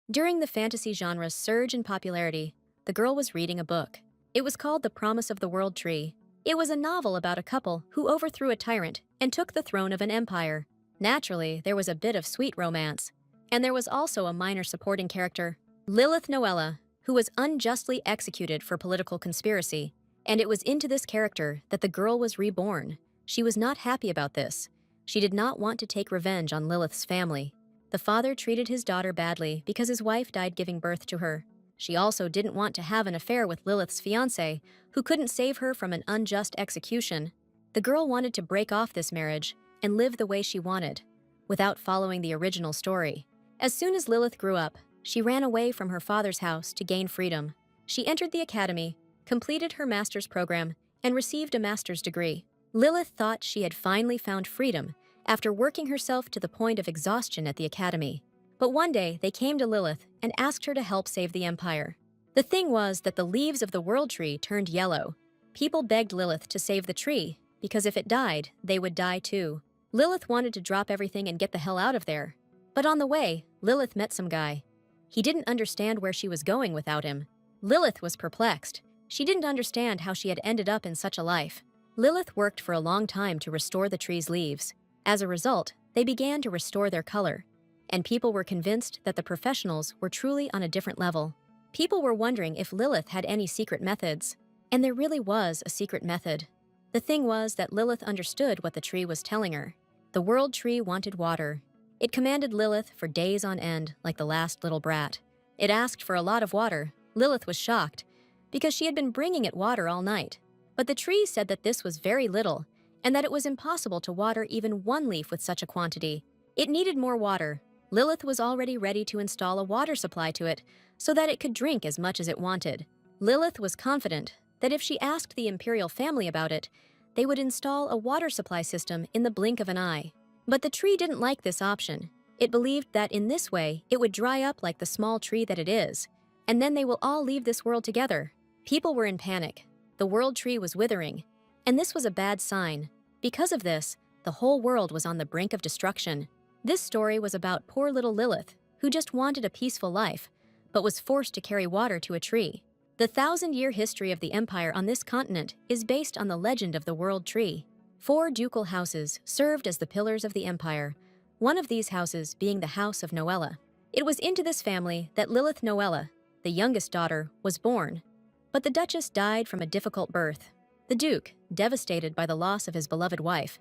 During the fantasy genre's surge in popularity, the girl was reading a book. It was called The Promise of the World Tree. It was a novel about a couple who overthrew a tyrant and took the throne of an empire. Naturally, there was a bit of sweet romance. And there was also a minor supporting character, Lilith Noella, who was unjustly executed for political conspiracy. And it was into this character that the girl was reborn. She was not happy about this. She did not want to take revenge on Lilith's family. The father treated his daughter badly because his wife died giving birth to her. She also didn't want to have an affair with Lilith's fiancé, who couldn't save her from an unjust execution. The girl wanted to break off this marriage and live the way she wanted, without following the original story. As soon as Lilith grew up, she ran away from her father's house to gain freedom. She entered the academy, completed her master's program, and received a master's degree. Lilith thought she had finally found freedom after working herself to the point of exhaustion at the academy. But one day, they came to Lilith and asked her to help save the empire. The thing was that the leaves of the world tree turned yellow. People begged Lilith to save the tree, because if it died, they would die too. Lilith wanted to drop everything and get the hell out of there. But on the way, Lilith met some guy. He didn't understand where she was going without him. Lilith was perplexed. She didn't understand how she had ended up in such a life. Lilith worked for a long time to restore the tree's leaves. As a result, they began to restore their color. And people were convinced that the professionals were truly on a different level. People were wondering if Lilith had any secret methods. And there really was a secret method. The thing was that Lilith understood what the tree was telling her. The world tree wanted water. It commanded Lilith for days on end, like the last little brat. It asked for a lot of water. Lilith was shocked, because she had been bringing it water all night. But the tree said that this was very little, and that it was impossible to water even one leaf with such a quantity. It needed more water. Lilith was already ready to install a water supply to it, so that it could drink as much as it wanted. Lilith was confident that if she asked the imperial family about it, they would install a water supply system in the blink of an eye. But the tree didn't like this option. It believed that in this way, it would dry up like the small tree that it is, and then they will all leave this world together. People were in panic. The world tree was withering, and this was a bad sign. Because of this, the whole world was on the brink of destruction. This story was about poor little Lilith, who just wanted a peaceful life, but was forced to carry water to a tree. The 1,000-year history of the empire on this continent is based on the legend of the world tree. 4 ducal houses served as the pillars of the empire, one of these houses being the House of Noella. It was into this family that Lilith Noella, the youngest daughter, was born. But the Duchess died from a difficult birth. The Duke, devastated by the loss of his beloved wife,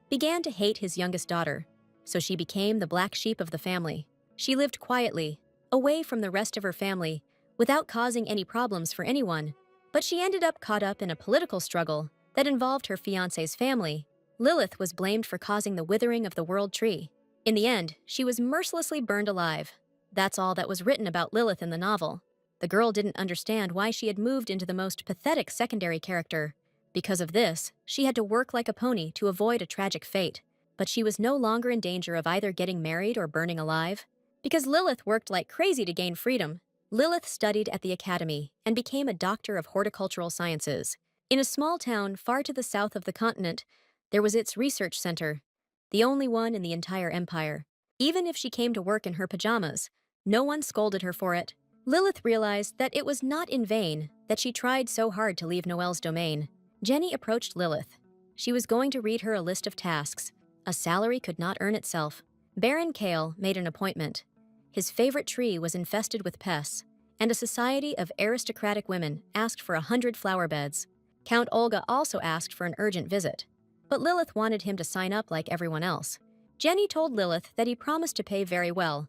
began to hate his youngest daughter, so she became the black sheep of the family. She lived quietly, away from the rest of her family, without causing any problems for anyone, but she ended up caught up in a political struggle that involved her fiancé's family. Lilith was blamed for causing the withering of the world tree. In the end, she was mercilessly burned alive. That's all that was written about Lilith in the novel. The girl didn't understand why she had moved into the most pathetic secondary character. Because of this, she had to work like a pony to avoid a tragic fate. But she was no longer in danger of either getting married or burning alive. Because Lilith worked like crazy to gain freedom, Lilith studied at the academy and became a doctor of horticultural sciences. In a small town far to the south of the continent, there was its research center, the only one in the entire empire. Even if she came to work in her pajamas, no one scolded her for it. Lilith realized that it was not in vain that she tried so hard to leave Noelle's domain. Jenny approached Lilith. She was going to read her a list of tasks. A salary could not earn itself. Baron Kale made an appointment. His favorite tree was infested with pests, and a society of aristocratic women asked for 100 flower beds. Count Olga also asked for an urgent visit, but Lilith wanted him to sign up like everyone else. Jenny told Lilith that he promised to pay very well.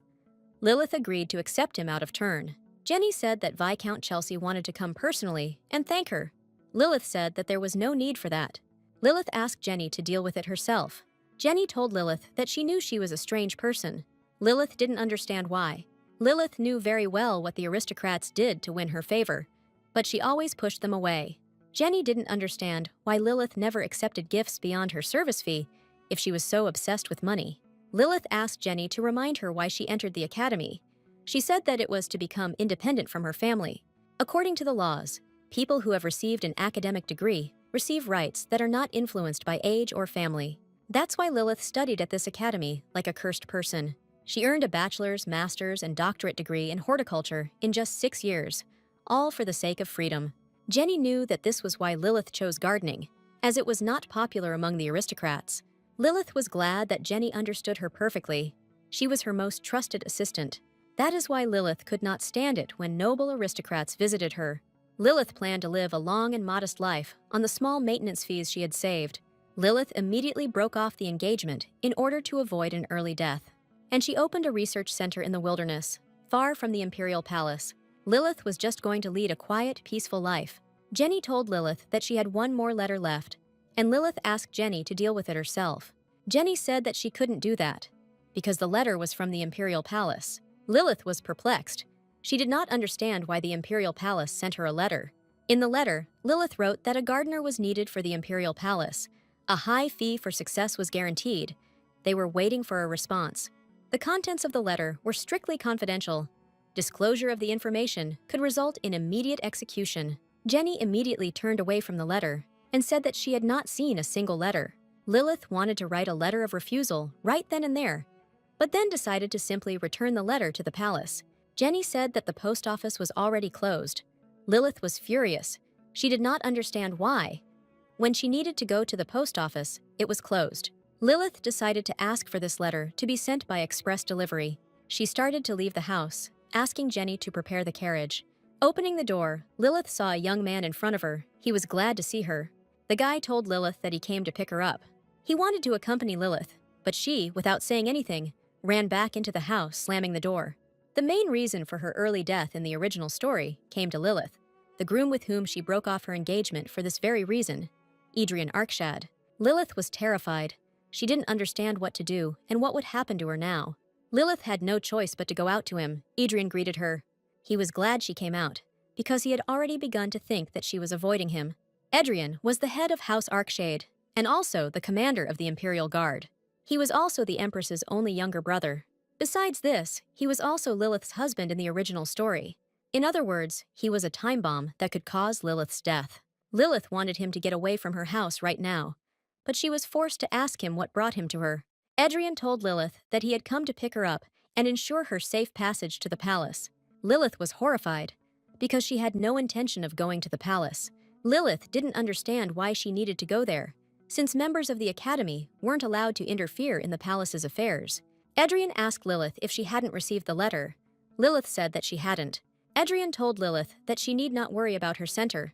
Lilith agreed to accept him out of turn. Jenny said that Viscount Chelsea wanted to come personally and thank her. Lilith said that there was no need for that. Lilith asked Jenny to deal with it herself. Jenny told Lilith that she knew she was a strange person. Lilith didn't understand why. Lilith knew very well what the aristocrats did to win her favor, but she always pushed them away. Jenny didn't understand why Lilith never accepted gifts beyond her service fee if she was so obsessed with money. Lilith asked Jenny to remind her why she entered the academy. She said that it was to become independent from her family. According to the laws, people who have received an academic degree receive rights that are not influenced by age or family. That's why Lilith studied at this academy like a cursed person. She earned a bachelor's, master's, and doctorate degree in horticulture in just 6 years, all for the sake of freedom. Jenny knew that this was why Lilith chose gardening, as it was not popular among the aristocrats. Lilith was glad that Jenny understood her perfectly. She was her most trusted assistant. That is why Lilith could not stand it when noble aristocrats visited her. Lilith planned to live a long and modest life on the small maintenance fees she had saved. Lilith immediately broke off the engagement in order to avoid an early death. And she opened a research center in the wilderness, far from the imperial palace. Lilith was just going to lead a quiet, peaceful life. Jenny told Lilith that she had one more letter left, and Lilith asked Jenny to deal with it herself. Jenny said that she couldn't do that, because the letter was from the imperial palace. Lilith was perplexed. She did not understand why the imperial palace sent her a letter. In the letter, Lilith wrote that a gardener was needed for the imperial palace. A high fee for success was guaranteed. They were waiting for a response. The contents of the letter were strictly confidential. Disclosure of the information could result in immediate execution. Jenny immediately turned away from the letter and said that she had not seen a single letter. Lilith wanted to write a letter of refusal right then and there, but then decided to simply return the letter to the palace. Jenny said that the post office was already closed. Lilith was furious. She did not understand why. When she needed to go to the post office, it was closed. Lilith decided to ask for this letter to be sent by express delivery. She started to leave the house, asking Jenny to prepare the carriage. Opening the door, Lilith saw a young man in front of her. He was glad to see her. The guy told Lilith that he came to pick her up. He wanted to accompany Lilith, but she, without saying anything, ran back into the house, slamming the door. The main reason for her early death in the original story came to Lilith, the groom with whom she broke off her engagement for this very reason, Adrian Arkshad. Lilith was terrified. She didn't understand what to do and what would happen to her now. Lilith had no choice but to go out to him. Adrian greeted her. He was glad she came out, because he had already begun to think that she was avoiding him. Adrian was the head of House Arkshade, and also the commander of the Imperial Guard. He was also the Empress's only younger brother. Besides this, he was also Lilith's husband in the original story. In other words, he was a time bomb that could cause Lilith's death. Lilith wanted him to get away from her house right now, but she was forced to ask him what brought him to her. Adrian told Lilith that he had come to pick her up and ensure her safe passage to the palace. Lilith was horrified, because she had no intention of going to the palace. Lilith didn't understand why she needed to go there, since members of the academy weren't allowed to interfere in the palace's affairs. Adrian asked Lilith if she hadn't received the letter. Lilith said that she hadn't. Adrian told Lilith that she need not worry about her center.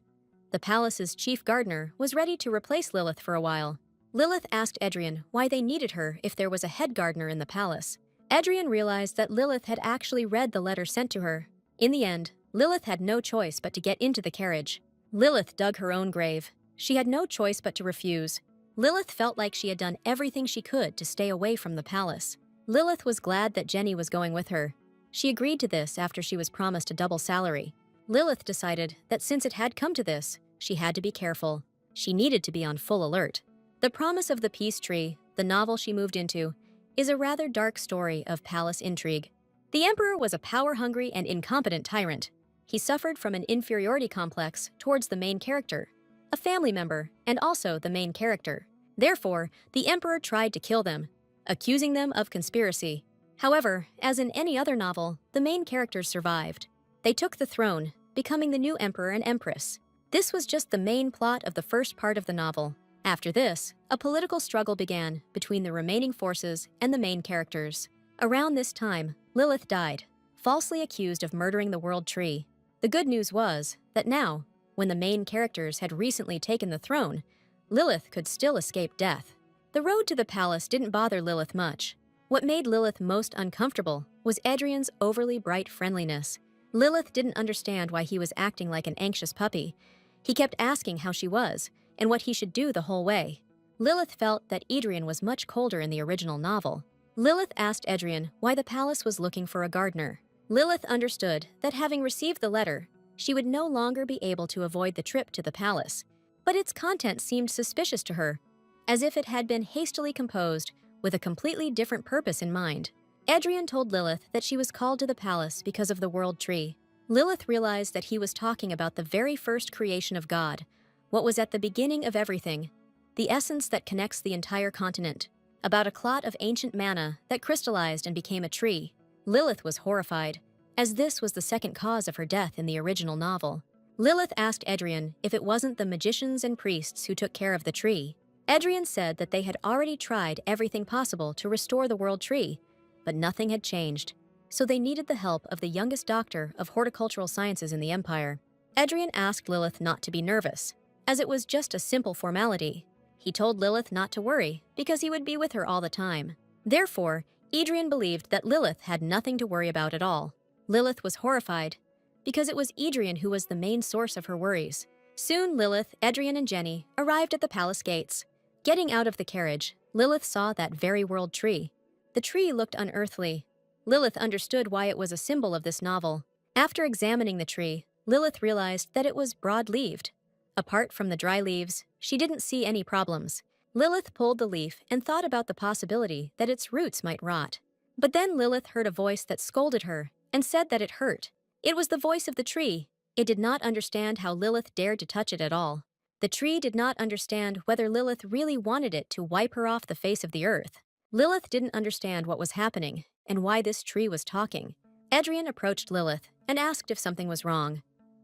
The palace's chief gardener was ready to replace Lilith for a while. Lilith asked Adrian why they needed her if there was a head gardener in the palace. Adrian realized that Lilith had actually read the letter sent to her. In the end, Lilith had no choice but to get into the carriage. Lilith dug her own grave. She had no choice but to refuse. Lilith felt like she had done everything she could to stay away from the palace. Lilith was glad that Jenny was going with her. She agreed to this after she was promised a double salary. Lilith decided that since it had come to this, she had to be careful. She needed to be on full alert. The Promise of the Peace Tree, the novel she moved into, is a rather dark story of palace intrigue. The emperor was a power-hungry and incompetent tyrant. He suffered from an inferiority complex towards the main character, a family member, and also the main character. Therefore, the emperor tried to kill them, accusing them of conspiracy. However, as in any other novel, the main characters survived. They took the throne, becoming the new emperor and empress. This was just the main plot of the first part of the novel. After this, a political struggle began between the remaining forces and the main characters. Around this time, Lilith died, falsely accused of murdering the World Tree. The good news was that now, when the main characters had recently taken the throne, Lilith could still escape death. The road to the palace didn't bother Lilith much. What made Lilith most uncomfortable was Adrian's overly bright friendliness. Lilith didn't understand why he was acting like an anxious puppy. He kept asking how she was, and what he should do the whole way. Lilith felt that Adrian was much colder in the original novel. Lilith asked Adrian why the palace was looking for a gardener. Lilith understood that having received the letter, she would no longer be able to avoid the trip to the palace. But its content seemed suspicious to her, as if it had been hastily composed with a completely different purpose in mind. Adrian told Lilith that she was called to the palace because of the World Tree. Lilith realized that he was talking about the very first creation of God, what was at the beginning of everything, the essence that connects the entire continent. about a clot of ancient mana that crystallized and became a tree. Lilith was horrified, as this was the second cause of her death in the original novel. Lilith asked Edrian if it wasn't the magicians and priests who took care of the tree. Edrian said that they had already tried everything possible to restore the world tree, but nothing had changed, so they needed the help of the youngest doctor of horticultural sciences in the Empire. Edrian asked Lilith not to be nervous, as it was just a simple formality. He told Lilith not to worry, because he would be with her all the time. Therefore, Edrian believed that Lilith had nothing to worry about at all. Lilith was horrified, because it was Edrian who was the main source of her worries. Soon Lilith, Edrian, and Jenny arrived at the palace gates. Getting out of the carriage, Lilith saw that very world tree. The tree looked unearthly. Lilith understood why it was a symbol of this novel. After examining the tree, Lilith realized that it was broad-leaved. Apart from the dry leaves, she didn't see any problems. Lilith pulled the leaf and thought about the possibility that its roots might rot. But then Lilith heard a voice that scolded her and said that it hurt. It was the voice of the tree. It did not understand how Lilith dared to touch it at all. The tree did not understand whether Lilith really wanted it to wipe her off the face of the earth. Lilith didn't understand what was happening and why this tree was talking. Edrian approached Lilith and asked if something was wrong.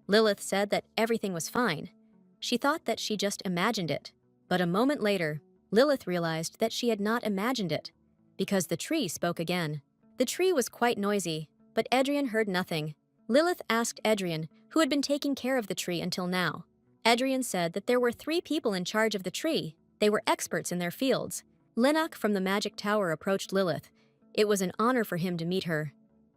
Lilith said that everything was fine. She thought that she just imagined it. But a moment later, Lilith realized that she had not imagined it, because the tree spoke again. The tree was quite noisy, but Edrian heard nothing. Lilith asked Edrian, who had been taking care of the tree until now. Edrian said that there were 3 people in charge of the tree. They were experts in their fields. Lennox from the Magic Tower approached Lilith. It was an honor for him to meet her.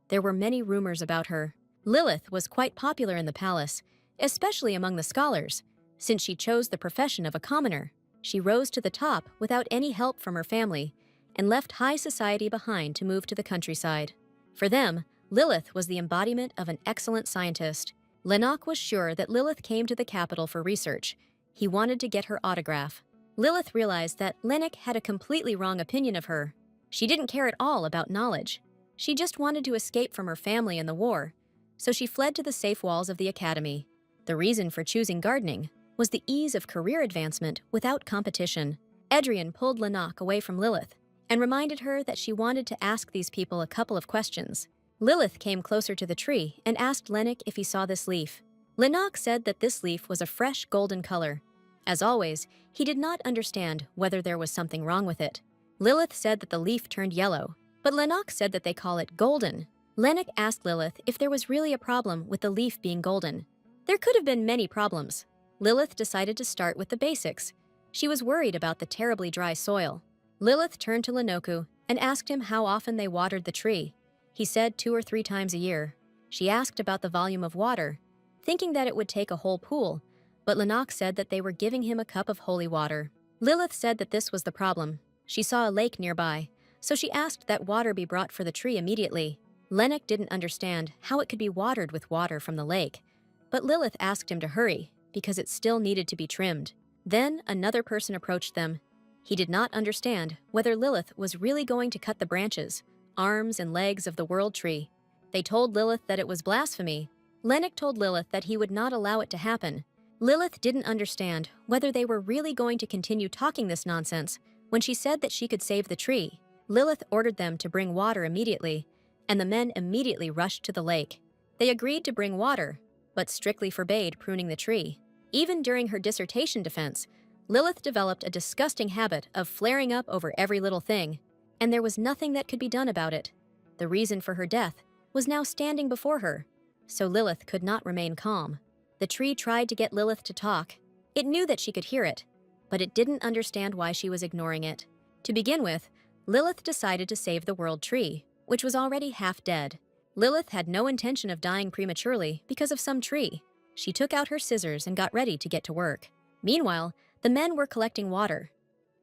There were many rumors about her. Lilith was quite popular in the palace, especially among the scholars, since she chose the profession of a commoner. She rose to the top without any help from her family and left high society behind to move to the countryside. For them, Lilith was the embodiment of an excellent scientist. Lennox was sure that Lilith came to the capital for research. He wanted to get her autograph. Lilith realized that Lennox had a completely wrong opinion of her. She didn't care at all about knowledge. She just wanted to escape from her family and the war, so she fled to the safe walls of the academy. The reason for choosing gardening was the ease of career advancement without competition. Edrian pulled Lennox away from Lilith and reminded her that she wanted to ask these people a couple of questions. Lilith came closer to the tree and asked Lennox if he saw this leaf. Lennox said that this leaf was a fresh golden color. As always, he did not understand whether there was something wrong with it. Lilith said that the leaf turned yellow, but Lennox said that they call it golden. Lennox asked Lilith if there was really a problem with the leaf being golden. There could have been many problems. Lilith decided to start with the basics. She was worried about the terribly dry soil. Lilith turned to Lenoku and asked him how often they watered the tree. He said 2 or 3 times a year. She asked about the volume of water, thinking that it would take a whole pool, but Lennox said that they were giving him a cup of holy water. Lilith said that this was the problem. She saw a lake nearby, so she asked that water be brought for the tree immediately. Lennox didn't understand how it could be watered with water from the lake, but Lilith asked him to hurry because it still needed to be trimmed. Then another person approached them. He did not understand whether Lilith was really going to cut the branches, arms, and legs of the world tree. They told Lilith that it was blasphemy. Lennox told Lilith that he would not allow it to happen. Lilith didn't understand whether they were really going to continue talking this nonsense when she said that she could save the tree. Lilith ordered them to bring water immediately, and the men immediately rushed to the lake. They agreed to bring water, but strictly forbade pruning the tree. Even during her dissertation defense, Lilith developed a disgusting habit of flaring up over every little thing, and there was nothing that could be done about it. The reason for her death was now standing before her, so Lilith could not remain calm. The tree tried to get Lilith to talk. It knew that she could hear it, but it didn't understand why she was ignoring it. To begin with, Lilith decided to save the world tree, which was already half dead. Lilith had no intention of dying prematurely because of some tree. She took out her scissors and got ready to get to work. Meanwhile, the men were collecting water.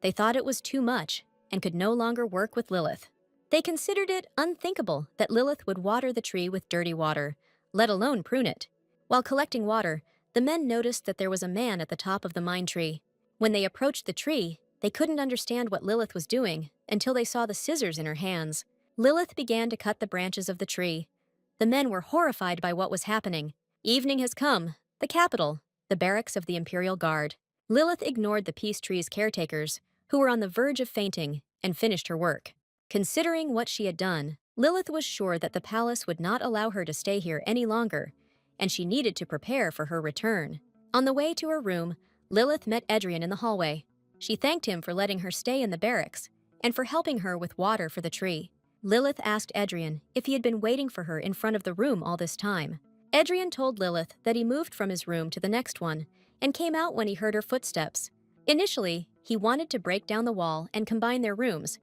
They thought it was too much and could no longer work with Lilith. They considered it unthinkable that Lilith would water the tree with dirty water, let alone prune it. While collecting water, the men noticed that there was a man at the top of the mine tree. When they approached the tree, they couldn't understand what Lilith was doing until they saw the scissors in her hands. Lilith began to cut the branches of the tree. The men were horrified by what was happening. Evening has come. The capital, the barracks of the Imperial Guard. Lilith ignored the peace tree's caretakers, who were on the verge of fainting, and finished her work. Considering what she had done, Lilith was sure that the palace would not allow her to stay here any longer, and she needed to prepare for her return. On the way to her room, Lilith met Adrian in the hallway. She thanked him for letting her stay in the barracks and for helping her with water for the tree. Lilith asked Adrian if he had been waiting for her in front of the room all this time. Adrian told Lilith that he moved from his room to the next one and came out when he heard her footsteps. Initially, he wanted to break down the wall and combine their rooms,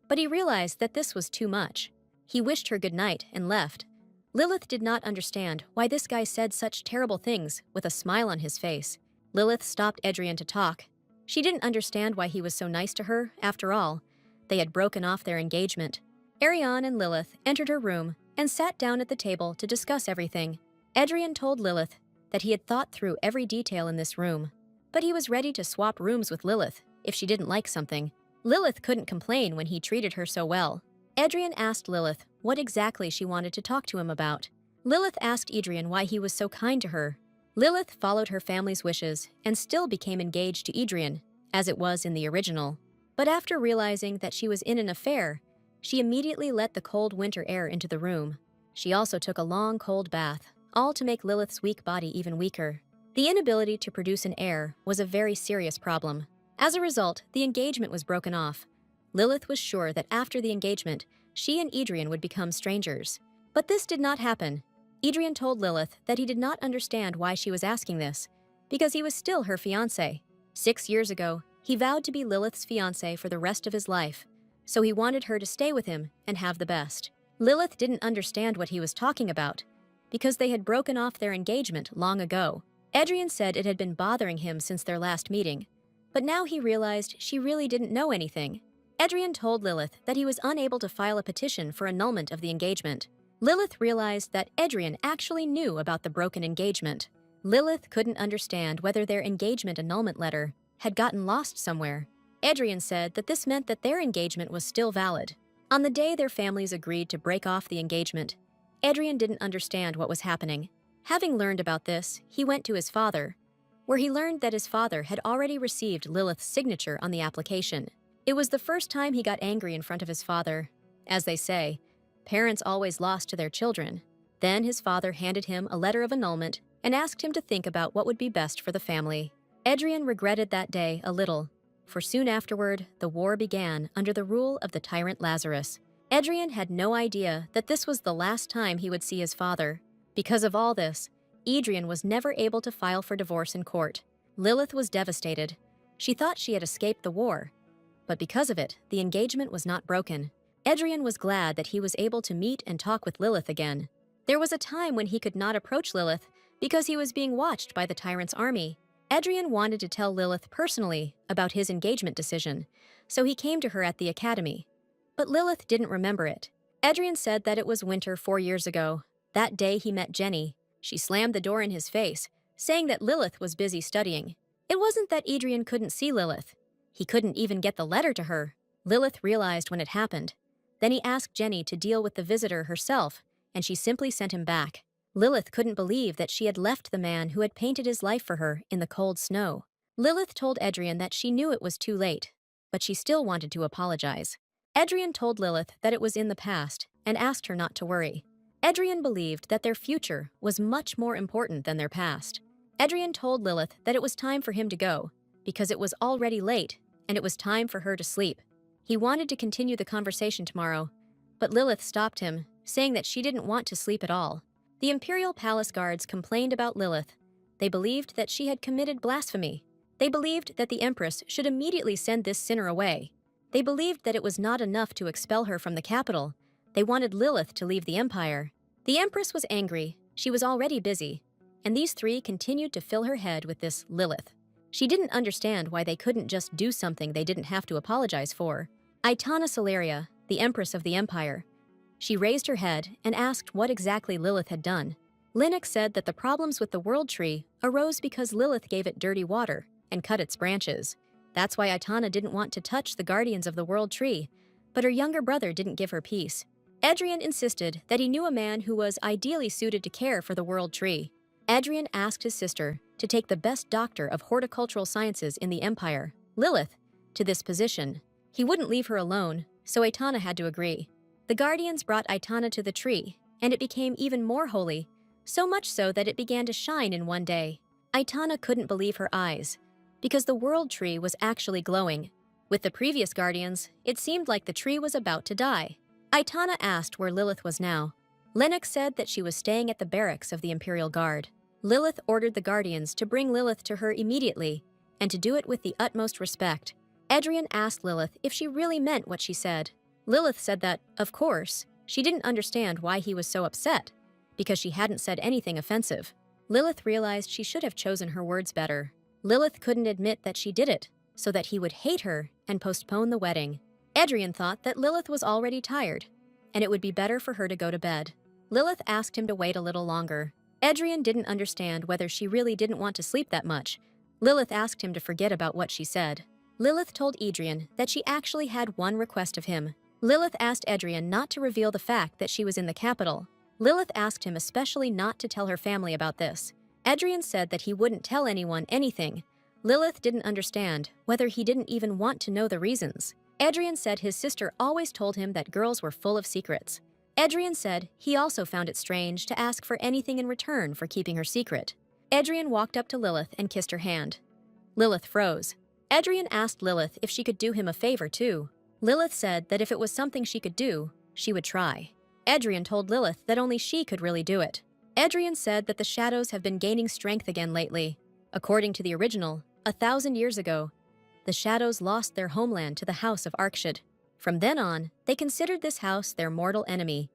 but he realized that this was too much. He wished her good night and left. Lilith did not understand why this guy said such terrible things with a smile on his face. Lilith stopped Adrian to talk. She didn't understand why he was so nice to her, after all. They had broken off their engagement. Ariane and Lilith entered her room and sat down at the table to discuss everything. Adrian told Lilith that he had thought through every detail in this room, but he was ready to swap rooms with Lilith if she didn't like something. Lilith couldn't complain when he treated her so well. Adrian asked Lilith what exactly she wanted to talk to him about. Lilith asked Adrian why he was so kind to her. Lilith followed her family's wishes and still became engaged to Adrian, as it was in the original. But after realizing that she was in an affair, she immediately let the cold winter air into the room. She also took a long cold bath, all to make Lilith's weak body even weaker. The inability to produce an heir was a very serious problem. As a result, the engagement was broken off. Lilith was sure that after the engagement, she and Adrian would become strangers. But this did not happen. Adrian told Lilith that he did not understand why she was asking this, because he was still her fiancé. 6 years ago, he vowed to be Lilith's fiancé for the rest of his life, so he wanted her to stay with him and have the best. Lilith didn't understand what he was talking about, because they had broken off their engagement long ago. Adrian said it had been bothering him since their last meeting, but now he realized she really didn't know anything. Adrian told Lilith that he was unable to file a petition for annulment of the engagement. Lilith realized that Adrian actually knew about the broken engagement. Lilith couldn't understand whether their engagement annulment letter had gotten lost somewhere. Adrian said that this meant that their engagement was still valid. On the day their families agreed to break off the engagement, Adrian didn't understand what was happening. Having learned about this, he went to his father, where he learned that his father had already received Lilith's signature on the application. It was the first time he got angry in front of his father. As they say, parents always lost to their children. Then his father handed him a letter of annulment and asked him to think about what would be best for the family. Adrian regretted that day a little, for soon afterward, the war began under the rule of the tyrant Lazarus. Adrian had no idea that this was the last time he would see his father. Because of all this, Adrian was never able to file for divorce in court. Lilith was devastated. She thought she had escaped the war, but because of it, the engagement was not broken. Adrian was glad that he was able to meet and talk with Lilith again. There was a time when he could not approach Lilith because he was being watched by the tyrant's army. Adrian wanted to tell Lilith personally about his engagement decision, so he came to her at the academy. But Lilith didn't remember it. Adrian said that it was winter 4 years ago. That day he met Jenny. She slammed the door in his face, saying that Lilith was busy studying. It wasn't that Adrian couldn't see Lilith. He couldn't even get the letter to her. Lilith realized when it happened. Then he asked Jenny to deal with the visitor herself, and she simply sent him back. Lilith couldn't believe that she had left the man who had painted his life for her in the cold snow. Lilith told Adrian that she knew it was too late, but she still wanted to apologize. Adrian told Lilith that it was in the past and asked her not to worry. Adrian believed that their future was much more important than their past. Adrian told Lilith that it was time for him to go, because it was already late and it was time for her to sleep. He wanted to continue the conversation tomorrow, but Lilith stopped him, saying that she didn't want to sleep at all. The Imperial Palace guards complained about Lilith. They believed that she had committed blasphemy. They believed that the Empress should immediately send this sinner away. They believed that it was not enough to expel her from the capital. They wanted Lilith to leave the Empire. The Empress was angry. She was already busy, and these three continued to fill her head with this Lilith. She didn't understand why they couldn't just do something they didn't have to apologize for. Aitana Celeria, the Empress of the Empire. She raised her head and asked what exactly Lilith had done. Linux said that the problems with the World Tree arose because Lilith gave it dirty water and cut its branches. That's why Aitana didn't want to touch the guardians of the World Tree, but her younger brother didn't give her peace. Adrian insisted that he knew a man who was ideally suited to care for the World Tree. Adrian asked his sister to take the best doctor of horticultural sciences in the Empire, Lilith, to this position. He wouldn't leave her alone, so Aitana had to agree. The guardians brought Aitana to the tree, and it became even more holy, so much so that it began to shine in one day. Aitana couldn't believe her eyes, because the world tree was actually glowing. With the previous guardians, it seemed like the tree was about to die. Aitana asked where Lilith was now. Lennox said that she was staying at the barracks of the Imperial Guard. Lilith ordered the guardians to bring Lilith to her immediately, and to do it with the utmost respect. Adrian asked Lilith if she really meant what she said. Lilith said that, of course, she didn't understand why he was so upset, because she hadn't said anything offensive. Lilith realized she should have chosen her words better. Lilith couldn't admit that she did it, so that he would hate her and postpone the wedding. Adrian thought that Lilith was already tired, and it would be better for her to go to bed. Lilith asked him to wait a little longer. Adrian didn't understand whether she really didn't want to sleep that much. Lilith asked him to forget about what she said. Lilith told Adrian that she actually had one request of him. Lilith asked Adrian not to reveal the fact that she was in the capital. Lilith asked him especially not to tell her family about this. Adrian said that he wouldn't tell anyone anything. Lilith didn't understand whether he didn't even want to know the reasons. Adrian said his sister always told him that girls were full of secrets. Adrian said he also found it strange to ask for anything in return for keeping her secret. Adrian walked up to Lilith and kissed her hand. Lilith froze. Adrian asked Lilith if she could do him a favor too. Lilith said that if it was something she could do, she would try. Adrian told Lilith that only she could really do it. Adrian said that the shadows have been gaining strength again lately. According to the original, 1,000 years ago, the shadows lost their homeland to the house of Arkshid. From then on, they considered this house their mortal enemy.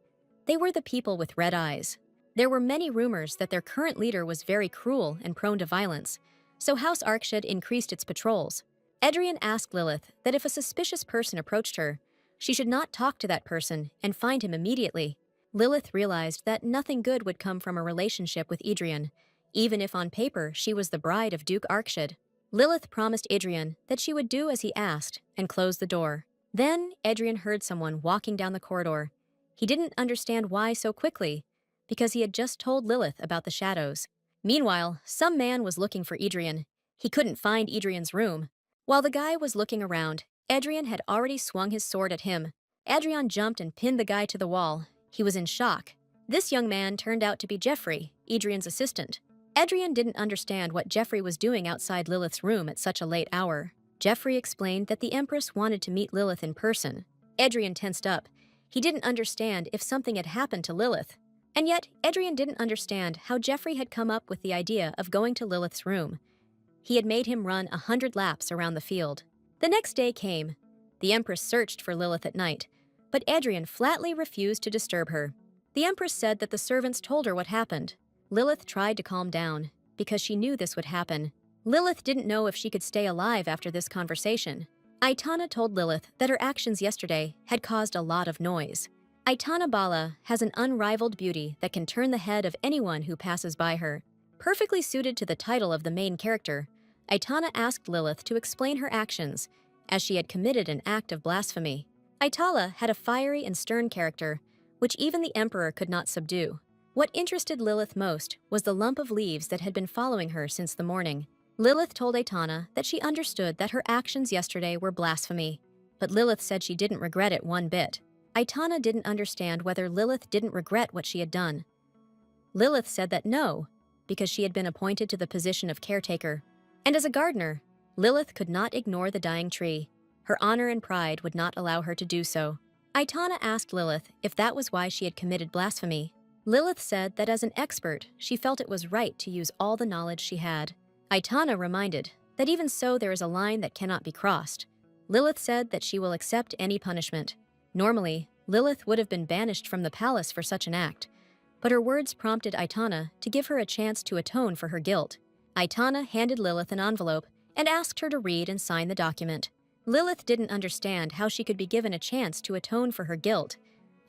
They were the people with red eyes. There were many rumors that their current leader was very cruel and prone to violence, so House Arkshid increased its patrols. Adrian asked Lilith that if a suspicious person approached her, she should not talk to that person and find him immediately. Lilith realized that nothing good would come from a relationship with Adrian, even if on paper she was the bride of Duke Arkshid. Lilith promised Adrian that she would do as he asked and closed the door. Then Adrian heard someone walking down the corridor. He didn't understand why so quickly, because he had just told Lilith about the shadows. Meanwhile, some man was looking for Adrian. He couldn't find Adrian's room. While the guy was looking around, Adrian had already swung his sword at him. Adrian jumped and pinned the guy to the wall. He was in shock. This young man turned out to be Jeffrey, Adrian's assistant. Adrian didn't understand what Jeffrey was doing outside Lilith's room at such a late hour. Jeffrey explained that the Empress wanted to meet Lilith in person. Adrian tensed up. He didn't understand if something had happened to Lilith. And yet, Adrian didn't understand how Jeffrey had come up with the idea of going to Lilith's room. He had made him run 100 laps around the field. The next day came. The Empress searched for Lilith at night, but Adrian flatly refused to disturb her. The Empress said that the servants told her what happened. Lilith tried to calm down, because she knew this would happen. Lilith didn't know if she could stay alive after this conversation. Aitana told Lilith that her actions yesterday had caused a lot of noise. Aitana Bala has an unrivaled beauty that can turn the head of anyone who passes by her. Perfectly suited to the title of the main character, Aitana asked Lilith to explain her actions, as she had committed an act of blasphemy. Aitala had a fiery and stern character, which even the Emperor could not subdue. What interested Lilith most was the lump of leaves that had been following her since the morning. Lilith told Aitana that she understood that her actions yesterday were blasphemy, but Lilith said she didn't regret it one bit. Aitana didn't understand whether Lilith didn't regret what she had done. Lilith said that no, because she had been appointed to the position of caretaker. And as a gardener, Lilith could not ignore the dying tree. Her honor and pride would not allow her to do so. Aitana asked Lilith if that was why she had committed blasphemy. Lilith said that as an expert, she felt it was right to use all the knowledge she had. Aitana reminded that even so there is a line that cannot be crossed. Lilith said that she will accept any punishment. Normally, Lilith would have been banished from the palace for such an act, but her words prompted Aitana to give her a chance to atone for her guilt. Aitana handed Lilith an envelope and asked her to read and sign the document. Lilith didn't understand how she could be given a chance to atone for her guilt.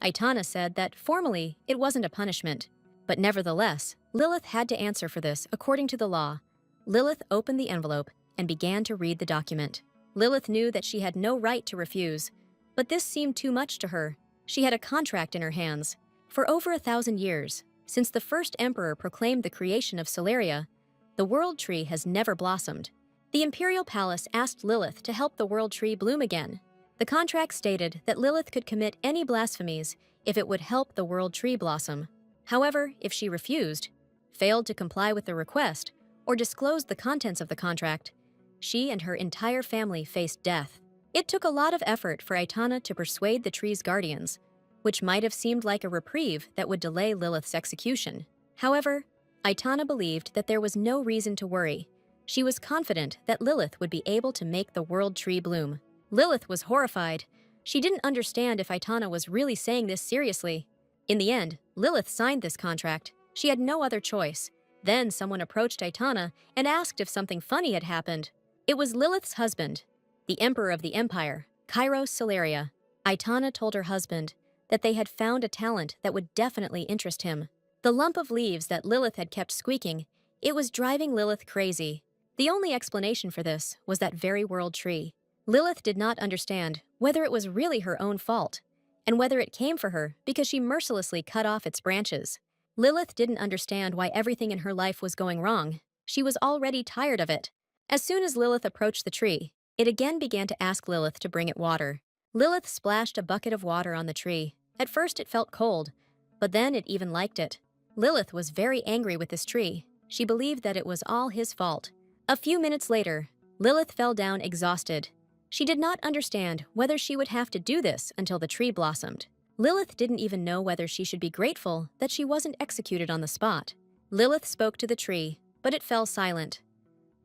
Aitana said that formally it wasn't a punishment, but nevertheless, Lilith had to answer for this according to the law. Lilith opened the envelope and began to read the document. Lilith knew that she had no right to refuse, but this seemed too much to her. She had a contract in her hands. For over 1,000 years, since the first emperor proclaimed the creation of Celeria, the world tree has never blossomed. The imperial palace asked Lilith to help the world tree bloom again. The contract stated that Lilith could commit any blasphemies if it would help the world tree blossom. However, if she refused, failed to comply with the request, or disclosed the contents of the contract, she and her entire family faced death. It took a lot of effort for Aitana to persuade the tree's guardians, which might have seemed like a reprieve that would delay Lilith's execution. However, Aitana believed that there was no reason to worry. She was confident that Lilith would be able to make the world tree bloom. Lilith was horrified. She didn't understand if Aitana was really saying this seriously. In the end, Lilith signed this contract. She had no other choice. Then someone approached Aitana and asked if something funny had happened. It was Lilith's husband, the Emperor of the Empire, Kairos Celeria. Aitana told her husband that they had found a talent that would definitely interest him. The lump of leaves that Lilith had kept squeaking, it was driving Lilith crazy. The only explanation for this was that very world tree. Lilith did not understand whether it was really her own fault, and whether it came for her because she mercilessly cut off its branches. Lilith didn't understand why everything in her life was going wrong. She was already tired of it. As soon as Lilith approached the tree, it again began to ask Lilith to bring it water. Lilith splashed a bucket of water on the tree. At first it felt cold, but then it even liked it. Lilith was very angry with this tree. She believed that it was all his fault. A few minutes later, Lilith fell down exhausted. She did not understand whether she would have to do this until the tree blossomed. Lilith didn't even know whether she should be grateful that she wasn't executed on the spot. Lilith spoke to the tree, but it fell silent.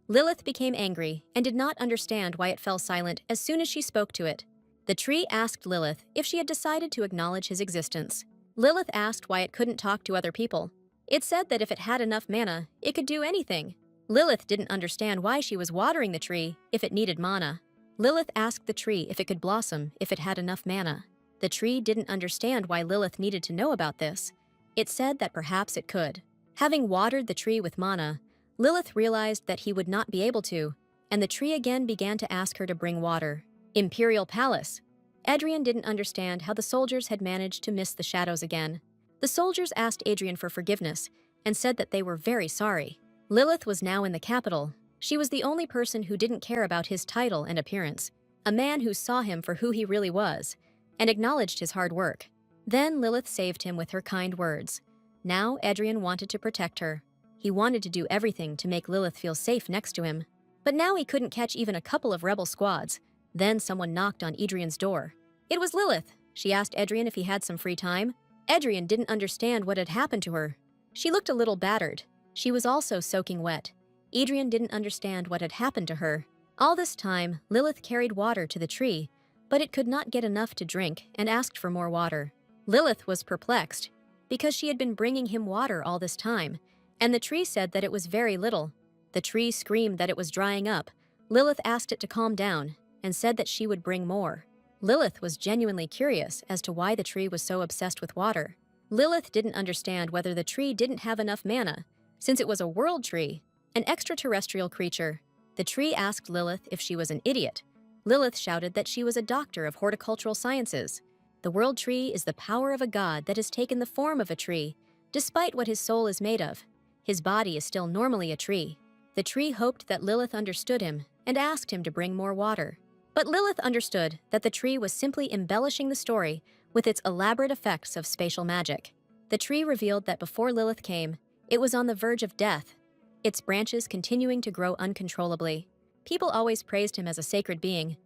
Lilith became angry and did not understand why it fell silent as soon as she spoke to it. The tree asked Lilith if she had decided to acknowledge his existence. Lilith asked why it couldn't talk to other people. It said that if it had enough mana, it could do anything. Lilith didn't understand why she was watering the tree if it needed mana. Lilith asked the tree if it could blossom if it had enough mana. The tree didn't understand why Lilith needed to know about this. It said that perhaps it could. Having watered the tree with mana, Lilith realized that he would not be able to, and the tree again began to ask her to bring water. Imperial Palace. Adrian didn't understand how the soldiers had managed to miss the shadows again. The soldiers asked Adrian for forgiveness and said that they were very sorry. Lilith was now in the capital. She was the only person who didn't care about his title and appearance, a man who saw him for who he really was and acknowledged his hard work. Then Lilith saved him with her kind words. Now Adrian wanted to protect her. He wanted to do everything to make Lilith feel safe next to him. But now he couldn't catch even a couple of rebel squads. Then someone knocked on Adrian's door. It was Lilith. She asked Adrian if he had some free time. Adrian didn't understand what had happened to her. She looked a little battered. She was also soaking wet. Adrian didn't understand what had happened to her. All this time, Lilith carried water to the tree, but it could not get enough to drink and asked for more water. Lilith was perplexed because she had been bringing him water all this time, and the tree said that it was very little. The tree screamed that it was drying up. Lilith asked it to calm down and said that she would bring more. Lilith was genuinely curious as to why the tree was so obsessed with water. Lilith didn't understand whether the tree didn't have enough mana, since it was a world tree, an extraterrestrial creature. The tree asked Lilith if she was an idiot. Lilith shouted that she was a doctor of horticultural sciences. The world tree is the power of a god that has taken the form of a tree, despite what his soul is made of. His body is still normally a tree. The tree hoped that Lilith understood him and asked him to bring more water. But Lilith understood that the tree was simply embellishing the story with its elaborate effects of spatial magic. The tree revealed that before Lilith came, it was on the verge of death, its branches continuing to grow uncontrollably. People always praised him as a sacred being,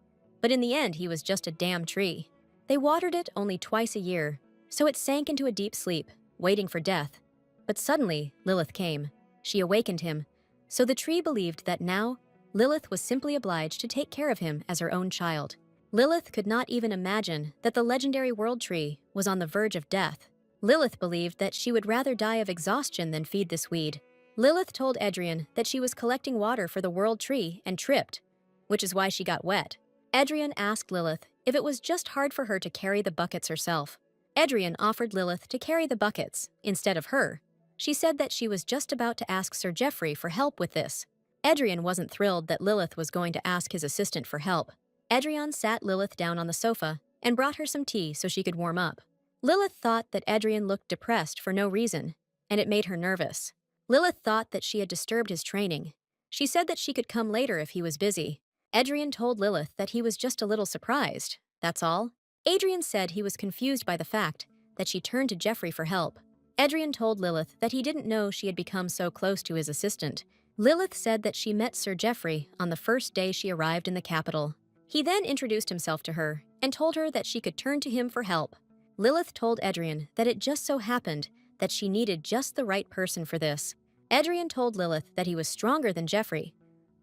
but in the end he was just a damn tree. They watered it only twice a year, so it sank into a deep sleep, waiting for death. But suddenly, Lilith came. She awakened him, so the tree believed that now, Lilith was simply obliged to take care of him as her own child. Lilith could not even imagine that the legendary world tree was on the verge of death. Lilith believed that she would rather die of exhaustion than feed this weed. Lilith told Adrian that she was collecting water for the world tree and tripped, which is why she got wet. Adrian asked Lilith if it was just hard for her to carry the buckets herself. Adrian offered Lilith to carry the buckets instead of her. She said that she was just about to ask Sir Geoffrey for help with this. Adrian wasn't thrilled that Lilith was going to ask his assistant for help. Adrian sat Lilith down on the sofa and brought her some tea so she could warm up. Lilith thought that Adrian looked depressed for no reason, and it made her nervous. Lilith thought that she had disturbed his training. She said that she could come later if he was busy. Adrian told Lilith that he was just a little surprised. That's all? Adrian said he was confused by the fact that she turned to Jeffrey for help. Adrian told Lilith that he didn't know she had become so close to his assistant. Lilith said that she met Sir Geoffrey on the first day she arrived in the capital. He then introduced himself to her and told her that she could turn to him for help. Lilith told Adrian that it just so happened that she needed just the right person for this. Adrian told Lilith that he was stronger than Geoffrey.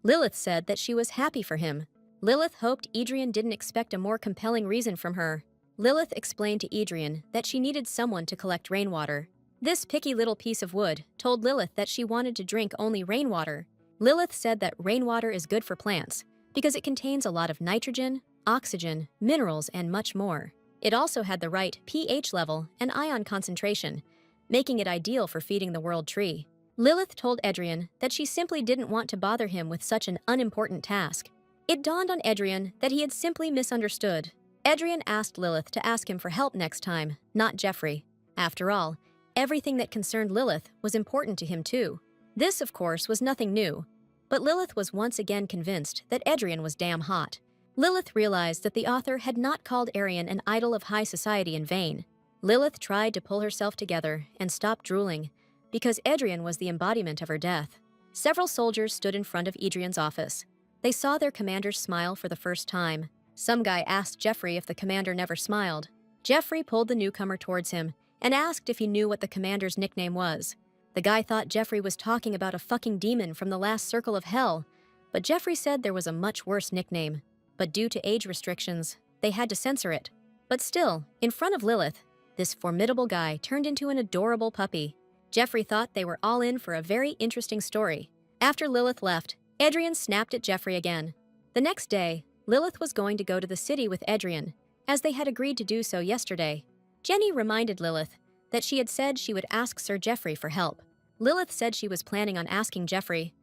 Lilith said that she was happy for him. Lilith hoped Adrian didn't expect a more compelling reason from her. Lilith explained to Adrian that she needed someone to collect rainwater. This picky little piece of wood told Lilith that she wanted to drink only rainwater. Lilith said that rainwater is good for plants because it contains a lot of nitrogen, oxygen, minerals, and much more. It also had the right pH level and ion concentration, making it ideal for feeding the world tree. Lilith told Adrian that she simply didn't want to bother him with such an unimportant task. It dawned on Adrian that he had simply misunderstood. Adrian asked Lilith to ask him for help next time, not Geoffrey. After all, everything that concerned Lilith was important to him too. This, of course, was nothing new, but Lilith was once again convinced that Adrian was damn hot. Lilith realized that the author had not called Adrian an idol of high society in vain. Lilith tried to pull herself together and stop drooling, because Adrian was the embodiment of her death. Several soldiers stood in front of Adrian's office. They saw their commander's smile for the first time. Some guy asked Geoffrey if the commander never smiled. Geoffrey pulled the newcomer towards him and asked if he knew what the commander's nickname was. The guy thought Geoffrey was talking about a fucking demon from the last circle of hell, but Geoffrey said there was a much worse nickname. But due to age restrictions, they had to censor it. But still, in front of Lilith, this formidable guy turned into an adorable puppy. Geoffrey thought they were all in for a very interesting story. After Lilith left, Adrian snapped at Geoffrey again. The next day, Lilith was going to go to the city with Adrian, as they had agreed to do so yesterday. Jenny reminded Lilith that she had said she would ask Sir Geoffrey for help. Lilith said she was planning on asking Geoffrey,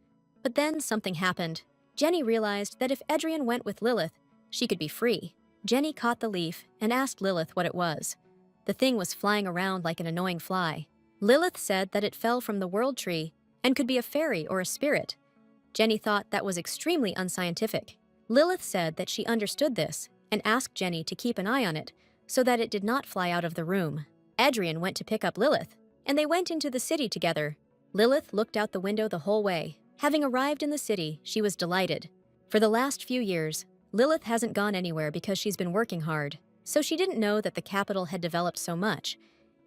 but then something happened. Jenny realized that if Adrian went with Lilith, she could be free. Jenny caught the leaf and asked Lilith what it was. The thing was flying around like an annoying fly. Lilith said that it fell from the world tree and could be a fairy or a spirit. Jenny thought that was extremely unscientific. Lilith said that she understood this and asked Jenny to keep an eye on it so that it did not fly out of the room. Adrian went to pick up Lilith, and they went into the city together. Lilith looked out the window the whole way. Having arrived in the city, she was delighted. For the last few years, Lilith hasn't gone anywhere because she's been working hard, so she didn't know that the capital had developed so much.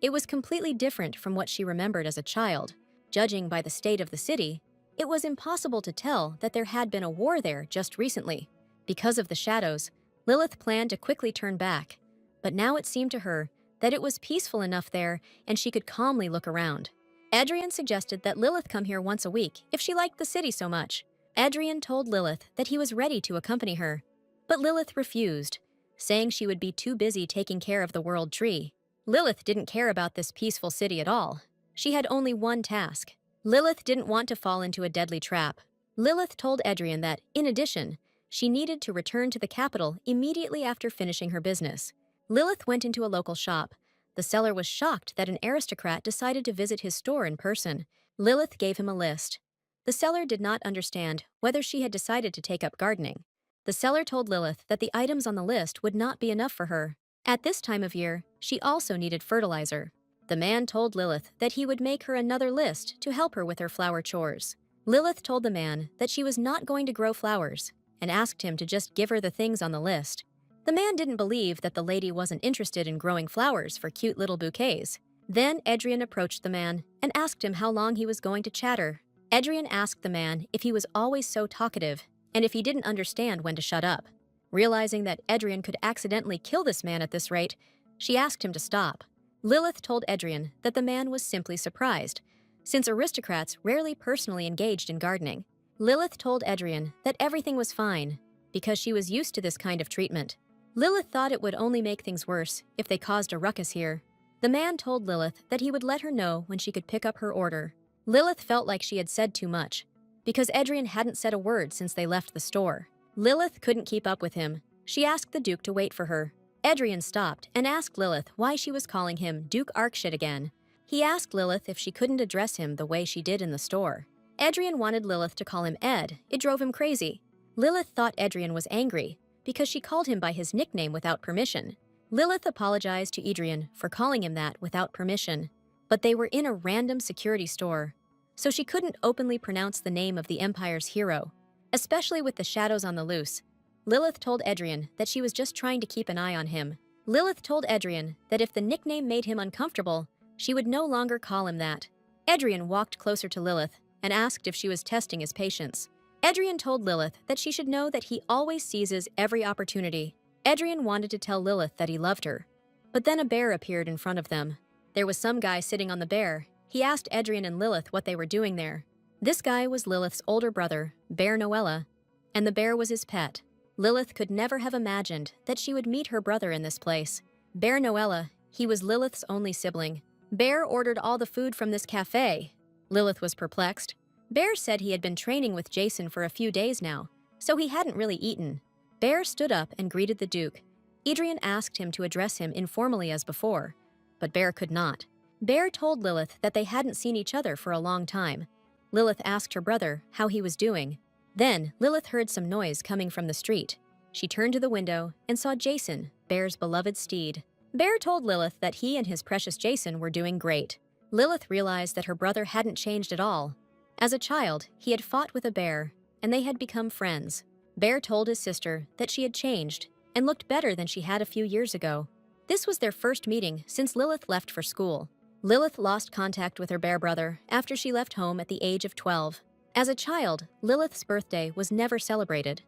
It was completely different from what she remembered as a child. Judging by the state of the city, it was impossible to tell that there had been a war there just recently. Because of the shadows, Lilith planned to quickly turn back, but now it seemed to her that it was peaceful enough there and she could calmly look around. Adrian suggested that Lilith come here once a week if she liked the city so much. Adrian told Lilith that he was ready to accompany her, but Lilith refused, saying she would be too busy taking care of the world tree. Lilith didn't care about this peaceful city at all. She had only one task. Lilith didn't want to fall into a deadly trap. Lilith told Adrian that, in addition, she needed to return to the capital immediately after finishing her business. Lilith went into a local shop. The seller was shocked that an aristocrat decided to visit his store in person. Lilith gave him a list. The seller did not understand whether she had decided to take up gardening. The seller told Lilith that the items on the list would not be enough for her. At this time of year, she also needed fertilizer. The man told Lilith that he would make her another list to help her with her flower chores. Lilith told the man that she was not going to grow flowers and asked him to just give her the things on the list. The man didn't believe that the lady wasn't interested in growing flowers for cute little bouquets. Then Adrian approached the man and asked him how long he was going to chatter. Adrian asked the man if he was always so talkative and if he didn't understand when to shut up. Realizing that Adrian could accidentally kill this man at this rate, she asked him to stop. Lilith told Adrian that the man was simply surprised, since aristocrats rarely personally engaged in gardening. Lilith told Adrian that everything was fine, because she was used to this kind of treatment. Lilith thought it would only make things worse if they caused a ruckus here. The man told Lilith that he would let her know when she could pick up her order. Lilith felt like she had said too much, because Adrian hadn't said a word since they left the store. Lilith couldn't keep up with him. She asked the Duke to wait for her. Adrian stopped and asked Lilith why she was calling him Duke Arkshit again. He asked Lilith if she couldn't address him the way she did in the store. Adrian wanted Lilith to call him Ed. It drove him crazy. Lilith thought Adrian was angry, because she called him by his nickname without permission. Lilith apologized to Adrian for calling him that without permission, but they were in a random security store, so she couldn't openly pronounce the name of the Empire's hero. Especially with the shadows on the loose, Lilith told Adrian that she was just trying to keep an eye on him. Lilith told Adrian that if the nickname made him uncomfortable, she would no longer call him that. Adrian walked closer to Lilith and asked if she was testing his patience. Adrian told Lilith that she should know that he always seizes every opportunity. Adrian wanted to tell Lilith that he loved her, but then a bear appeared in front of them. There was some guy sitting on the bear. He asked Adrian and Lilith what they were doing there. This guy was Lilith's older brother, Bear Noella, and the bear was his pet. Lilith could never have imagined that she would meet her brother in this place. Bear Noella, he was Lilith's only sibling. Bear ordered all the food from this cafe. Lilith was perplexed. Bear said he had been training with Jason for a few days now, so he hadn't really eaten. Bear stood up and greeted the Duke. Adrian asked him to address him informally as before, but Bear could not. Bear told Lilith that they hadn't seen each other for a long time. Lilith asked her brother how he was doing. Then, Lilith heard some noise coming from the street. She turned to the window and saw Jason, Bear's beloved steed. Bear told Lilith that he and his precious Jason were doing great. Lilith realized that her brother hadn't changed at all. As a child, he had fought with a bear, and they had become friends. Bear told his sister that she had changed and looked better than she had a few years ago. This was their first meeting since Lilith left for school. Lilith lost contact with her bear brother after she left home at the age of 12. As a child, Lilith's birthday was never celebrated,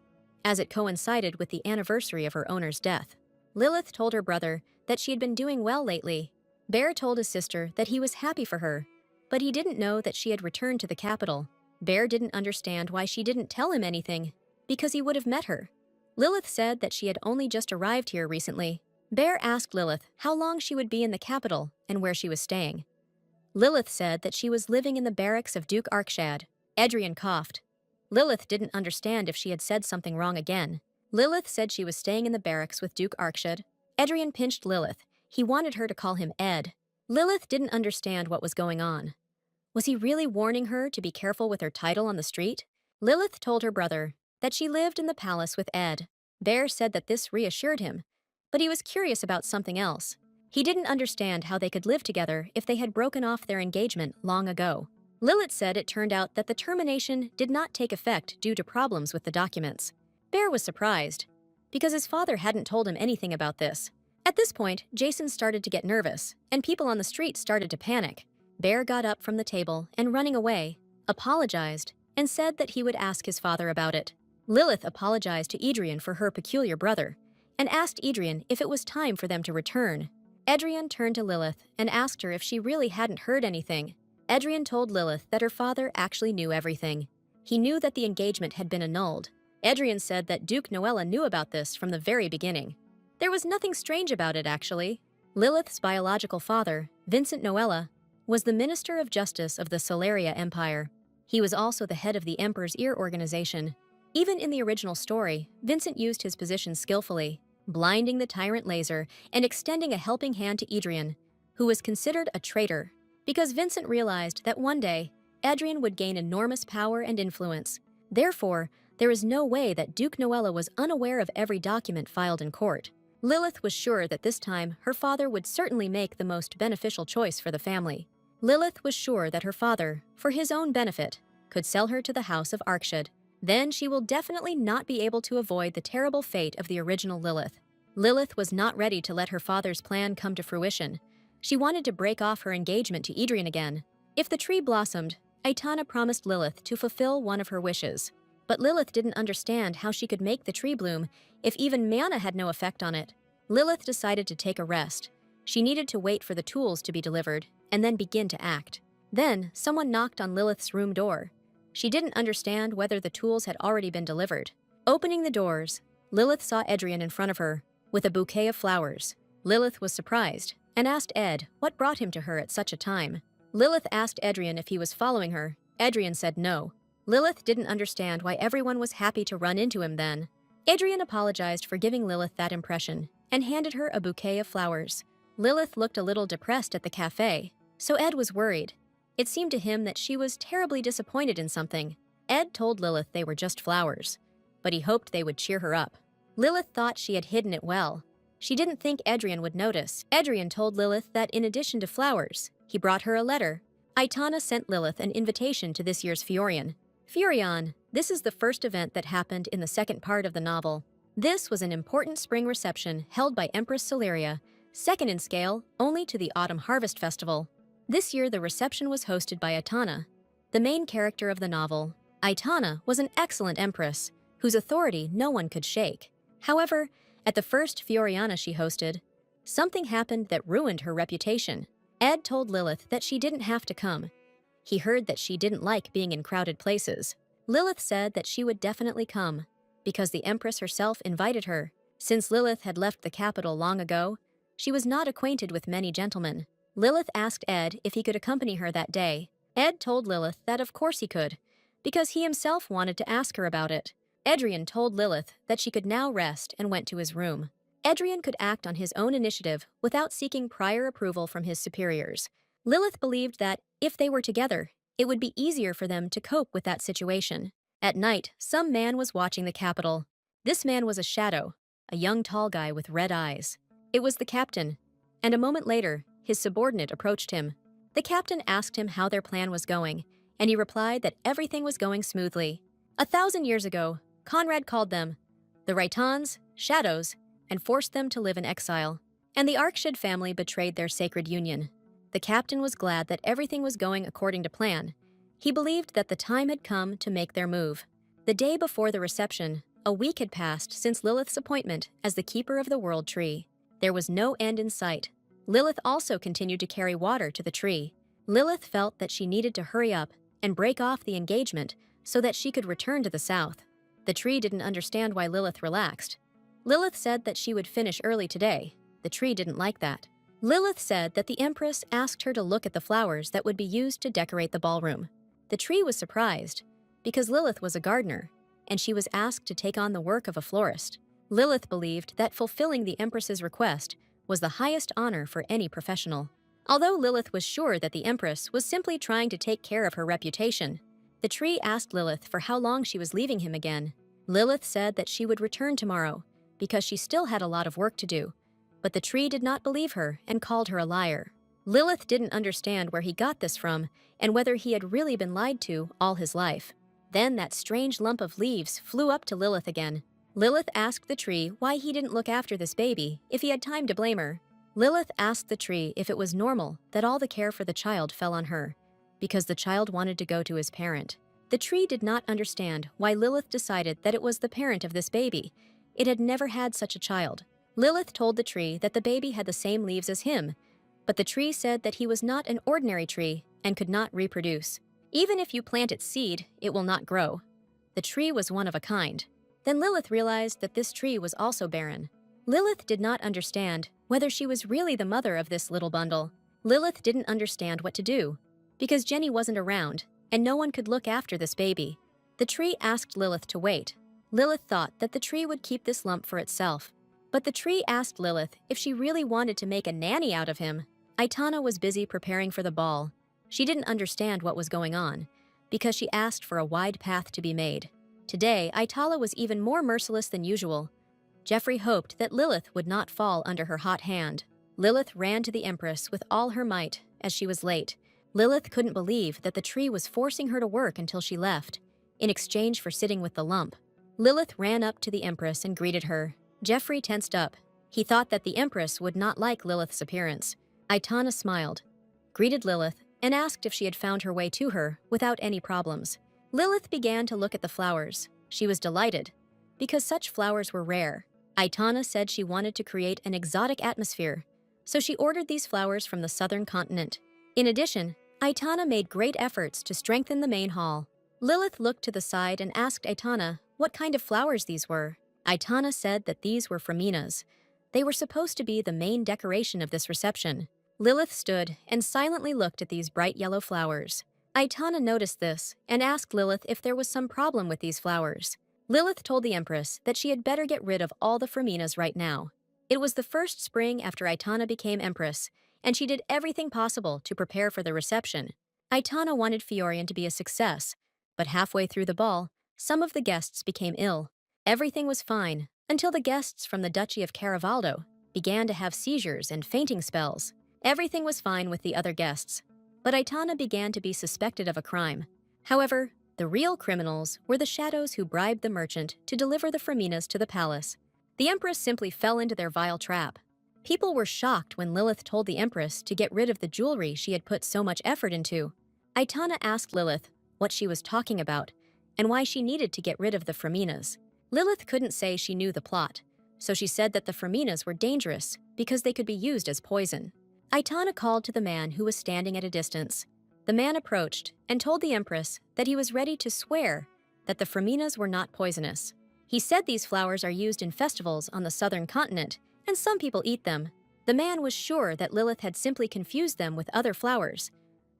as it coincided with the anniversary of her owner's death. Lilith told her brother that she had been doing well lately. Bear told his sister that he was happy for her, but he didn't know that she had returned to the capital. Bear didn't understand why she didn't tell him anything, because he would have met her. Lilith said that she had only just arrived here recently. Bear asked Lilith how long she would be in the capital and where she was staying. Lilith said that she was living in the barracks of Duke Arkshad. Adrian coughed. Lilith didn't understand if she had said something wrong again. Lilith said she was staying in the barracks with Duke Arkshad. Adrian pinched Lilith. He wanted her to call him Ed. Lilith didn't understand what was going on. Was he really warning her to be careful with her title on the street? Lilith told her brother that she lived in the palace with Ed. Bear said that this reassured him, but he was curious about something else. He didn't understand how they could live together if they had broken off their engagement long ago. Lilith said it turned out that the termination did not take effect due to problems with the documents. Bear was surprised, because his father hadn't told him anything about this. At this point, Jason started to get nervous, and people on the street started to panic. Bear got up from the table and, running away, apologized and said that he would ask his father about it. Lilith apologized to Adrian for her peculiar brother and asked Adrian if it was time for them to return. Adrian turned to Lilith and asked her if she really hadn't heard anything. Adrian told Lilith that her father actually knew everything. He knew that the engagement had been annulled. Adrian said that Duke Noella knew about this from the very beginning. There was nothing strange about it, actually. Lilith's biological father, Vincent Noella, was the Minister of Justice of the Solaria Empire. He was also the head of the Emperor's Ear organization. Even in the original story, Vincent used his position skillfully, blinding the tyrant laser and extending a helping hand to Adrian, who was considered a traitor, because Vincent realized that one day, Adrian would gain enormous power and influence. Therefore, there is no way that Duke Noella was unaware of every document filed in court. Lilith was sure that this time her father would certainly make the most beneficial choice for the family. Lilith was sure that her father, for his own benefit, could sell her to the House of Arkshad. Then she will definitely not be able to avoid the terrible fate of the original Lilith. Lilith was not ready to let her father's plan come to fruition. She wanted to break off her engagement to Adrian again. If the tree blossomed, Aitana promised Lilith to fulfill one of her wishes. But Lilith didn't understand how she could make the tree bloom if even mana had no effect on it. Lilith decided to take a rest. She needed to wait for the tools to be delivered and then begin to act. Then, someone knocked on Lilith's room door. She didn't understand whether the tools had already been delivered. Opening the doors, Lilith saw Adrian in front of her, with a bouquet of flowers. Lilith was surprised and asked Ed what brought him to her at such a time. Lilith asked Adrian if he was following her. Adrian said no. Lilith didn't understand why everyone was happy to run into him then. Adrian apologized for giving Lilith that impression and handed her a bouquet of flowers. Lilith looked a little depressed at the cafe, so Ed was worried. It seemed to him that she was terribly disappointed in something. Ed told Lilith they were just flowers, but he hoped they would cheer her up. Lilith thought she had hidden it well. She didn't think Adrian would notice. Adrian told Lilith that in addition to flowers, he brought her a letter. Aitana sent Lilith an invitation to this year's Furion. Furion, this is the first event that happened in the second part of the novel. This was an important spring reception held by Empress Celeria, second in scale only to the Autumn Harvest Festival. This year the reception was hosted by Aitana, the main character of the novel. Aitana was an excellent empress, whose authority no one could shake. However, at the first Fioriana she hosted, something happened that ruined her reputation. Ed told Lilith that she didn't have to come. He heard that she didn't like being in crowded places. Lilith said that she would definitely come, because the Empress herself invited her. Since Lilith had left the capital long ago, she was not acquainted with many gentlemen. Lilith asked Ed if he could accompany her that day. Ed told Lilith that of course he could, because he himself wanted to ask her about it. Adrian told Lilith that she could now rest and went to his room. Adrian could act on his own initiative without seeking prior approval from his superiors. Lilith believed that, if they were together, it would be easier for them to cope with that situation. At night, some man was watching the capital. This man was a shadow, a young tall guy with red eyes. It was the captain, and a moment later, his subordinate approached him. The captain asked him how their plan was going, and he replied that everything was going smoothly. 1,000 years ago, Conrad called them the Raitans, shadows, and forced them to live in exile. And the Arkshid family betrayed their sacred union. The captain was glad that everything was going according to plan. He believed that the time had come to make their move. The day before the reception, a week had passed since Lilith's appointment as the keeper of the world tree. There was no end in sight. Lilith also continued to carry water to the tree. Lilith felt that she needed to hurry up and break off the engagement so that she could return to the south. The tree didn't understand why Lilith relaxed. Lilith said that she would finish early today. The tree didn't like that. Lilith said that the Empress asked her to look at the flowers that would be used to decorate the ballroom. The tree was surprised, because Lilith was a gardener, and she was asked to take on the work of a florist. Lilith believed that fulfilling the Empress's request was the highest honor for any professional. Although Lilith was sure that the Empress was simply trying to take care of her reputation, the tree asked Lilith for how long she was leaving him again. Lilith said that she would return tomorrow, because she still had a lot of work to do. But the tree did not believe her and called her a liar. Lilith didn't understand where he got this from and whether he had really been lied to all his life. Then that strange lump of leaves flew up to Lilith again. Lilith asked the tree why he didn't look after this baby if he had time to blame her. Lilith asked the tree if it was normal that all the care for the child fell on her, because the child wanted to go to his parent. The tree did not understand why Lilith decided that it was the parent of this baby. It had never had such a child. Lilith told the tree that the baby had the same leaves as him, but the tree said that he was not an ordinary tree and could not reproduce. Even if you plant its seed, it will not grow. The tree was one of a kind. Then Lilith realized that this tree was also barren. Lilith did not understand whether she was really the mother of this little bundle. Lilith didn't understand what to do, because Jenny wasn't around, and no one could look after this baby. The tree asked Lilith to wait. Lilith thought that the tree would keep this lump for itself. But the tree asked Lilith if she really wanted to make a nanny out of him. Aitana was busy preparing for the ball. She didn't understand what was going on, because she asked for a wide path to be made. Today, Aitala was even more merciless than usual. Jeffrey hoped that Lilith would not fall under her hot hand. Lilith ran to the Empress with all her might as she was late. Lilith couldn't believe that the tree was forcing her to work until she left, in exchange for sitting with the lump. Lilith ran up to the Empress and greeted her. Jeffrey tensed up. He thought that the Empress would not like Lilith's appearance. Aitana smiled, greeted Lilith, and asked if she had found her way to her without any problems. Lilith began to look at the flowers. She was delighted, because such flowers were rare. Aitana said she wanted to create an exotic atmosphere, so she ordered these flowers from the southern continent. In addition, Aitana made great efforts to strengthen the main hall. Lilith looked to the side and asked Aitana what kind of flowers these were. Aitana said that these were freminas. They were supposed to be the main decoration of this reception. Lilith stood and silently looked at these bright yellow flowers. Aitana noticed this and asked Lilith if there was some problem with these flowers. Lilith told the Empress that she had better get rid of all the freminas right now. It was the first spring after Aitana became Empress, and she did everything possible to prepare for the reception. Aitana wanted Fiorian to be a success, but halfway through the ball, some of the guests became ill. Everything was fine, until the guests from the Duchy of Caravaldo began to have seizures and fainting spells. Everything was fine with the other guests, but Aitana began to be suspected of a crime. However, the real criminals were the shadows who bribed the merchant to deliver the Freminas to the palace. The Empress simply fell into their vile trap. People were shocked when Lilith told the Empress to get rid of the jewelry she had put so much effort into. Aitana asked Lilith what she was talking about and why she needed to get rid of the Freminas. Lilith couldn't say she knew the plot, so she said that the Freminas were dangerous because they could be used as poison. Aitana called to the man who was standing at a distance. The man approached and told the Empress that he was ready to swear that the Freminas were not poisonous. He said these flowers are used in festivals on the southern continent, and some people eat them. The man was sure that Lilith had simply confused them with other flowers,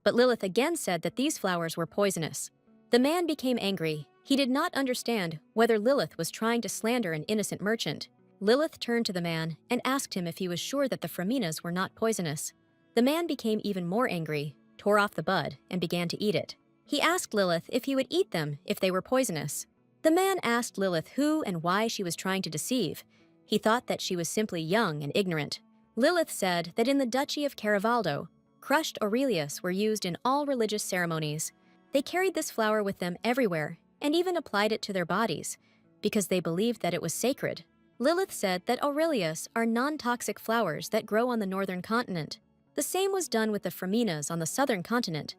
but Lilith again said that these flowers were poisonous. The man became angry. He did not understand whether Lilith was trying to slander an innocent merchant. Lilith turned to the man and asked him if he was sure that the Freminas were not poisonous. The man became even more angry, tore off the bud, and began to eat it. He asked Lilith if he would eat them if they were poisonous. The man asked Lilith who and why she was trying to deceive. He thought that she was simply young and ignorant. Lilith said that in the Duchy of Caravaldo, crushed Aurelius were used in all religious ceremonies. They carried this flower with them everywhere and even applied it to their bodies because they believed that it was sacred. Lilith said that Aurelius are non-toxic flowers that grow on the northern continent. The same was done with the Freminas on the southern continent,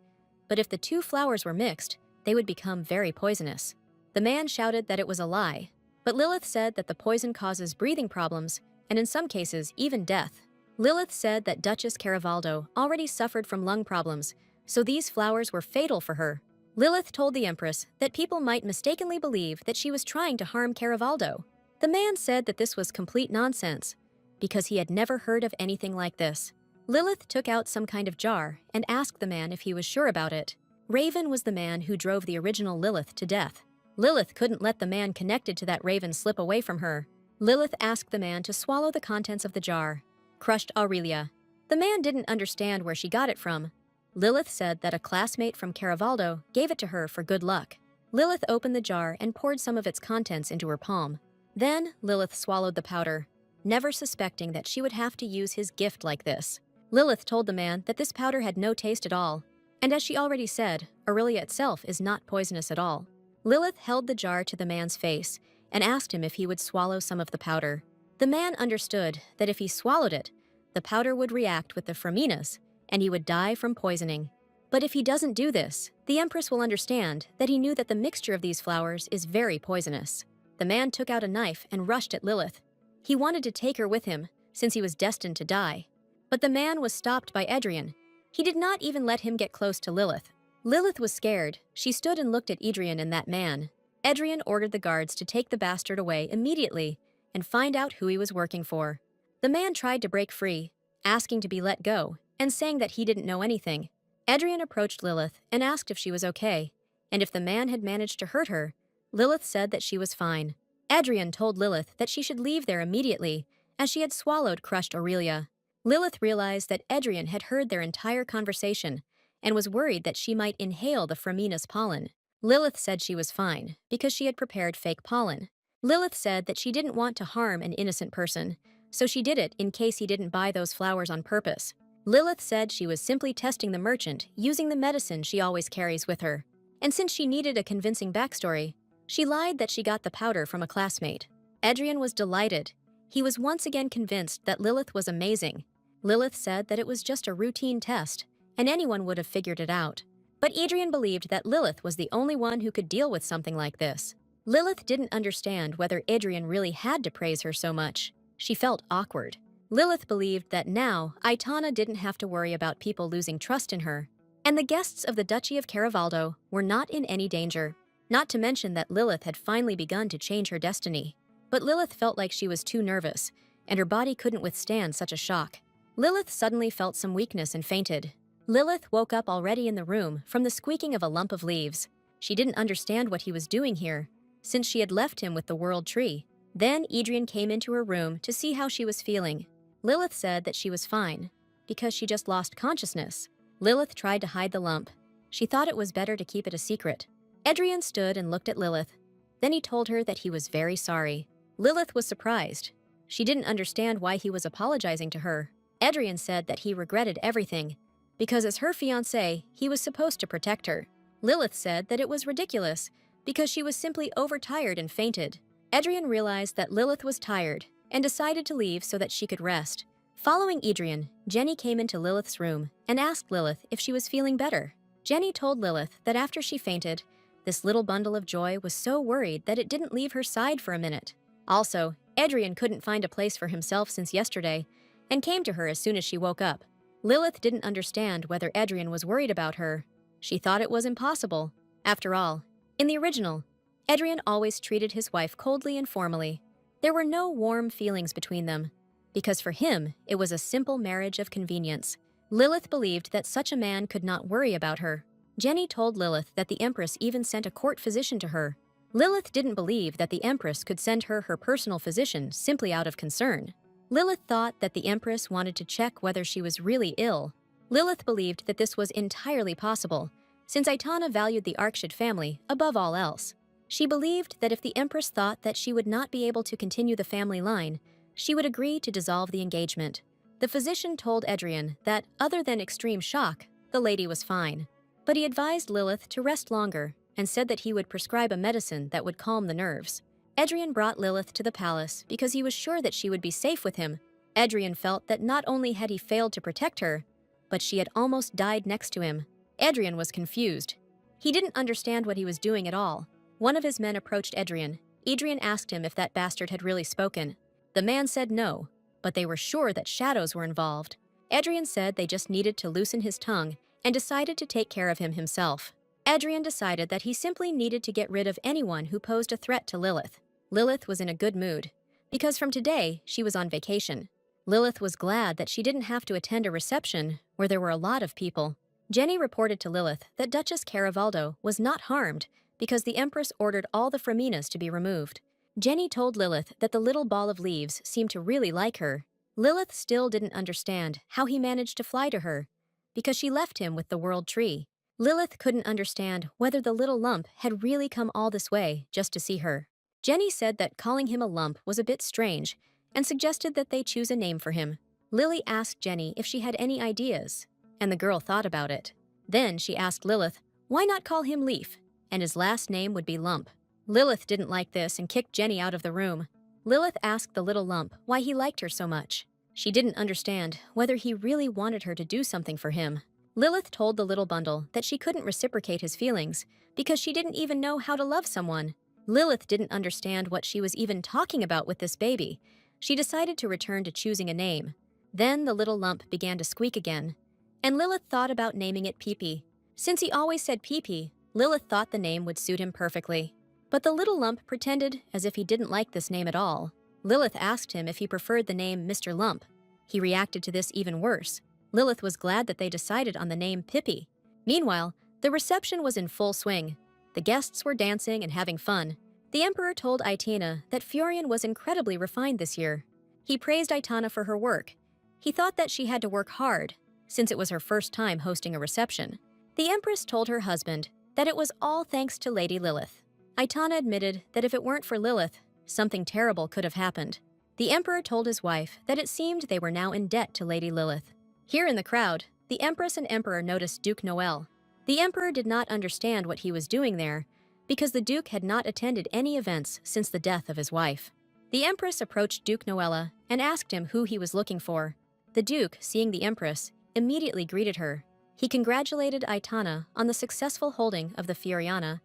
but if the two flowers were mixed, they would become very poisonous. The man shouted that it was a lie, but Lilith said that the poison causes breathing problems and in some cases even death. Lilith said that Duchess Caravaldo already suffered from lung problems, so these flowers were fatal for her. Lilith told the Empress that people might mistakenly believe that she was trying to harm Caravaldo. The man said that this was complete nonsense, because he had never heard of anything like this. Lilith took out some kind of jar and asked the man if he was sure about it. Raven was the man who drove the original Lilith to death. Lilith couldn't let the man connected to that raven slip away from her. Lilith asked the man to swallow the contents of the jar. Crushed Aurelia. The man didn't understand where she got it from. Lilith said that a classmate from Caravaldo gave it to her for good luck. Lilith opened the jar and poured some of its contents into her palm. Then Lilith swallowed the powder, never suspecting that she would have to use his gift like this. Lilith told the man that this powder had no taste at all, and as she already said, Aurelia itself is not poisonous at all. Lilith held the jar to the man's face and asked him if he would swallow some of the powder. The man understood that if he swallowed it, the powder would react with the Freminas, and he would die from poisoning. But if he doesn't do this, the Empress will understand that he knew that the mixture of these flowers is very poisonous. The man took out a knife and rushed at Lilith. He wanted to take her with him, since he was destined to die. But the man was stopped by Adrian. He did not even let him get close to Lilith. Lilith was scared. She stood and looked at Adrian and that man. Adrian ordered the guards to take the bastard away immediately and find out who he was working for. The man tried to break free, asking to be let go, and saying that he didn't know anything. Adrian approached Lilith and asked if she was okay, and if the man had managed to hurt her. Lilith said that she was fine. Adrian told Lilith that she should leave there immediately, as she had swallowed crushed Aurelia. Lilith realized that Adrian had heard their entire conversation and was worried that she might inhale the Fremina's pollen. Lilith said she was fine because she had prepared fake pollen. Lilith said that she didn't want to harm an innocent person, so she did it in case he didn't buy those flowers on purpose. Lilith said she was simply testing the merchant using the medicine she always carries with her. And since she needed a convincing backstory, she lied that she got the powder from a classmate. Adrian was delighted. He was once again convinced that Lilith was amazing. Lilith said that it was just a routine test, and anyone would have figured it out. But Adrian believed that Lilith was the only one who could deal with something like this. Lilith didn't understand whether Adrian really had to praise her so much. She felt awkward. Lilith believed that now Aitana didn't have to worry about people losing trust in her, and the guests of the Duchy of Caravaldo were not in any danger. Not to mention that Lilith had finally begun to change her destiny. But Lilith felt like she was too nervous, and her body couldn't withstand such a shock. Lilith suddenly felt some weakness and fainted. Lilith woke up already in the room from the squeaking of a lump of leaves. She didn't understand what he was doing here, since she had left him with the world tree. Then Adrian came into her room to see how she was feeling. Lilith said that she was fine, because she just lost consciousness. Lilith tried to hide the lump. She thought it was better to keep it a secret. Adrian stood and looked at Lilith. Then he told her that he was very sorry. Lilith was surprised. She didn't understand why he was apologizing to her. Adrian said that he regretted everything, because as her fiancé, he was supposed to protect her. Lilith said that it was ridiculous, because she was simply overtired and fainted. Adrian realized that Lilith was tired and decided to leave so that she could rest. Following Adrian, Jenny came into Lilith's room and asked Lilith if she was feeling better. Jenny told Lilith that after she fainted, this little bundle of joy was so worried that it didn't leave her side for a minute. Also, Adrian couldn't find a place for himself since yesterday and came to her as soon as she woke up. Lilith didn't understand whether Adrian was worried about her. She thought it was impossible. After all, in the original, Adrian always treated his wife coldly and formally. There were no warm feelings between them, because for him, it was a simple marriage of convenience. Lilith believed that such a man could not worry about her. Jenny told Lilith that the Empress even sent a court physician to her. Lilith didn't believe that the Empress could send her personal physician simply out of concern. Lilith thought that the Empress wanted to check whether she was really ill. Lilith believed that this was entirely possible, since Aitana valued the Arkshid family above all else. She believed that if the Empress thought that she would not be able to continue the family line, she would agree to dissolve the engagement. The physician told Adrian that, other than extreme shock, the lady was fine. But he advised Lilith to rest longer and said that he would prescribe a medicine that would calm the nerves. Adrian brought Lilith to the palace because he was sure that she would be safe with him. Adrian felt that not only had he failed to protect her, but she had almost died next to him. Adrian was confused. He didn't understand what he was doing at all. One of his men approached Adrian. Adrian asked him if that bastard had really spoken. The man said no, but they were sure that shadows were involved. Adrian said they just needed to loosen his tongue and decided to take care of him himself. Adrian decided that he simply needed to get rid of anyone who posed a threat to Lilith. Lilith was in a good mood, because from today, she was on vacation. Lilith was glad that she didn't have to attend a reception where there were a lot of people. Jenny reported to Lilith that Duchess Caravaldo was not harmed because the Empress ordered all the Freminas to be removed. Jenny told Lilith that the little ball of leaves seemed to really like her. Lilith still didn't understand how he managed to fly to her, because she left him with the world tree. Lilith couldn't understand whether the little lump had really come all this way just to see her. Jenny said that calling him a lump was a bit strange and suggested that they choose a name for him. Lily asked Jenny if she had any ideas, and the girl thought about it. Then she asked Lilith, why not call him Leaf, and his last name would be Lump. Lilith didn't like this and kicked Jenny out of the room. Lilith asked the little lump why he liked her so much. She didn't understand whether he really wanted her to do something for him. Lilith told the little bundle that she couldn't reciprocate his feelings because she didn't even know how to love someone. Lilith didn't understand what she was even talking about with this baby. She decided to return to choosing a name. Then the little lump began to squeak again, and Lilith thought about naming it Pee-Pee. Since he always said Pee-Pee, Lilith thought the name would suit him perfectly. But the little lump pretended as if he didn't like this name at all. Lilith asked him if he preferred the name Mr. Lump. He reacted to this even worse. Lilith was glad that they decided on the name Pippi. Meanwhile, the reception was in full swing. The guests were dancing and having fun. The Emperor told Aitana that Fiorian was incredibly refined this year. He praised Aitana for her work. He thought that she had to work hard, since it was her first time hosting a reception. The Empress told her husband that it was all thanks to Lady Lilith. Aitana admitted that if it weren't for Lilith, something terrible could have happened. The Emperor told his wife that it seemed they were now in debt to Lady Lilith. Here in the crowd, the Empress and Emperor noticed Duke Noel. The Emperor did not understand what he was doing there, because the Duke had not attended any events since the death of his wife. The Empress approached Duke Noella and asked him who he was looking for. The Duke, seeing the Empress, immediately greeted her. He congratulated Aitana on the successful holding of the Fioriana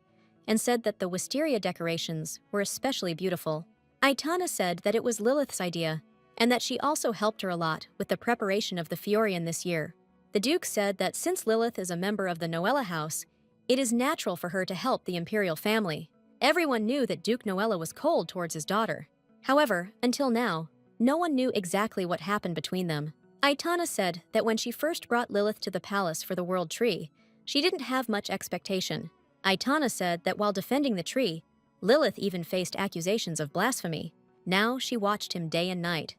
and said that the wisteria decorations were especially beautiful. Aitana said that it was Lilith's idea and that she also helped her a lot with the preparation of the Fiorian this year. The Duke said that since Lilith is a member of the Noella house, it is natural for her to help the imperial family. Everyone knew that Duke Noella was cold towards his daughter. However, until now, no one knew exactly what happened between them. Aitana said that when she first brought Lilith to the palace for the World Tree, she didn't have much expectation. Aitana said that while defending the tree, Lilith even faced accusations of blasphemy. Now she watched him day and night.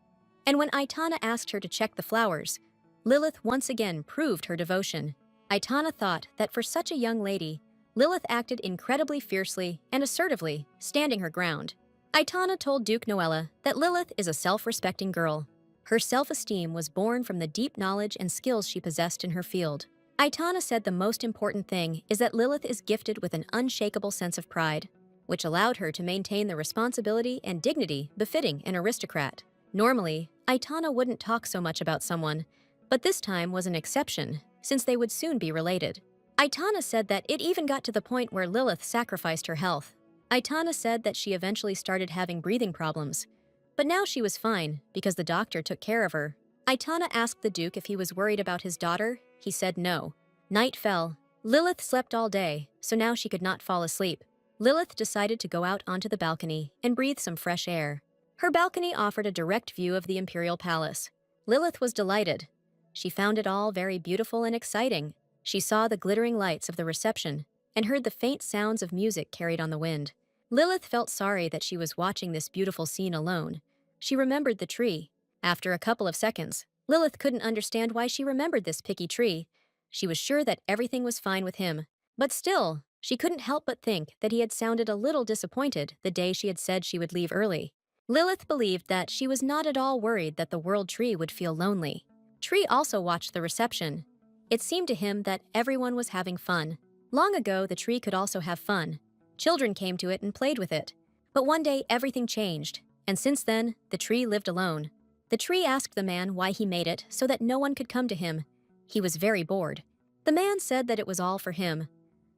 And when Aitana asked her to check the flowers, Lilith once again proved her devotion. Aitana thought that for such a young lady, Lilith acted incredibly fiercely and assertively, standing her ground. Aitana told Duke Noella that Lilith is a self-respecting girl. Her self-esteem was born from the deep knowledge and skills she possessed in her field. Aitana said the most important thing is that Lilith is gifted with an unshakable sense of pride, which allowed her to maintain the responsibility and dignity befitting an aristocrat. Normally, Aitana wouldn't talk so much about someone, but this time was an exception, since they would soon be related. Aitana said that it even got to the point where Lilith sacrificed her health. Aitana said that she eventually started having breathing problems, but now she was fine because the doctor took care of her. Aitana asked the Duke if he was worried about his daughter. He said no. Night fell. Lilith slept all day, so now she could not fall asleep. Lilith decided to go out onto the balcony and breathe some fresh air. Her balcony offered a direct view of the imperial palace. Lilith was delighted. She found it all very beautiful and exciting. She saw the glittering lights of the reception and heard the faint sounds of music carried on the wind. Lilith felt sorry that she was watching this beautiful scene alone. She remembered the tree. After a couple of seconds, Lilith couldn't understand why she remembered this picky tree. She was sure that everything was fine with him. But still, she couldn't help but think that he had sounded a little disappointed the day she had said she would leave early. Lilith believed that she was not at all worried that the world tree would feel lonely. Tree also watched the reception. It seemed to him that everyone was having fun. Long ago, the tree could also have fun. Children came to it and played with it. But one day, everything changed, and since then, the tree lived alone. The tree asked the man why he made it so that no one could come to him. He was very bored. The man said that it was all for him.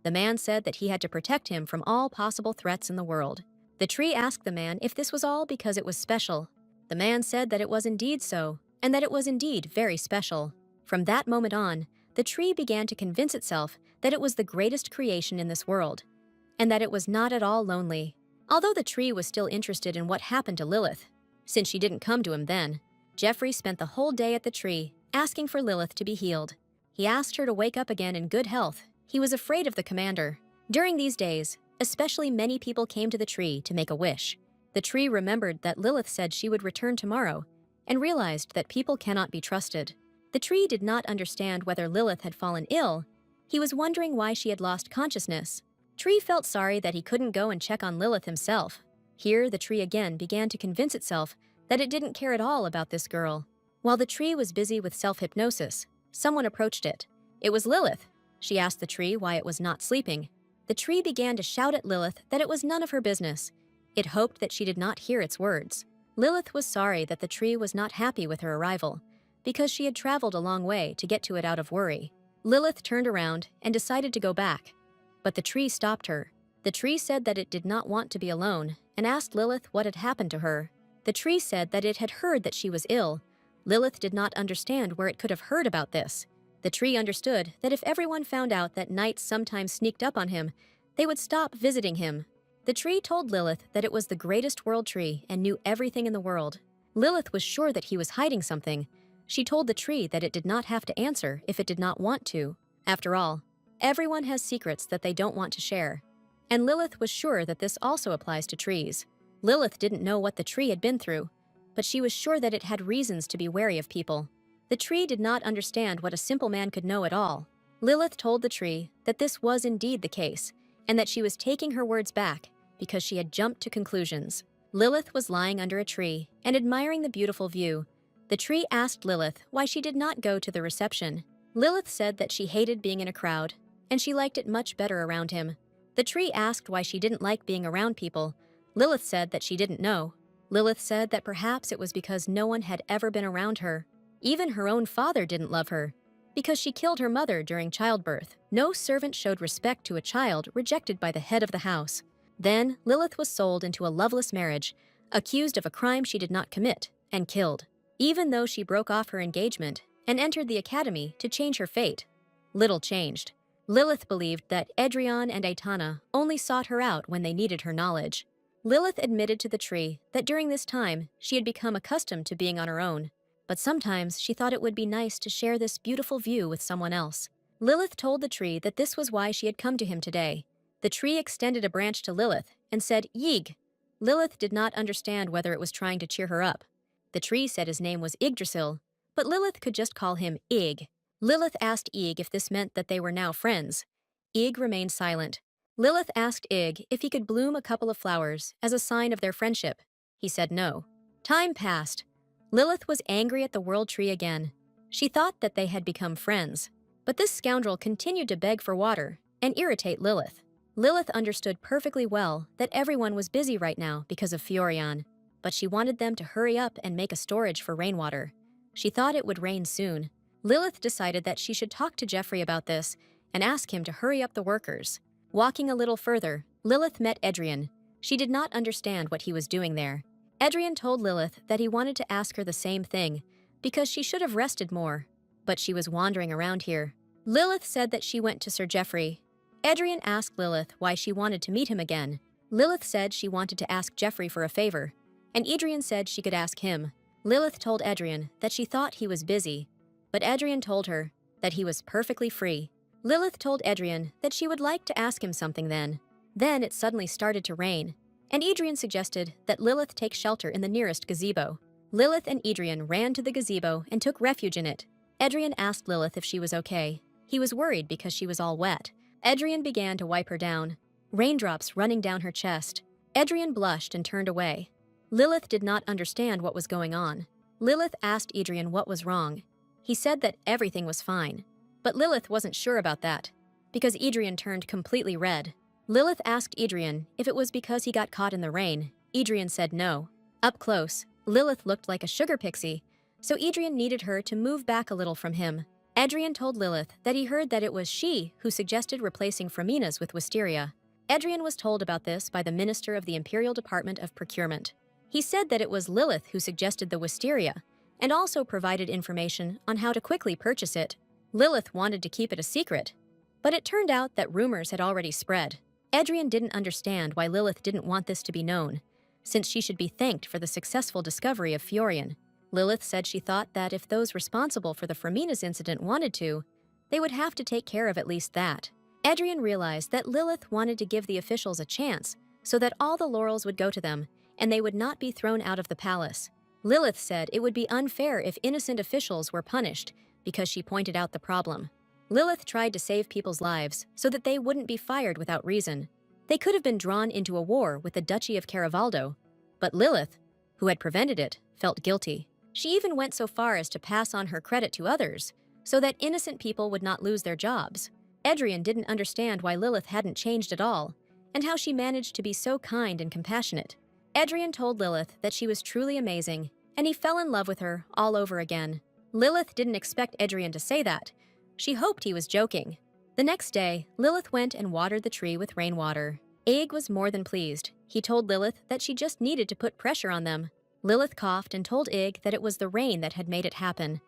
The man said that he had to protect him from all possible threats in the world. The tree asked the man if this was all because it was special. The man said that it was indeed so, and that it was indeed very special. From that moment on, the tree began to convince itself that it was the greatest creation in this world, and that it was not at all lonely. Although the tree was still interested in what happened to Lilith, since she didn't come to him then, Jeffrey spent the whole day at the tree, asking for Lilith to be healed. He asked her to wake up again in good health. He was afraid of the commander. During these days, especially many people came to the tree to make a wish. The tree remembered that Lilith said she would return tomorrow, and realized that people cannot be trusted. The tree did not understand whether Lilith had fallen ill. He was wondering why she had lost consciousness. Tree felt sorry that he couldn't go and check on Lilith himself. Here, the tree again began to convince itself that it didn't care at all about this girl. While the tree was busy with self-hypnosis, someone approached it. It was Lilith. She asked the tree why it was not sleeping. The tree began to shout at Lilith that it was none of her business. It hoped that she did not hear its words. Lilith was sorry that the tree was not happy with her arrival, because she had traveled a long way to get to it out of worry. Lilith turned around and decided to go back, but the tree stopped her. The tree said that it did not want to be alone and asked Lilith what had happened to her. The tree said that it had heard that she was ill. Lilith did not understand where it could have heard about this. The tree understood that if everyone found out that knights sometimes sneaked up on him, they would stop visiting him. The tree told Lilith that it was the greatest world tree and knew everything in the world. Lilith was sure that he was hiding something. She told the tree that it did not have to answer if it did not want to. After all, everyone has secrets that they don't want to share. And Lilith was sure that this also applies to trees. Lilith didn't know what the tree had been through, but she was sure that it had reasons to be wary of people. The tree did not understand what a simple man could know at all. Lilith told the tree that this was indeed the case, and that she was taking her words back because she had jumped to conclusions. Lilith was lying under a tree and admiring the beautiful view. The tree asked Lilith why she did not go to the reception. Lilith said that she hated being in a crowd, and she liked it much better around him. The tree asked why she didn't like being around people. Lilith said that she didn't know. Lilith said that perhaps it was because no one had ever been around her. Even her own father didn't love her, because she killed her mother during childbirth. No servant showed respect to a child rejected by the head of the house. Then, Lilith was sold into a loveless marriage, accused of a crime she did not commit, and killed. Even though she broke off her engagement and entered the academy to change her fate, little changed. Lilith believed that Edrian and Aitana only sought her out when they needed her knowledge. Lilith admitted to the tree that during this time she had become accustomed to being on her own, but sometimes she thought it would be nice to share this beautiful view with someone else. Lilith told the tree that this was why she had come to him today. The tree extended a branch to Lilith and said, "Yig." Lilith did not understand whether it was trying to cheer her up. The tree said his name was Yggdrasil, but Lilith could just call him Ig. Lilith asked Ig if this meant that they were now friends. Ig remained silent. Lilith asked Ig if he could bloom a couple of flowers as a sign of their friendship. He said no. Time passed. Lilith was angry at the world tree again. She thought that they had become friends. But this scoundrel continued to beg for water and irritate Lilith. Lilith understood perfectly well that everyone was busy right now because of Fiorian, but she wanted them to hurry up and make a storage for rainwater. She thought it would rain soon. Lilith decided that she should talk to Jeffrey about this and ask him to hurry up the workers. Walking a little further, Lilith met Adrian. She did not understand what he was doing there. Adrian told Lilith that he wanted to ask her the same thing, because she should have rested more, but she was wandering around here. Lilith said that she went to Sir Geoffrey. Adrian asked Lilith why she wanted to meet him again. Lilith said she wanted to ask Geoffrey for a favor, and Adrian said she could ask him. Lilith told Adrian that she thought he was busy, but Adrian told her that he was perfectly free. Lilith told Adrian that she would like to ask him something then. Then it suddenly started to rain, and Adrian suggested that Lilith take shelter in the nearest gazebo. Lilith and Adrian ran to the gazebo and took refuge in it. Adrian asked Lilith if she was okay. He was worried because she was all wet. Adrian began to wipe her down, raindrops running down her chest. Adrian blushed and turned away. Lilith did not understand what was going on. Lilith asked Adrian what was wrong. He said that everything was fine, but Lilith wasn't sure about that, because Adrian turned completely red. Lilith asked Adrian if it was because he got caught in the rain. Adrian said no. Up close, Lilith looked like a sugar pixie, so Adrian needed her to move back a little from him. Adrian told Lilith that he heard that it was she who suggested replacing Freminas with wisteria. Adrian was told about this by the Minister of the Imperial Department of Procurement. He said that it was Lilith who suggested the wisteria, and also provided information on how to quickly purchase it. Lilith wanted to keep it a secret, but it turned out that rumors had already spread. Adrian didn't understand why Lilith didn't want this to be known, since she should be thanked for the successful discovery of Fiorian. Lilith said she thought that if those responsible for the Freminas incident wanted to, they would have to take care of at least that. Adrian realized that Lilith wanted to give the officials a chance so that all the laurels would go to them and they would not be thrown out of the palace. Lilith said it would be unfair if innocent officials were punished because she pointed out the problem. Lilith tried to save people's lives so that they wouldn't be fired without reason. They could have been drawn into a war with the Duchy of Caravaldo, but Lilith, who had prevented it, felt guilty. She even went so far as to pass on her credit to others, so that innocent people would not lose their jobs. Adrian didn't understand why Lilith hadn't changed at all, and how she managed to be so kind and compassionate. Adrian told Lilith that she was truly amazing, and he fell in love with her all over again. Lilith didn't expect Adrian to say that. She hoped he was joking. The next day, Lilith went and watered the tree with rainwater. Aig was more than pleased. He told Lilith that she just needed to put pressure on them. Lilith coughed and told Ig that it was the rain that had made it happen,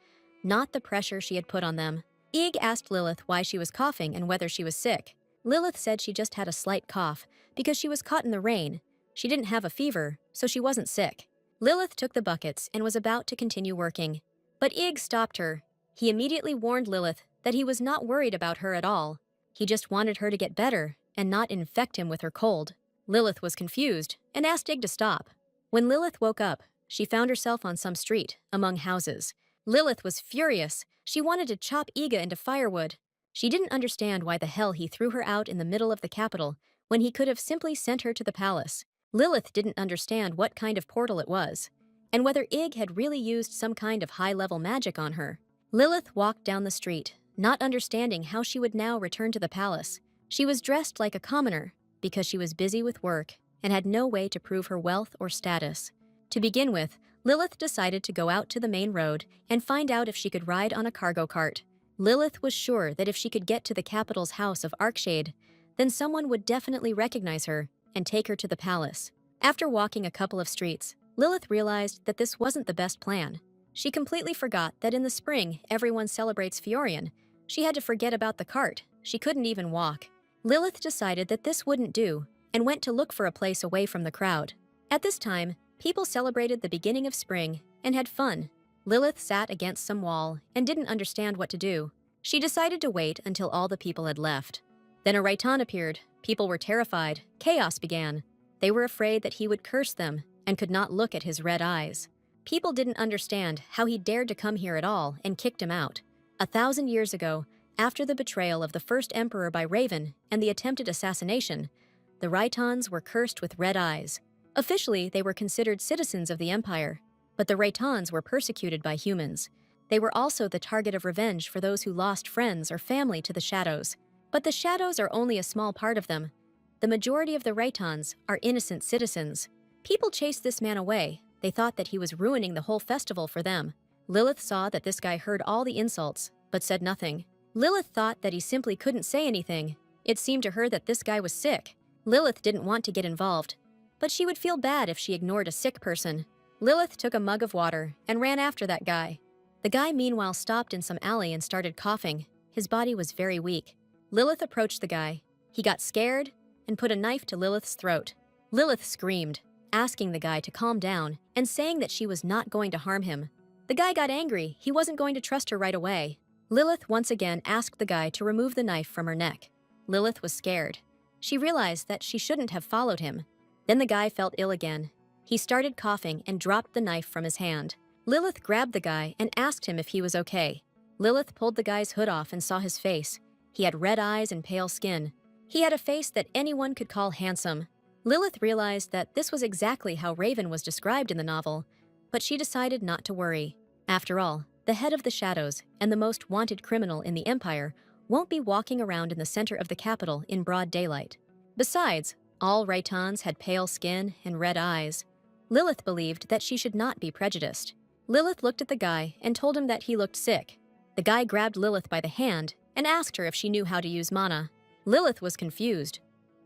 not the pressure she had put on them. Ig asked Lilith why she was coughing and whether she was sick. Lilith said she just had a slight cough because she was caught in the rain. She didn't have a fever, so she wasn't sick. Lilith took the buckets and was about to continue working, but Ig stopped her. He immediately warned Lilith that he was not worried about her at all. He just wanted her to get better and not infect him with her cold. Lilith was confused and asked Ig to stop. When Lilith woke up, she found herself on some street, among houses. Lilith was furious. She wanted to chop Iga into firewood. She didn't understand why the hell he threw her out in the middle of the capital when he could have simply sent her to the palace. Lilith didn't understand what kind of portal it was, and whether Ig had really used some kind of high-level magic on her. Lilith walked down the street, not understanding how she would now return to the palace. She was dressed like a commoner because she was busy with work and had no way to prove her wealth or status. To begin with, Lilith decided to go out to the main road and find out if she could ride on a cargo cart. Lilith was sure that if she could get to the capital's house of Arkshade, then someone would definitely recognize her and take her to the palace. After walking a couple of streets, Lilith realized that this wasn't the best plan. She completely forgot that in the spring everyone celebrates Fiorian. She had to forget about the cart. She couldn't even walk. Lilith decided that this wouldn't do and went to look for a place away from the crowd. At this time, people celebrated the beginning of spring and had fun. Lilith sat against some wall and didn't understand what to do. She decided to wait until all the people had left. Then a Raitan appeared. People were terrified. Chaos began. They were afraid that he would curse them and could not look at his red eyes. People didn't understand how he dared to come here at all and kicked him out. 1,000 years ago, After the betrayal of the first emperor by Raven and the attempted assassination, the Raitons were cursed with red eyes. Officially, they were considered citizens of the empire, but the Raitons were persecuted by humans. They were also the target of revenge for those who lost friends or family to the shadows. But the shadows are only a small part of them. The majority of the Raitons are innocent citizens. People chased this man away. They thought that he was ruining the whole festival for them. Lilith saw that this guy heard all the insults, but said nothing. Lilith thought that he simply couldn't say anything. It seemed to her that this guy was sick. Lilith didn't want to get involved, but she would feel bad if she ignored a sick person. Lilith took a mug of water and ran after that guy. The guy meanwhile stopped in some alley and started coughing. His body was very weak. Lilith approached the guy. He got scared and put a knife to Lilith's throat. Lilith screamed, asking the guy to calm down and saying that she was not going to harm him. The guy got angry. He wasn't going to trust her right away. Lilith once again asked the guy to remove the knife from her neck. Lilith was scared. She realized that she shouldn't have followed him. Then the guy felt ill again. He started coughing and dropped the knife from his hand. Lilith grabbed the guy and asked him if he was okay. Lilith pulled the guy's hood off and saw his face. He had red eyes and pale skin. He had a face that anyone could call handsome. Lilith realized that this was exactly how Raven was described in the novel, but she decided not to worry. After all, the head of the shadows and the most wanted criminal in the Empire won't be walking around in the center of the capital in broad daylight. Besides, all Raitons had pale skin and red eyes. Lilith believed that she should not be prejudiced. Lilith looked at the guy and told him that he looked sick. The guy grabbed Lilith by the hand and asked her if she knew how to use mana. Lilith was confused.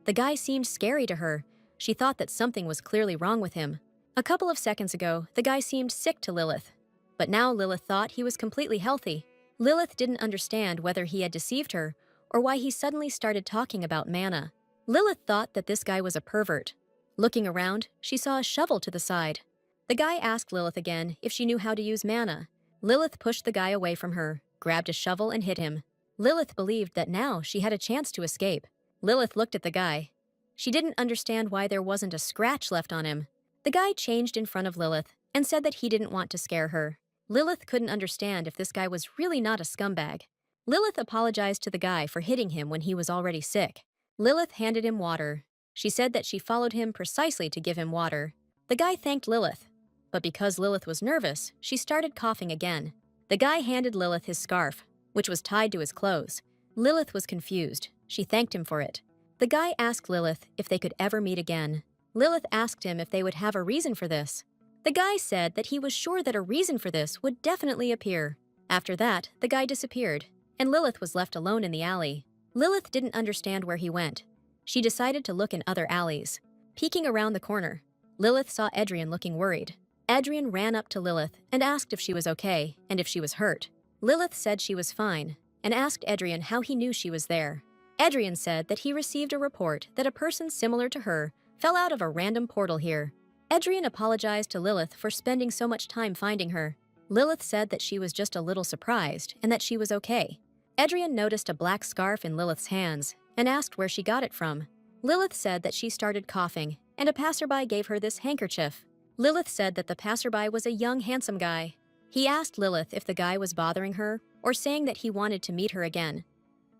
The guy seemed scary to her. She thought that something was clearly wrong with him. A couple of seconds ago, the guy seemed sick to Lilith. But now Lilith thought he was completely healthy. Lilith didn't understand whether he had deceived her or why he suddenly started talking about mana. Lilith thought that this guy was a pervert. Looking around, she saw a shovel to the side. The guy asked Lilith again if she knew how to use mana. Lilith pushed the guy away from her, grabbed a shovel and hit him. Lilith believed that now she had a chance to escape. Lilith looked at the guy. She didn't understand why there wasn't a scratch left on him. The guy changed in front of Lilith and said that he didn't want to scare her. Lilith couldn't understand if this guy was really not a scumbag. Lilith apologized to the guy for hitting him when he was already sick. Lilith handed him water. She said that she followed him precisely to give him water. The guy thanked Lilith, but because Lilith was nervous, she started coughing again. The guy handed Lilith his scarf, which was tied to his clothes. Lilith was confused. She thanked him for it. The guy asked Lilith if they could ever meet again. Lilith asked him if they would have a reason for this. The guy said that he was sure that a reason for this would definitely appear. After that, the guy disappeared, and Lilith was left alone in the alley. Lilith didn't understand where he went. She decided to look in other alleys. Peeking around the corner, Lilith saw Adrian looking worried. Adrian ran up to Lilith and asked if she was okay and if she was hurt. Lilith said she was fine and asked Adrian how he knew she was there. Adrian said that he received a report that a person similar to her fell out of a random portal here. Adrian apologized to Lilith for spending so much time finding her. Lilith said that she was just a little surprised and that she was okay. Adrian noticed a black scarf in Lilith's hands and asked where she got it from. Lilith said that she started coughing, and a passerby gave her this handkerchief. Lilith said that the passerby was a young, handsome guy. He asked Lilith if the guy was bothering her or saying that he wanted to meet her again.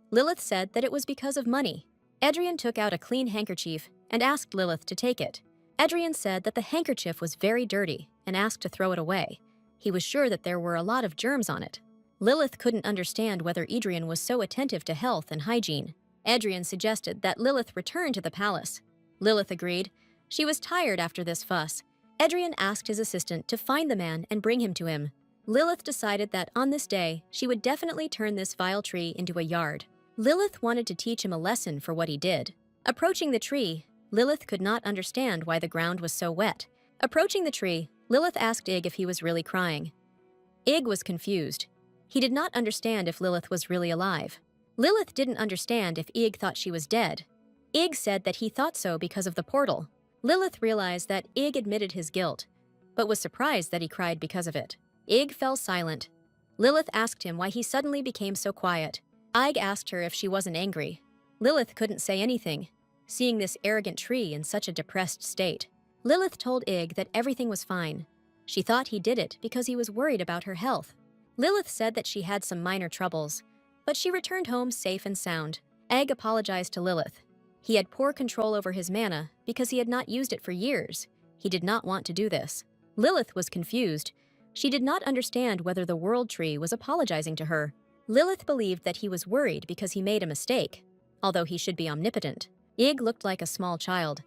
Lilith said that it was because of money. Adrian took out a clean handkerchief and asked Lilith to take it. Adrian said that the handkerchief was very dirty and asked to throw it away. He was sure that there were a lot of germs on it. Lilith couldn't understand whether Adrian was so attentive to health and hygiene. Adrian suggested that Lilith return to the palace. Lilith agreed. She was tired after this fuss. Adrian asked his assistant to find the man and bring him to him. Lilith decided that on this day, she would definitely turn this vile tree into a yard. Lilith wanted to teach him a lesson for what he did. Approaching the tree, Lilith could not understand why the ground was so wet. Approaching the tree, Lilith asked Ig if he was really crying. Ig was confused. He did not understand if Lilith was really alive. Lilith didn't understand if Ig thought she was dead. Ig said that he thought so because of the portal. Lilith realized that Ig admitted his guilt, but was surprised that he cried because of it. Ig fell silent. Lilith asked him why he suddenly became so quiet. Ig asked her if she wasn't angry. Lilith couldn't say anything, seeing this arrogant tree in such a depressed state. Lilith told Ig that everything was fine. She thought he did it because he was worried about her health. Lilith said that she had some minor troubles, But she returned home safe and sound. Egg apologized to Lilith. He had poor control over his mana because he had not used it for years. He did not want to do this. Lilith was confused. She did not understand whether the World Tree was apologizing to her. Lilith believed that he was worried because he made a mistake, although he should be omnipotent. Ig looked like a small child.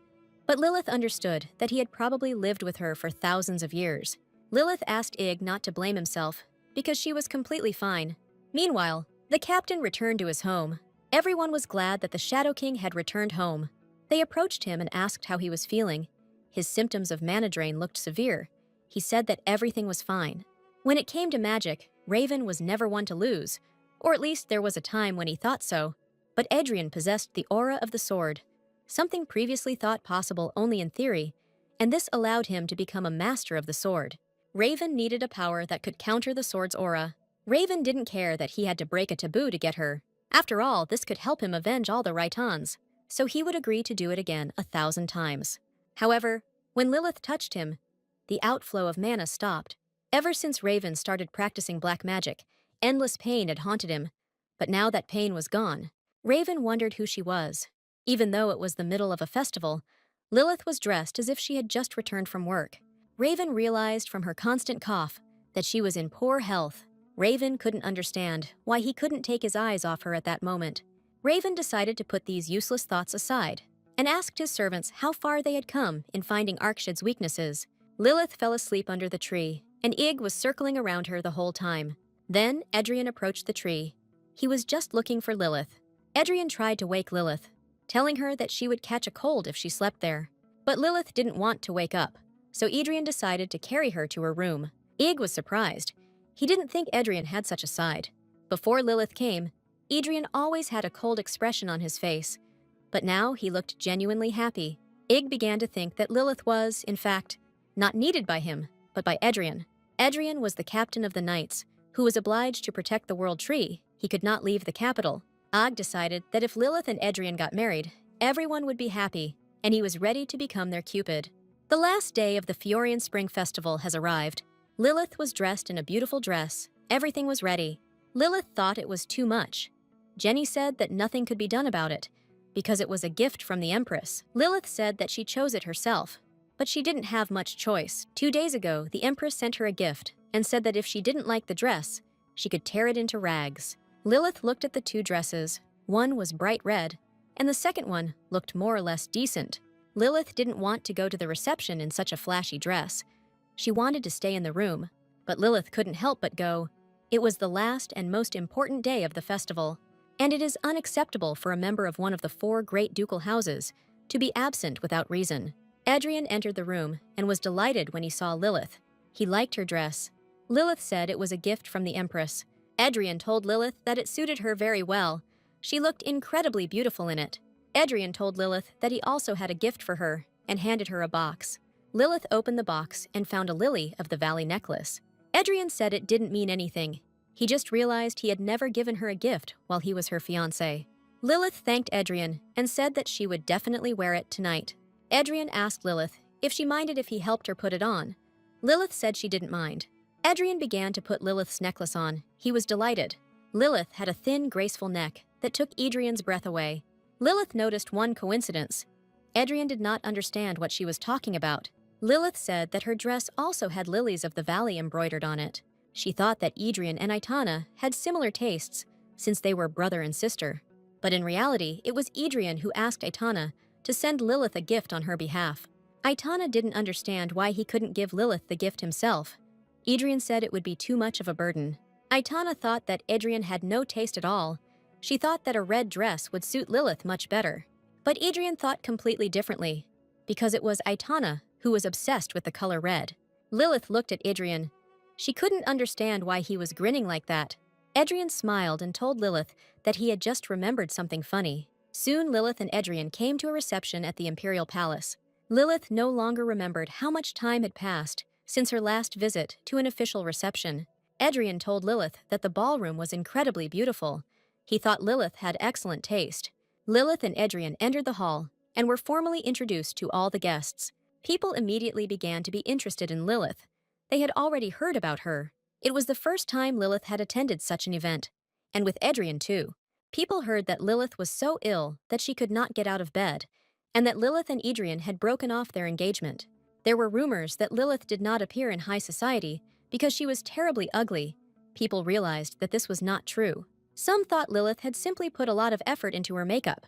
But Lilith understood that he had probably lived with her for thousands of years. Lilith asked Ig not to blame himself because she was completely fine. Meanwhile, the captain returned to his home. Everyone was glad that the Shadow King had returned home. They approached him and asked how he was feeling. His symptoms of mana drain looked severe. He said that everything was fine. When it came to magic, Raven was never one to lose, or at least there was a time when he thought so. But Adrian possessed the aura of the sword, something previously thought possible only in theory, and this allowed him to become a master of the sword. Raven needed a power that could counter the sword's aura. Raven didn't care that he had to break a taboo to get her. After all, this could help him avenge all the Raitans, so he would agree to do it again 1,000 times. However, when Lilith touched him, the outflow of mana stopped. Ever since Raven started practicing black magic, endless pain had haunted him. But now that pain was gone, Raven wondered who she was. Even though it was the middle of a festival, Lilith was dressed as if she had just returned from work. Raven realized from her constant cough that she was in poor health. Raven couldn't understand why he couldn't take his eyes off her at that moment. Raven decided to put these useless thoughts aside and asked his servants how far they had come in finding Arkshid's weaknesses. Lilith fell asleep under the tree, and Ig was circling around her the whole time. Then Adrian approached the tree. He was just looking for Lilith. Adrian tried to wake Lilith, telling her that she would catch a cold if she slept there. But Lilith didn't want to wake up, so Adrian decided to carry her to her room. Ig was surprised. He didn't think Adrian had such a side. Before Lilith came, Adrian always had a cold expression on his face, but now he looked genuinely happy. Ig began to think that Lilith was, in fact, not needed by him, but by Adrian. Adrian was the captain of the knights, who was obliged to protect the World Tree. He could not leave the capital. Og decided that if Lilith and Adrian got married, everyone would be happy, and he was ready to become their Cupid. The last day of the Fiorian Spring Festival has arrived. Lilith was dressed in a beautiful dress. Everything was ready. Lilith thought it was too much. Jenny said that nothing could be done about it, because it was a gift from the Empress. Lilith said that she chose it herself, but she didn't have much choice. 2 days ago, the Empress sent her a gift and said that if she didn't like the dress, she could tear it into rags. Lilith looked at the 2 dresses. One was bright red, and the second one looked more or less decent. Lilith didn't want to go to the reception in such a flashy dress. She wanted to stay in the room, but Lilith couldn't help but go. It was the last and most important day of the festival, and it is unacceptable for a member of one of the 4 great ducal houses to be absent without reason. Adrian entered the room and was delighted when he saw Lilith. He liked her dress. Lilith said it was a gift from the Empress. Adrian told Lilith that it suited her very well. She looked incredibly beautiful in it. Adrian told Lilith that he also had a gift for her and handed her a box. Lilith opened the box and found a lily of the valley necklace. Adrian said it didn't mean anything. He just realized he had never given her a gift while he was her fiancé. Lilith thanked Adrian and said that she would definitely wear it tonight. Adrian asked Lilith if she minded if he helped her put it on. Lilith said she didn't mind. Adrian began to put Lilith's necklace on. He was delighted. Lilith had a thin, graceful neck that took Adrian's breath away. Lilith noticed one coincidence. Adrian did not understand what she was talking about. Lilith said that her dress also had lilies of the valley embroidered on it. She thought that Adrian and Aitana had similar tastes, since they were brother and sister. But in reality, it was Adrian who asked Aitana to send Lilith a gift on her behalf. Aitana didn't understand why he couldn't give Lilith the gift himself. Adrian said it would be too much of a burden. Aitana thought that Adrian had no taste at all. She thought that a red dress would suit Lilith much better. But Adrian thought completely differently, because it was Aitana who was obsessed with the color red. Lilith looked at Adrian. She couldn't understand why he was grinning like that. Adrian smiled and told Lilith that he had just remembered something funny. Soon Lilith and Adrian came to a reception at the Imperial Palace. Lilith no longer remembered how much time had passed since her last visit to an official reception. Adrian told Lilith that the ballroom was incredibly beautiful. He thought Lilith had excellent taste. Lilith and Adrian entered the hall and were formally introduced to all the guests. People immediately began to be interested in Lilith. They had already heard about her. It was the first time Lilith had attended such an event, And with Adrian too. People heard that Lilith was so ill that she could not get out of bed, and that Lilith and Adrian had broken off their engagement. There were rumors that Lilith did not appear in high society because she was terribly ugly. People realized that this was not true. Some thought Lilith had simply put a lot of effort into her makeup.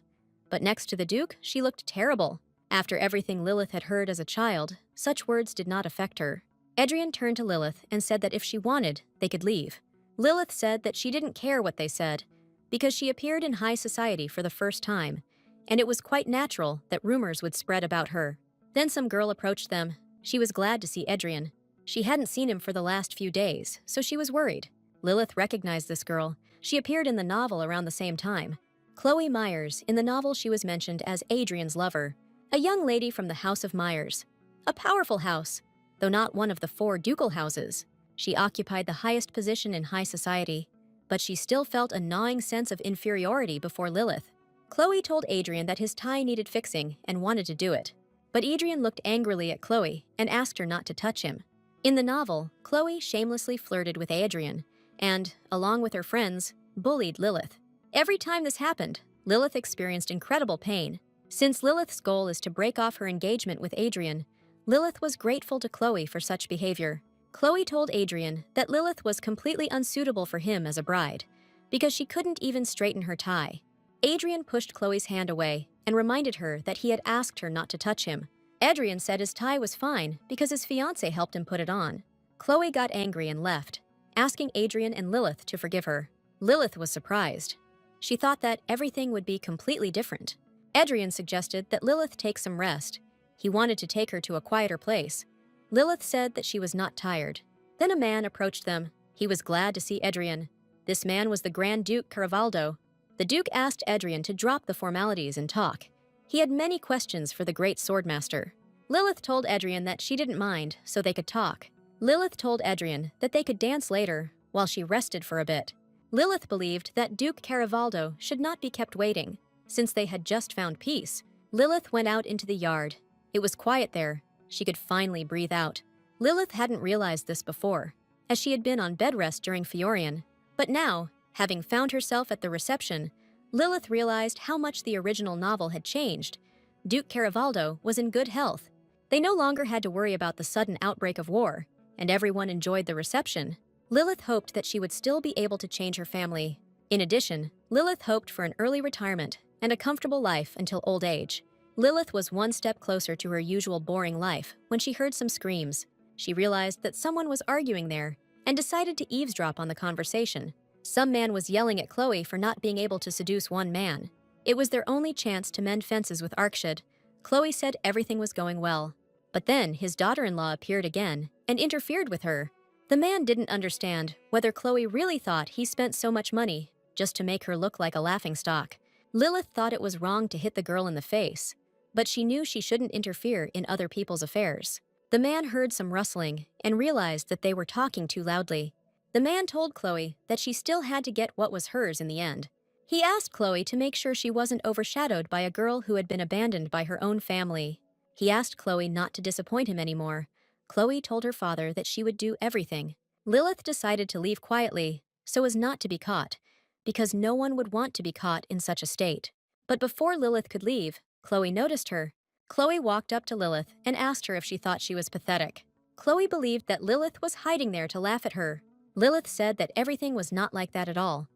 But next to the Duke, she looked terrible. After everything Lilith had heard as a child, such words did not affect her. Adrian turned to Lilith and said that if she wanted, they could leave. Lilith said that she didn't care what they said, because she appeared in high society for the first time, and it was quite natural that rumors would spread about her. Then some girl approached them. She was glad to see Adrian. She hadn't seen him for the last few days, so she was worried. Lilith recognized this girl. She appeared in the novel around the same time. Chloe Myers. In the novel, she was mentioned as Adrian's lover, a young lady from the House of Myers. A powerful house, though not one of the 4 ducal houses. She occupied the highest position in high society, but she still felt a gnawing sense of inferiority before Lilith. Chloe told Adrian that his tie needed fixing and wanted to do it. But Adrian looked angrily at Chloe and asked her not to touch him. In the novel, Chloe shamelessly flirted with Adrian and, along with her friends, bullied Lilith. Every time this happened, Lilith experienced incredible pain. Since Lilith's goal is to break off her engagement with Adrian, Lilith was grateful to Chloe for such behavior. Chloe told Adrian that Lilith was completely unsuitable for him as a bride, because she couldn't even straighten her tie. Adrian pushed Chloe's hand away and reminded her that he had asked her not to touch him. Adrian said his tie was fine because his fiancé helped him put it on. Chloe got angry and left, asking Adrian and Lilith to forgive her. Lilith was surprised. She thought that everything would be completely different. Adrian suggested that Lilith take some rest. He wanted to take her to a quieter place. Lilith said that she was not tired. Then a man approached them. He was glad to see Adrian. This man was the Grand Duke Caravaldo. The Duke asked Adrian to drop the formalities and talk. He had many questions for the great swordmaster. Lilith told Adrian that she didn't mind, so they could talk. Lilith told Adrian that they could dance later, while she rested for a bit. Lilith believed that Duke Caravaldo should not be kept waiting, since they had just found peace. Lilith went out into the yard. It was quiet there. She could finally breathe out. Lilith hadn't realized this before, as she had been on bed rest during Fiorian. But now, having found herself at the reception, Lilith realized how much the original novel had changed. Duke Caravaldo was in good health. They no longer had to worry about the sudden outbreak of war, and everyone enjoyed the reception. Lilith hoped that she would still be able to change her family. In addition, Lilith hoped for an early retirement and a comfortable life until old age. Lilith was one step closer to her usual boring life when she heard some screams. She realized that someone was arguing there and decided to eavesdrop on the conversation. Some man was yelling at Chloe for not being able to seduce one man. It was their only chance to mend fences with Arkshid. Chloe said everything was going well. But then his daughter-in-law appeared again and interfered with her. The man didn't understand whether Chloe really thought he spent so much money just to make her look like a laughingstock. Lilith thought it was wrong to hit the girl in the face, but she knew she shouldn't interfere in other people's affairs. The man heard some rustling and realized that they were talking too loudly. The man told Chloe that she still had to get what was hers in the end. He asked Chloe to make sure she wasn't overshadowed by a girl who had been abandoned by her own family. He asked Chloe not to disappoint him anymore. Chloe told her father that she would do everything. Lilith decided to leave quietly so as not to be caught, because no one would want to be caught in such a state. But before Lilith could leave, Chloe noticed her. Chloe walked up to Lilith and asked her if she thought she was pathetic. Chloe believed that Lilith was hiding there to laugh at her. Lilith said that everything was not like that at all.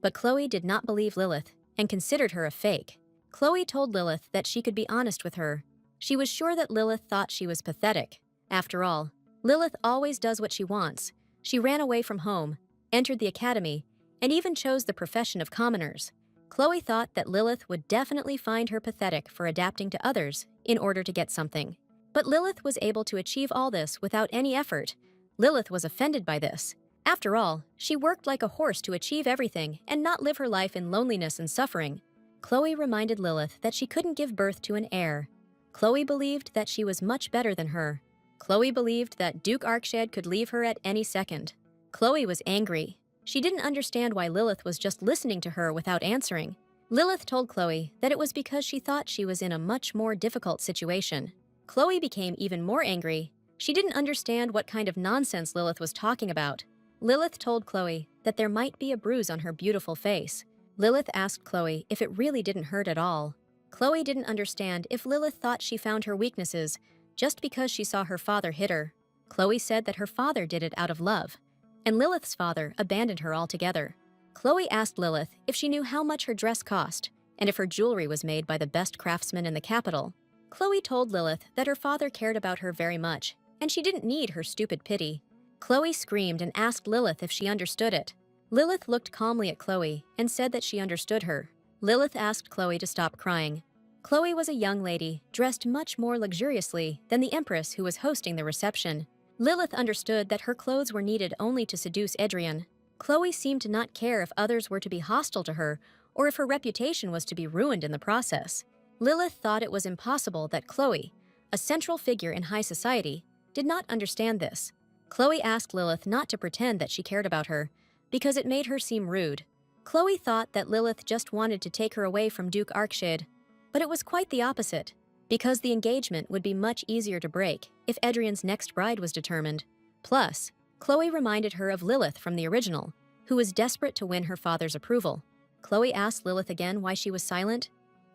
But Chloe did not believe Lilith and considered her a fake. Chloe told Lilith that she could be honest with her. She was sure that Lilith thought she was pathetic. After all, Lilith always does what she wants. She ran away from home, entered the academy, and even chose the profession of commoners. Chloe thought that Lilith would definitely find her pathetic for adapting to others in order to get something. But Lilith was able to achieve all this without any effort. Lilith was offended by this. After all, she worked like a horse to achieve everything and not live her life in loneliness and suffering. Chloe reminded Lilith that she couldn't give birth to an heir. Chloe believed that she was much better than her. Chloe believed that Duke Arkshad could leave her at any second. Chloe was angry. She didn't understand why Lilith was just listening to her without answering. Lilith told Chloe that it was because she thought she was in a much more difficult situation. Chloe became even more angry. She didn't understand what kind of nonsense Lilith was talking about. Lilith told Chloe that there might be a bruise on her beautiful face. Lilith asked Chloe if it really didn't hurt at all. Chloe didn't understand if Lilith thought she found her weaknesses just because she saw her father hit her. Chloe said that her father did it out of love, and Lilith's father abandoned her altogether. Chloe asked Lilith if she knew how much her dress cost and if her jewelry was made by the best craftsman in the capital. Chloe told Lilith that her father cared about her very much, and she didn't need her stupid pity. Chloe screamed and asked Lilith if she understood it. Lilith looked calmly at Chloe and said that she understood her. Lilith asked Chloe to stop crying. Chloe was a young lady, dressed much more luxuriously than the empress who was hosting the reception. Lilith understood that her clothes were needed only to seduce Adrian. Chloe seemed to not care if others were to be hostile to her or if her reputation was to be ruined in the process. Lilith thought it was impossible that Chloe, a central figure in high society, did not understand this. Chloe asked Lilith not to pretend that she cared about her, because it made her seem rude. Chloe thought that Lilith just wanted to take her away from Duke Arkshid, but it was quite the opposite, because the engagement would be much easier to break if Adrian's next bride was determined. Plus, Chloe reminded her of Lilith from the original, who was desperate to win her father's approval. Chloe asked Lilith again why she was silent,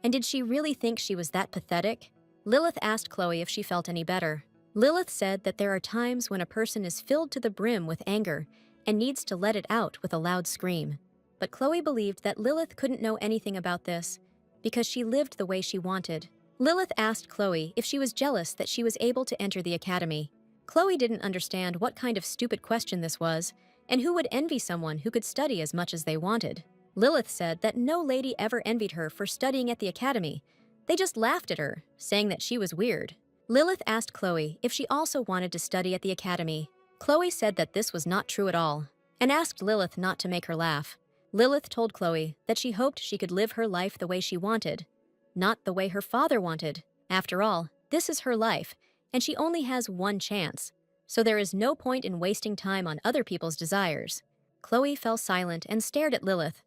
and did she really think she was that pathetic? Lilith asked Chloe if she felt any better. Lilith said that there are times when a person is filled to the brim with anger and needs to let it out with a loud scream. But Chloe believed that Lilith couldn't know anything about this because she lived the way she wanted. Lilith asked Chloe if she was jealous that she was able to enter the academy. Chloe didn't understand what kind of stupid question this was, and who would envy someone who could study as much as they wanted. Lilith said that no lady ever envied her for studying at the academy. They just laughed at her, saying that she was weird. Lilith asked Chloe if she also wanted to study at the academy. Chloe said that this was not true at all, and asked Lilith not to make her laugh. Lilith told Chloe that she hoped she could live her life the way she wanted, not the way her father wanted. After all, this is her life, and she only has one chance, so there is no point in wasting time on other people's desires. Chloe fell silent and stared at Lilith.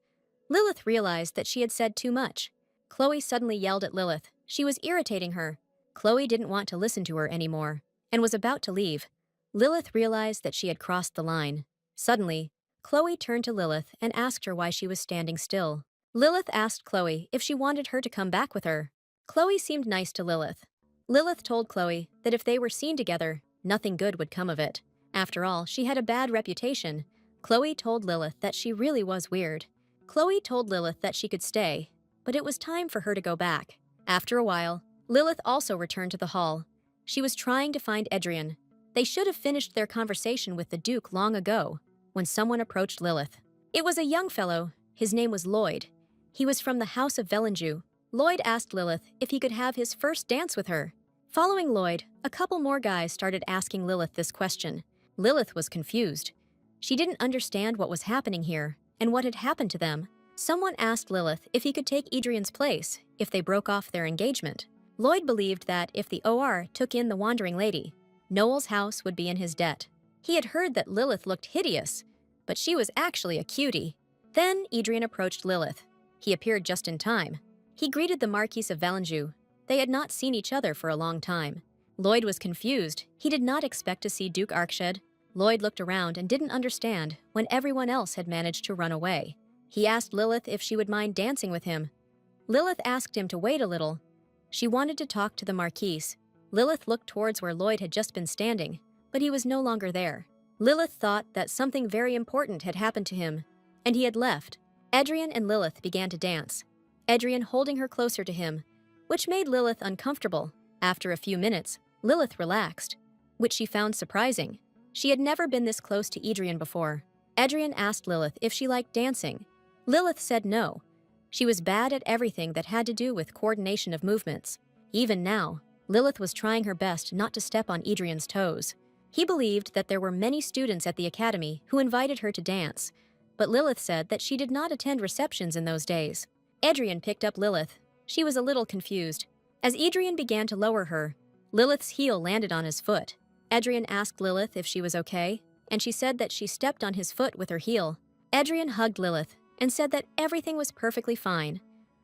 Lilith realized that she had said too much. Chloe suddenly yelled at Lilith. She was irritating her. Chloe didn't want to listen to her anymore, and was about to leave. Lilith realized that she had crossed the line. Suddenly, Chloe turned to Lilith and asked her why she was standing still. Lilith asked Chloe if she wanted her to come back with her. Chloe seemed nice to Lilith. Lilith told Chloe that if they were seen together, nothing good would come of it. After all, she had a bad reputation. Chloe told Lilith that she really was weird. Chloe told Lilith that she could stay, but it was time for her to go back. After a while, Lilith also returned to the hall. She was trying to find Adrian. They should have finished their conversation with the Duke long ago, when someone approached Lilith. It was a young fellow. His name was Lloyd. He was from the House of Velenju. Lloyd asked Lilith if he could have his first dance with her. Following Lloyd, a couple more guys started asking Lilith this question. Lilith was confused. She didn't understand what was happening here and what had happened to them. Someone asked Lilith if he could take Adrian's place if they broke off their engagement. Lloyd believed that if the OR took in the wandering lady, Noel's house would be in his debt. He had heard that Lilith looked hideous, but she was actually a cutie. Then Adrian approached Lilith. He appeared just in time. He greeted the Marquise of Valenju. They had not seen each other for a long time. Lloyd was confused. He did not expect to see Duke Arkshid. Lloyd looked around and didn't understand when everyone else had managed to run away. He asked Lilith if she would mind dancing with him. Lilith asked him to wait a little. She wanted to talk to the Marquise. Lilith looked towards where Lloyd had just been standing, but he was no longer there. Lilith thought that something very important had happened to him, and he had left. Adrian and Lilith began to dance, Adrian holding her closer to him, which made Lilith uncomfortable. After a few minutes, Lilith relaxed, which she found surprising. She had never been this close to Adrian before. Adrian asked Lilith if she liked dancing. Lilith said no. She was bad at everything that had to do with coordination of movements. Even now, Lilith was trying her best not to step on Adrian's toes. He believed that there were many students at the academy who invited her to dance, but Lilith said that she did not attend receptions in those days. Adrian picked up Lilith. She was a little confused. As Adrian began to lower her, Lilith's heel landed on his foot. Adrian asked Lilith if she was okay, and she said that she stepped on his foot with her heel. Adrian hugged Lilith and said that everything was perfectly fine.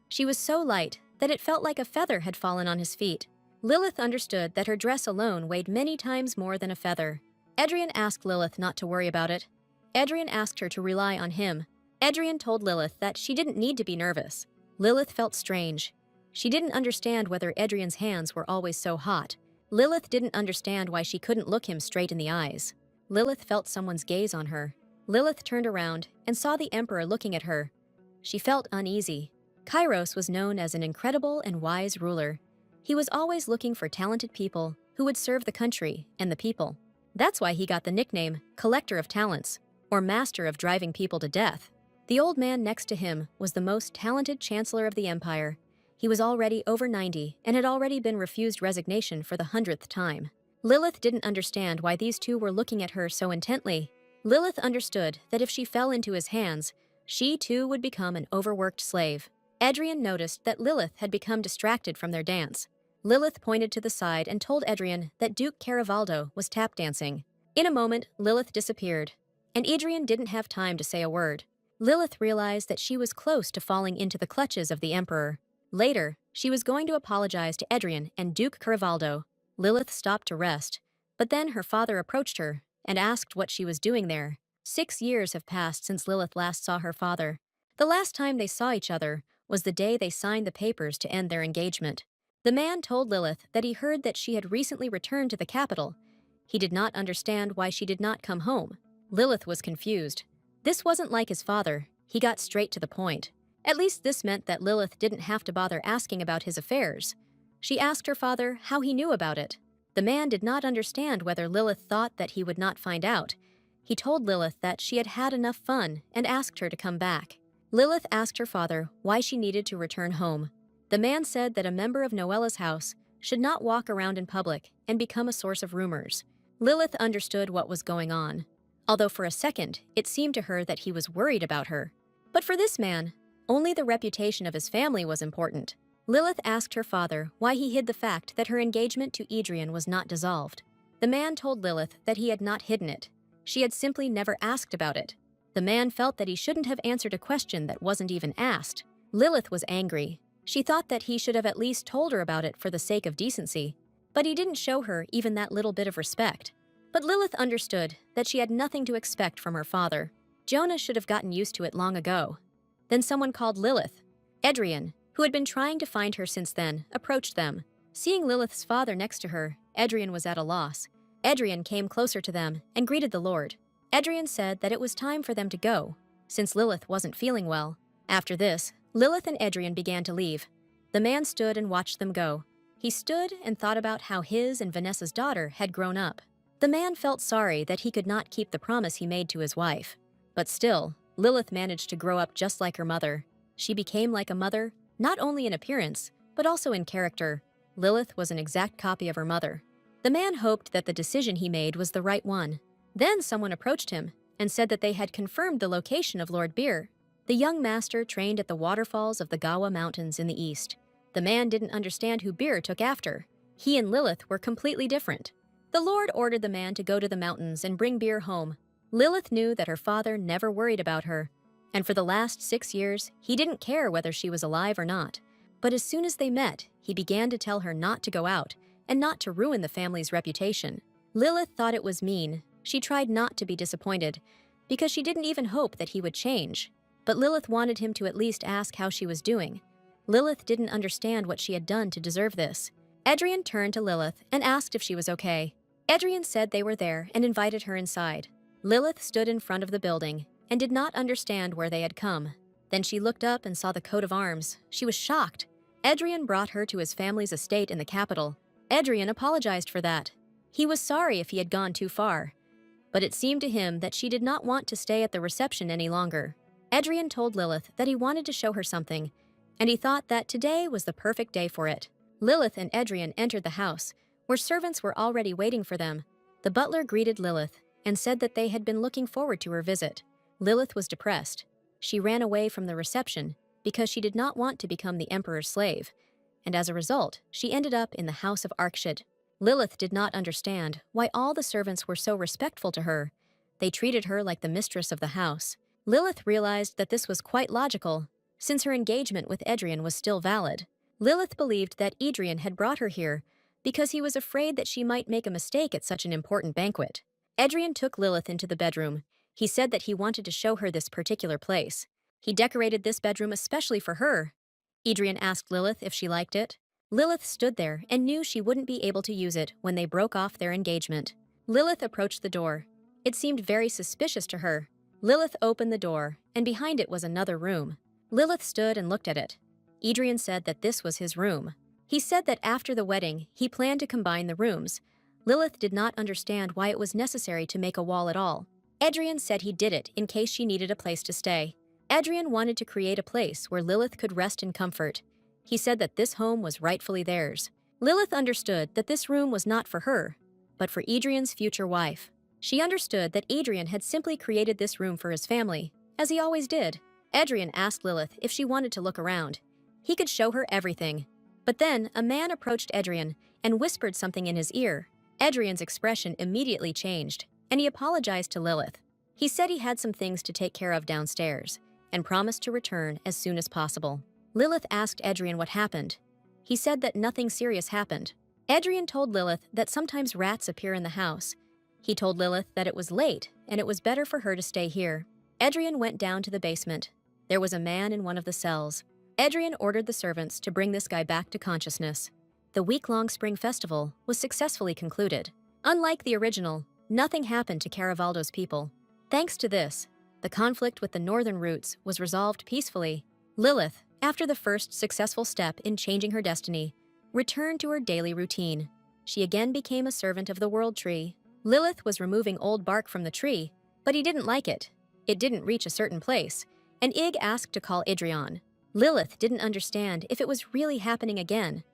She was so light that it felt like a feather had fallen on his feet. Lilith understood that her dress alone weighed many times more than a feather. Adrian asked Lilith not to worry about it. Adrian asked her to rely on him. Adrian told Lilith that she didn't need to be nervous. Lilith felt strange. She didn't understand whether Adrian's hands were always so hot. Lilith didn't understand why she couldn't look him straight in the eyes. Lilith felt someone's gaze on her. Lilith turned around and saw the Emperor looking at her. She felt uneasy. Kairos was known as an incredible and wise ruler. He was always looking for talented people who would serve the country and the people. That's why he got the nickname Collector of Talents, or Master of Driving People to Death. The old man next to him was the most talented chancellor of the empire. He was already over 90 and had already been refused resignation for the 100th time. Lilith didn't understand why these two were looking at her so intently. Lilith understood that if she fell into his hands, she too would become an overworked slave. Adrian noticed that Lilith had become distracted from their dance. Lilith pointed to the side and told Adrian that Duke Caravaldo was tap dancing. In a moment, Lilith disappeared, and Adrian didn't have time to say a word. Lilith realized that she was close to falling into the clutches of the Emperor. Later, she was going to apologize to Adrian and Duke Caravaldo. Lilith stopped to rest, but then her father approached her and asked what she was doing there. 6 years have passed since Lilith last saw her father. The last time they saw each other was the day they signed the papers to end their engagement. The man told Lilith that he heard that she had recently returned to the capital. He did not understand why she did not come home. Lilith was confused. This wasn't like his father. He got straight to the point. At least this meant that Lilith didn't have to bother asking about his affairs. She asked her father how he knew about it. The man did not understand whether Lilith thought that he would not find out. He told Lilith that she had had enough fun and asked her to come back. Lilith asked her father why she needed to return home. The man said that a member of Noella's house should not walk around in public and become a source of rumors. Lilith understood what was going on, although for a second it seemed to her that he was worried about her. But for this man, only the reputation of his family was important. Lilith asked her father why he hid the fact that her engagement to Adrian was not dissolved. The man told Lilith that he had not hidden it. She had simply never asked about it. The man felt that he shouldn't have answered a question that wasn't even asked. Lilith was angry. She thought that he should have at least told her about it for the sake of decency, but he didn't show her even that little bit of respect. But Lilith understood that she had nothing to expect from her father. Jonah should have gotten used to it long ago. Then someone called Lilith. Adrian, who had been trying to find her since then, approached them. Seeing Lilith's father next to her, Adrian was at a loss. Adrian came closer to them and greeted the Lord. Adrian said that it was time for them to go, since Lilith wasn't feeling well. After this, Lilith and Adrian began to leave. The man stood and watched them go. He stood and thought about how his and Vanessa's daughter had grown up. The man felt sorry that he could not keep the promise he made to his wife. But still, Lilith managed to grow up just like her mother. She became like a mother, not only in appearance, but also in character. Lilith was an exact copy of her mother. The man hoped that the decision he made was the right one. Then someone approached him and said that they had confirmed the location of Lord Beer. The young master trained at the waterfalls of the Gawa Mountains in the east. The man didn't understand who Beer took after. He and Lilith were completely different. The Lord ordered the man to go to the mountains and bring Beer home. Lilith knew that her father never worried about her, and for the last 6 years, he didn't care whether she was alive or not. But as soon as they met, he began to tell her not to go out and not to ruin the family's reputation. Lilith thought it was mean. She tried not to be disappointed, because she didn't even hope that he would change. But Lilith wanted him to at least ask how she was doing. Lilith didn't understand what she had done to deserve this. Adrian turned to Lilith and asked if she was okay. Adrian said they were there and invited her inside. Lilith stood in front of the building and did not understand where they had come. Then she looked up and saw the coat of arms. She was shocked. Adrian brought her to his family's estate in the capital. Adrian apologized for that. He was sorry if he had gone too far, but it seemed to him that she did not want to stay at the reception any longer. Adrian told Lilith that he wanted to show her something, and he thought that today was the perfect day for it. Lilith and Adrian entered the house, where servants were already waiting for them. The butler greeted Lilith and said that they had been looking forward to her visit. Lilith was depressed. She ran away from the reception because she did not want to become the Emperor's slave, and as a result, she ended up in the house of Arkshid. Lilith did not understand why all the servants were so respectful to her. They treated her like the mistress of the house. Lilith realized that this was quite logical, since her engagement with Adrian was still valid. Lilith believed that Adrian had brought her here because he was afraid that she might make a mistake at such an important banquet. Adrian took Lilith into the bedroom. He said that he wanted to show her this particular place. He decorated this bedroom especially for her. Adrian asked Lilith if she liked it. Lilith stood there and knew she wouldn't be able to use it when they broke off their engagement. Lilith approached the door. It seemed very suspicious to her. Lilith opened the door, and behind it was another room. Lilith stood and looked at it. Adrian said that this was his room. He said that after the wedding, he planned to combine the rooms. Lilith did not understand why it was necessary to make a wall at all. Adrian said he did it in case she needed a place to stay. Adrian wanted to create a place where Lilith could rest in comfort. He said that this home was rightfully theirs. Lilith understood that this room was not for her, but for Adrian's future wife. She understood that Adrian had simply created this room for his family, as he always did. Adrian asked Lilith if she wanted to look around. He could show her everything. But then a man approached Adrian and whispered something in his ear. Adrian's expression immediately changed, and he apologized to Lilith. He said he had some things to take care of downstairs and promised to return as soon as possible. Lilith asked Adrian what happened. He said that nothing serious happened. Adrian told Lilith that sometimes rats appear in the house. He told Lilith that it was late and it was better for her to stay here. Adrian went down to the basement. There was a man in one of the cells. Adrian ordered the servants to bring this guy back to consciousness. The week-long spring festival was successfully concluded. Unlike the original, nothing happened to Caravaldo's people. Thanks to this, the conflict with the northern roots was resolved peacefully. Lilith, after the first successful step in changing her destiny, returned to her daily routine. She again became a servant of the World Tree. Lilith was removing old bark from the tree, but he didn't like it. It didn't reach a certain place, and Ig asked to call Adrian. Lilith didn't understand if it was really happening again.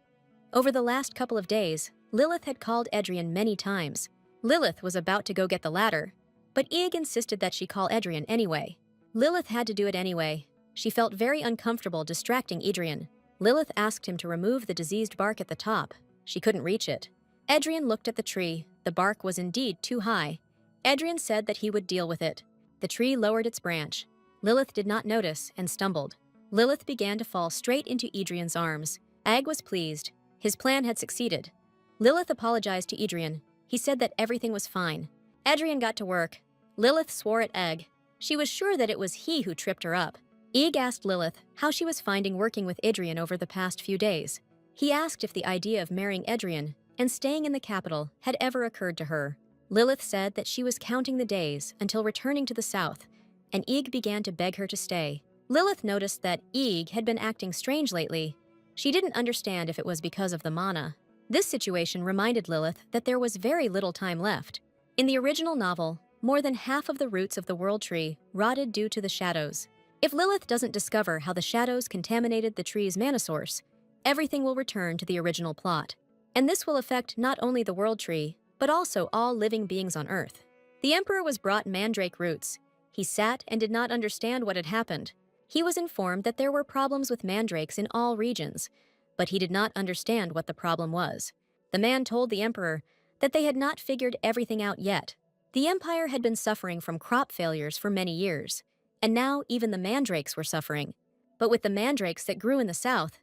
Over the last couple of days, Lilith had called Adrian many times. Lilith was about to go get the ladder, but Ig insisted that she call Adrian anyway. Lilith had to do it anyway. She felt very uncomfortable distracting Adrian. Lilith asked him to remove the diseased bark at the top. She couldn't reach it. Adrian looked at the tree. The bark was indeed too high. Adrian said that he would deal with it. The tree lowered its branch. Lilith did not notice and stumbled. Lilith began to fall straight into Adrian's arms. Ag was pleased. His plan had succeeded. Lilith apologized to Adrian. He said that everything was fine. Adrian got to work. Lilith swore at Eg. She was sure that it was he who tripped her up. Eg asked Lilith how she was finding working with Adrian over the past few days. He asked if the idea of marrying Adrian and staying in the capital had ever occurred to her. Lilith said that she was counting the days until returning to the south, and Eg began to beg her to stay. Lilith noticed that Eg had been acting strange lately. She didn't understand if it was because of the mana. This situation reminded Lilith that there was very little time left. In the original novel, more than half of the roots of the World Tree rotted due to the shadows. If Lilith doesn't discover how the shadows contaminated the tree's mana source, everything will return to the original plot. And this will affect not only the World Tree, but also all living beings on Earth. The Emperor was brought mandrake roots. He sat and did not understand what had happened. He was informed that there were problems with mandrakes in all regions, but he did not understand what the problem was. The man told the Emperor that they had not figured everything out yet. The Empire had been suffering from crop failures for many years, and now even the mandrakes were suffering. But with the mandrakes that grew in the south,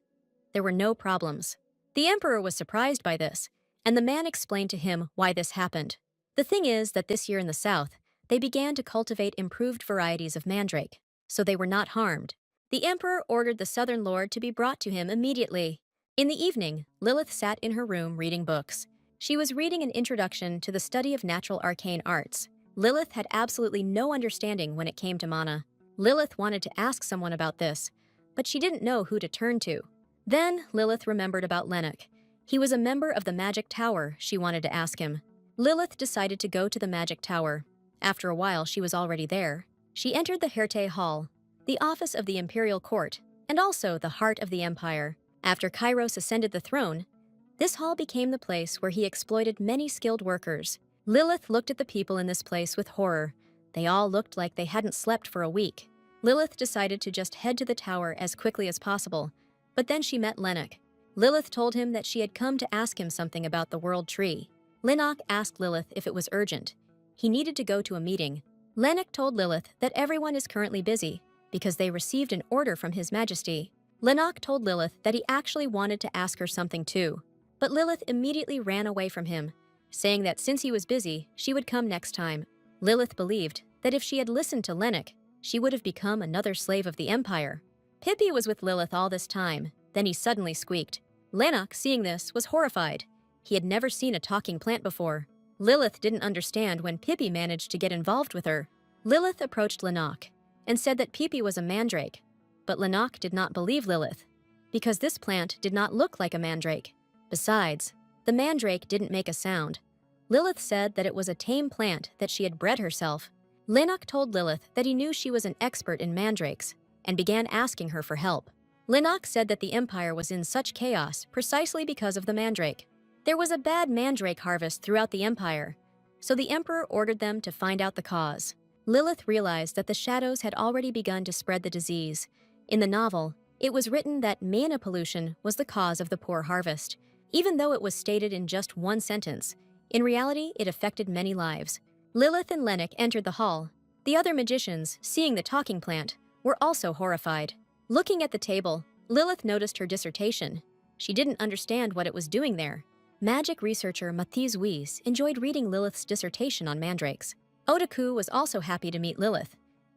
there were no problems. The Emperor was surprised by this, and the man explained to him why this happened. The thing is that this year in the south, they began to cultivate improved varieties of mandrake, so they were not harmed. The Emperor ordered the Southern Lord to be brought to him immediately. In the evening, Lilith sat in her room reading books. She was reading an introduction to the study of natural arcane arts. Lilith had absolutely no understanding when it came to mana. Lilith wanted to ask someone about this, but she didn't know who to turn to. Then Lilith remembered about Lennox. He was a member of the Magic Tower. She wanted to ask him. Lilith decided to go to the Magic Tower. After a while, she was already there. She entered the Herte Hall, the office of the Imperial Court, and also the heart of the Empire. After Kairos ascended the throne, this hall became the place where he exploited many skilled workers. Lilith looked at the people in this place with horror. They all looked like they hadn't slept for a week. Lilith decided to just head to the tower as quickly as possible, but then she met Lennox. Lilith told him that she had come to ask him something about the World Tree. Lennox asked Lilith if it was urgent. He needed to go to a meeting. Lennox told Lilith that everyone is currently busy because they received an order from His Majesty. Lennox told Lilith that he actually wanted to ask her something too, but Lilith immediately ran away from him, saying that since he was busy, she would come next time. Lilith believed that if she had listened to Lennox, she would have become another slave of the Empire. Pippi was with Lilith all this time, then he suddenly squeaked. Lennox, seeing this, was horrified. He had never seen a talking plant before. Lilith didn't understand when Pippi managed to get involved with her. Lilith approached Lennox and said that Pippi was a mandrake, but Lennox did not believe Lilith, because this plant did not look like a mandrake. Besides, the mandrake didn't make a sound. Lilith said that it was a tame plant that she had bred herself. Lennox told Lilith that he knew she was an expert in mandrakes and began asking her for help. Lennox said that the Empire was in such chaos precisely because of the mandrake. There was a bad mandrake harvest throughout the Empire, so the Emperor ordered them to find out the cause. Lilith realized that the shadows had already begun to spread the disease. In the novel, it was written that mana pollution was the cause of the poor harvest. Even though it was stated in just one sentence, in reality it affected many lives. Lilith and Lennox entered the hall. The other magicians, seeing the talking plant, were also horrified. Looking at the table, Lilith noticed her dissertation. She didn't understand what it was doing there. Magic researcher Matthias Weiss enjoyed reading Lilith's dissertation on mandrakes. Otaku was also happy to meet Lilith.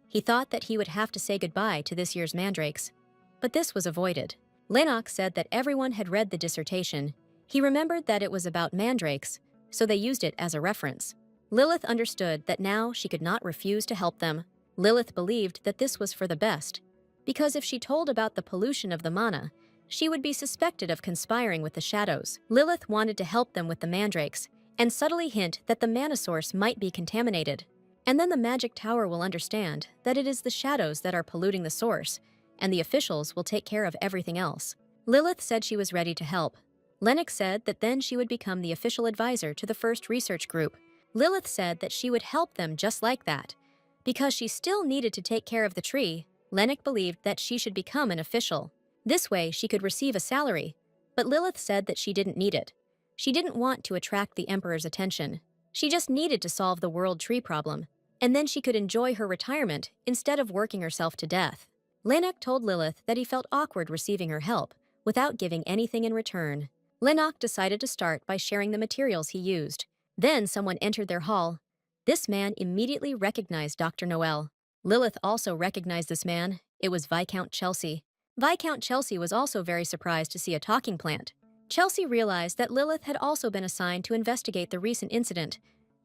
He thought that he would have to say goodbye to this year's mandrakes, but this was avoided. Lennox said that everyone had read the dissertation. He remembered that it was about mandrakes, so they used it as a reference. Lilith understood that now she could not refuse to help them. Lilith believed that this was for the best, because if she told about the pollution of the mana, she would be suspected of conspiring with the shadows. Lilith wanted to help them with the mandrakes, and subtly hint that the mana source might be contaminated. And then the magic tower will understand that it is the shadows that are polluting the source, and the officials will take care of everything else. Lilith said she was ready to help. Lennox said that then she would become the official advisor to the first research group. Lilith said that she would help them just like that. Because she still needed to take care of the tree, Lennox believed that she should become an official. This way she could receive a salary, but Lilith said that she didn't need it. She didn't want to attract the Emperor's attention. She just needed to solve the world tree problem, and then she could enjoy her retirement instead of working herself to death. Lennox told Lilith that he felt awkward receiving her help without giving anything in return. Lennox decided to start by sharing the materials he used. Then someone entered their hall. This man immediately recognized Dr. Noel. Lilith also recognized this man. It was Viscount Chelsea. Viscount Chelsea was also very surprised to see a talking plant. Chelsea realized that Lilith had also been assigned to investigate the recent incident,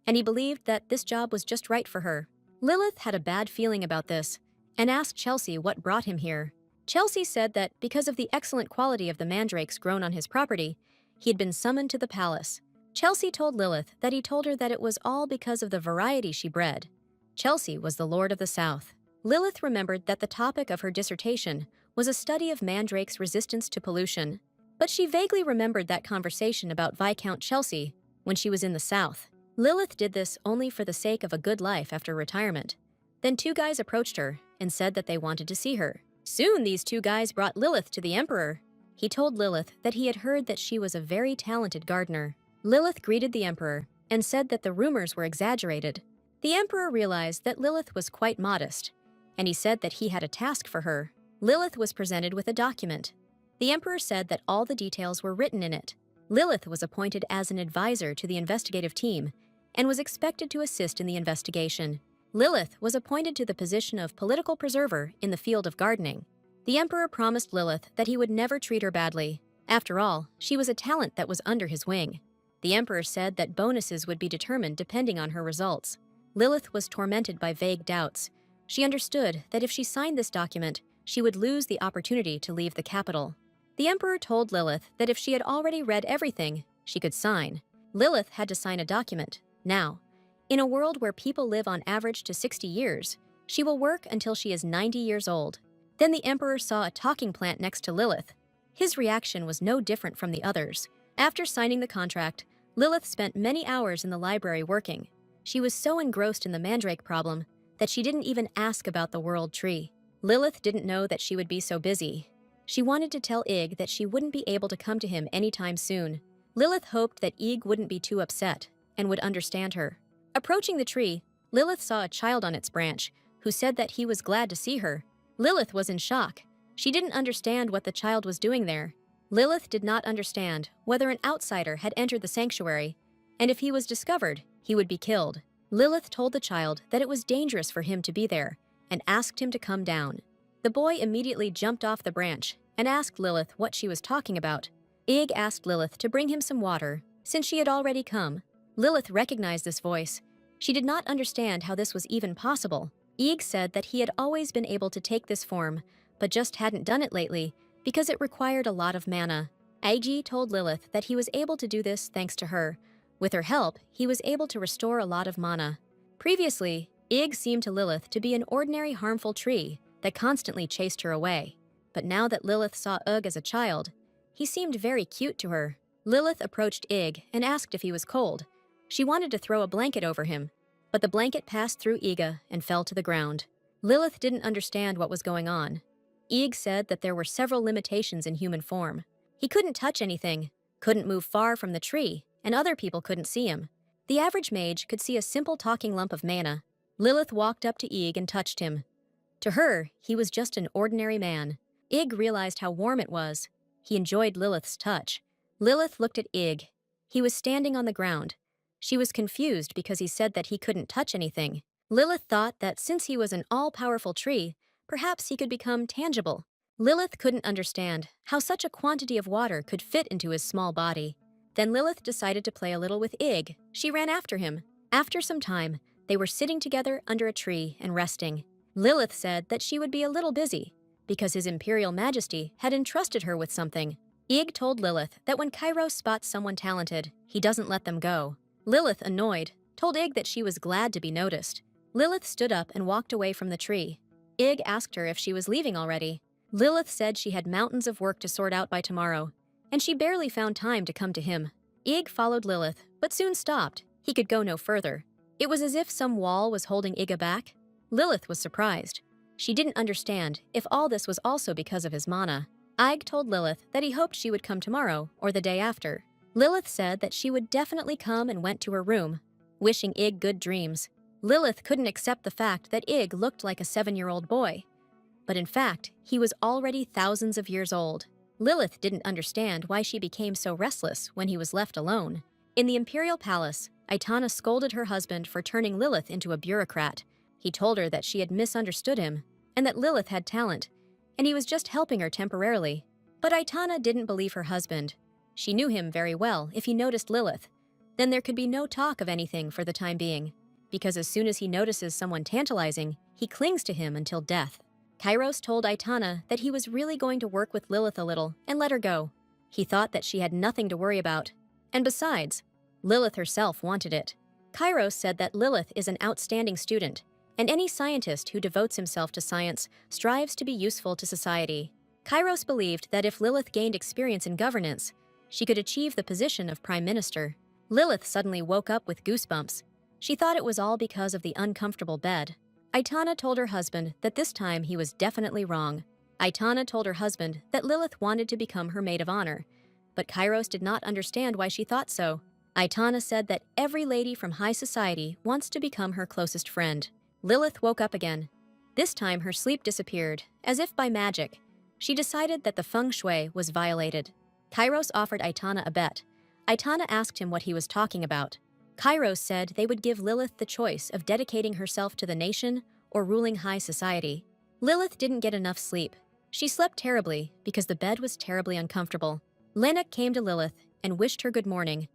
and he believed that this job was just right for her. Lilith had a bad feeling about this and asked Chelsea what brought him here. Chelsea said that because of the excellent quality of the mandrakes grown on his property, he had been summoned to the palace. Chelsea told Lilith that he told her that it was all because of the variety she bred. Chelsea was the Lord of the South. Lilith remembered that the topic of her dissertation was a study of mandrakes' resistance to pollution, but she vaguely remembered that conversation about Viscount Chelsea when she was in the South. Lilith did this only for the sake of a good life after retirement. Then two guys approached her and said that they wanted to see her. Soon these two guys brought Lilith to the Emperor. He told Lilith that he had heard that she was a very talented gardener. Lilith greeted the Emperor and said that the rumors were exaggerated. The Emperor realized that Lilith was quite modest, and he said that he had a task for her. Lilith was presented with a document. The Emperor said that all the details were written in it. Lilith was appointed as an advisor to the investigative team and was expected to assist in the investigation. Lilith was appointed to the position of political preserver in the field of gardening. The Emperor promised Lilith that he would never treat her badly. After all, she was a talent that was under his wing. The Emperor said that bonuses would be determined depending on her results. Lilith was tormented by vague doubts. She understood that if she signed this document, she would lose the opportunity to leave the capital. The Emperor told Lilith that if she had already read everything, she could sign. Lilith had to sign a document. Now, in a world where people live on average to 60 years, she will work until she is 90 years old. Then the Emperor saw a talking plant next to Lilith. His reaction was no different from the others. After signing the contract, Lilith spent many hours in the library working. She was so engrossed in the mandrake problem that she didn't even ask about the world tree. Lilith didn't know that she would be so busy. She wanted to tell Ig that she wouldn't be able to come to him anytime soon. Lilith hoped that Ig wouldn't be too upset and would understand her. Approaching the tree, Lilith saw a child on its branch who said that he was glad to see her. Lilith was in shock. She didn't understand what the child was doing there. Lilith did not understand whether an outsider had entered the sanctuary, and if he was discovered, he would be killed. Lilith told the child that it was dangerous for him to be there and asked him to come down. The boy immediately jumped off the branch and asked Lilith what she was talking about. Ig asked Lilith to bring him some water, since she had already come. Lilith recognized this voice. She did not understand how this was even possible. Ig said that he had always been able to take this form, but just hadn't done it lately because it required a lot of mana. Ig told Lilith that he was able to do this thanks to her. With her help, he was able to restore a lot of mana. Previously, Ig seemed to Lilith to be an ordinary harmful tree that constantly chased her away. But now that Lilith saw Ig as a child, he seemed very cute to her. Lilith approached Ig and asked if he was cold. She wanted to throw a blanket over him, but the blanket passed through Iga and fell to the ground. Lilith didn't understand what was going on. Ig said that there were several limitations in human form. He couldn't touch anything, couldn't move far from the tree, and other people couldn't see him. The average mage could see a simple talking lump of mana. Lilith walked up to Ig and touched him. To her, he was just an ordinary man. Ig realized how warm it was. He enjoyed Lilith's touch. Lilith looked at Ig. He was standing on the ground. She was confused because he said that he couldn't touch anything. Lilith thought that since he was an all-powerful tree, perhaps he could become tangible. Lilith couldn't understand how such a quantity of water could fit into his small body. Then Lilith decided to play a little with Ig. She ran after him. After some time, they were sitting together under a tree and resting. Lilith said that she would be a little busy because His Imperial Majesty had entrusted her with something. Ig told Lilith that when Kairos spots someone talented, he doesn't let them go. Lilith, annoyed, told Ig that she was glad to be noticed. Lilith stood up and walked away from the tree. Ig asked her if she was leaving already. Lilith said she had mountains of work to sort out by tomorrow, and she barely found time to come to him. Ig followed Lilith, but soon stopped. He could go no further. It was as if some wall was holding Iga back. Lilith was surprised. She didn't understand if all this was also because of his mana. Ig told Lilith that he hoped she would come tomorrow or the day after. Lilith said that she would definitely come and went to her room, wishing Ig good dreams. Lilith couldn't accept the fact that Ig looked like a 7-year-old boy. But in fact, he was already thousands of years old. Lilith didn't understand why she became so restless when he was left alone. In the Imperial Palace, Aitana scolded her husband for turning Lilith into a bureaucrat. He told her that she had misunderstood him, and that Lilith had talent, and he was just helping her temporarily. But Aitana didn't believe her husband. She knew him very well if he noticed Lilith. Then there could be no talk of anything for the time being, because as soon as he notices someone tantalizing, he clings to him until death. Kairos told Aitana that he was really going to work with Lilith a little and let her go. He thought that she had nothing to worry about. And besides, Lilith herself wanted it. Kairos said that Lilith is an outstanding student, and any scientist who devotes himself to science strives to be useful to society. Kairos believed that if Lilith gained experience in governance, she could achieve the position of prime minister. Lilith suddenly woke up with goosebumps. She thought it was all because of the uncomfortable bed. Aitana told her husband that this time he was definitely wrong. Aitana told her husband that Lilith wanted to become her maid of honor, but Kairos did not understand why she thought so. Aitana said that every lady from high society wants to become her closest friend. Lilith woke up again. This time her sleep disappeared, as if by magic. She decided that the feng shui was violated. Kairos offered Aitana a bet. Aitana asked him what he was talking about. Kairos said they would give Lilith the choice of dedicating herself to the nation or ruling high society. Lilith didn't get enough sleep. She slept terribly because the bed was terribly uncomfortable. Lennox came to Lilith and wished her good morning.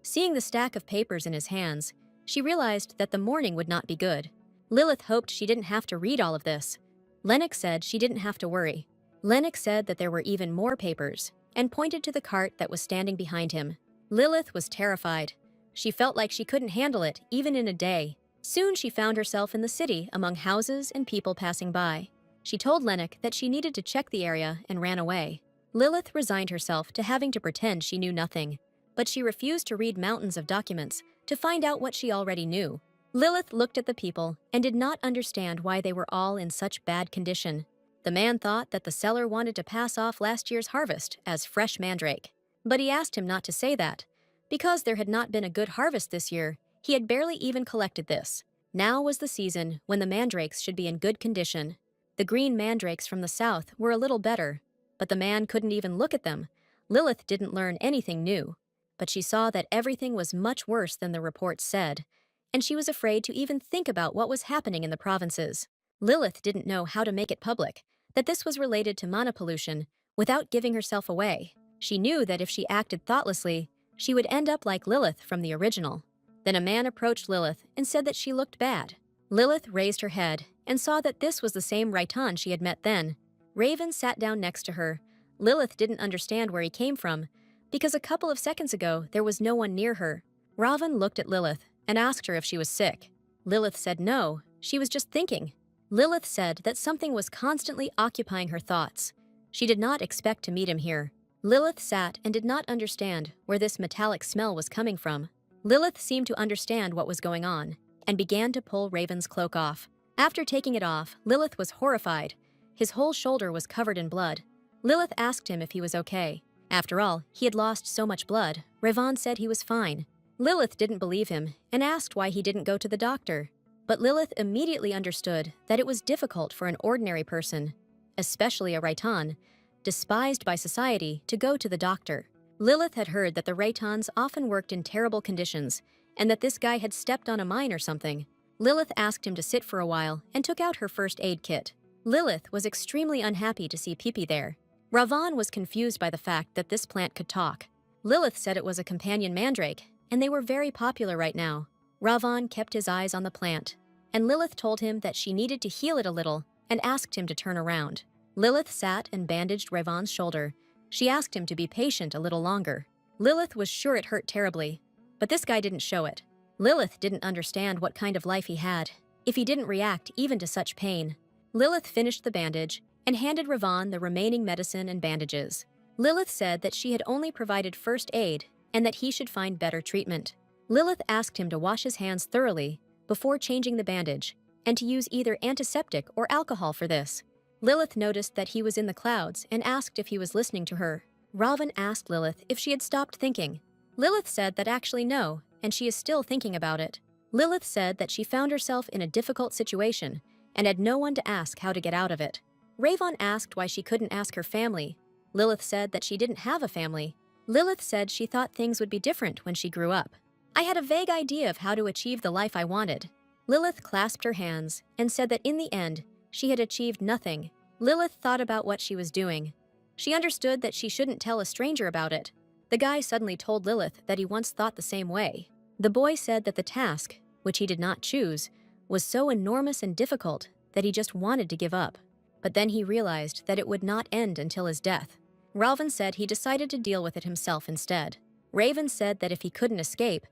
Seeing the stack of papers in his hands, she realized that the morning would not be good. Lilith hoped she didn't have to read all of this. Lennox said she didn't have to worry. Lennox said that there were even more papers and pointed to the cart that was standing behind him. Lilith was terrified. She felt like she couldn't handle it even in a day. Soon she found herself in the city among houses and people passing by. She told Lennox that she needed to check the area and ran away. Lilith resigned herself to having to pretend she knew nothing, but she refused to read mountains of documents to find out what she already knew. Lilith looked at the people and did not understand why they were all in such bad condition. The man thought that the seller wanted to pass off last year's harvest as fresh mandrake, but he asked him not to say that. Because there had not been a good harvest this year, he had barely even collected this. Now was the season when the mandrakes should be in good condition. The green mandrakes from the south were a little better, but the man couldn't even look at them. Lilith didn't learn anything new, but she saw that everything was much worse than the reports said. and she was afraid to even think about what was happening in the provinces. Lilith didn't know how to make it public, that this was related to mana pollution, without giving herself away. She knew that if she acted thoughtlessly, she would end up like Lilith from the original. Then a man approached Lilith and said that she looked bad. Lilith raised her head and saw that this was the same Raitan she had met then. Raven sat down next to her. Lilith didn't understand where he came from, because a couple of seconds ago there was no one near her. Raven looked at Lilith and asked her if she was sick. Lilith said no, she was just thinking. Lilith said that something was constantly occupying her thoughts. She did not expect to meet him here. Lilith sat and did not understand where this metallic smell was coming from. Lilith seemed to understand what was going on and began to pull Raven's cloak off. After taking it off, Lilith was horrified. His whole shoulder was covered in blood. Lilith asked him if he was okay. After all, he had lost so much blood. Raven said he was fine. Lilith didn't believe him and asked why he didn't go to the doctor. But Lilith immediately understood that it was difficult for an ordinary person, especially a Raitan, despised by society, to go to the doctor. Lilith had heard that the Raitans often worked in terrible conditions and that this guy had stepped on a mine or something. Lilith asked him to sit for a while and took out her first aid kit. Lilith was extremely unhappy to see Pipi there. Ravan was confused by the fact that this plant could talk. Lilith said it was a companion mandrake, and they were very popular right now. Ravan kept his eyes on the plant, and Lilith told him that she needed to heal it a little and asked him to turn around. Lilith sat and bandaged Ravan's shoulder. She asked him to be patient a little longer. Lilith was sure it hurt terribly, but this guy didn't show it. Lilith didn't understand what kind of life he had, if he didn't react even to such pain. Lilith finished the bandage and handed Ravan the remaining medicine and bandages. Lilith said that she had only provided first aid and that he should find better treatment. Lilith asked him to wash his hands thoroughly before changing the bandage and to use either antiseptic or alcohol for this. Lilith noticed that he was in the clouds and asked if he was listening to her. Ravan asked Lilith if she had stopped thinking. Lilith said that actually no, and she is still thinking about it. Lilith said that she found herself in a difficult situation and had no one to ask how to get out of it. Raven asked why she couldn't ask her family. Lilith said that she didn't have a family. Lilith said she thought things would be different when she grew up. I had a vague idea of how to achieve the life I wanted. Lilith clasped her hands and said that in the end, she had achieved nothing. Lilith thought about what she was doing. She understood that she shouldn't tell a stranger about it. The guy suddenly told Lilith that he once thought the same way. The boy said that the task, which he did not choose, was so enormous and difficult that he just wanted to give up. But then he realized that it would not end until his death. Raven said he decided to deal with it himself instead. Raven said that if he couldn't escape,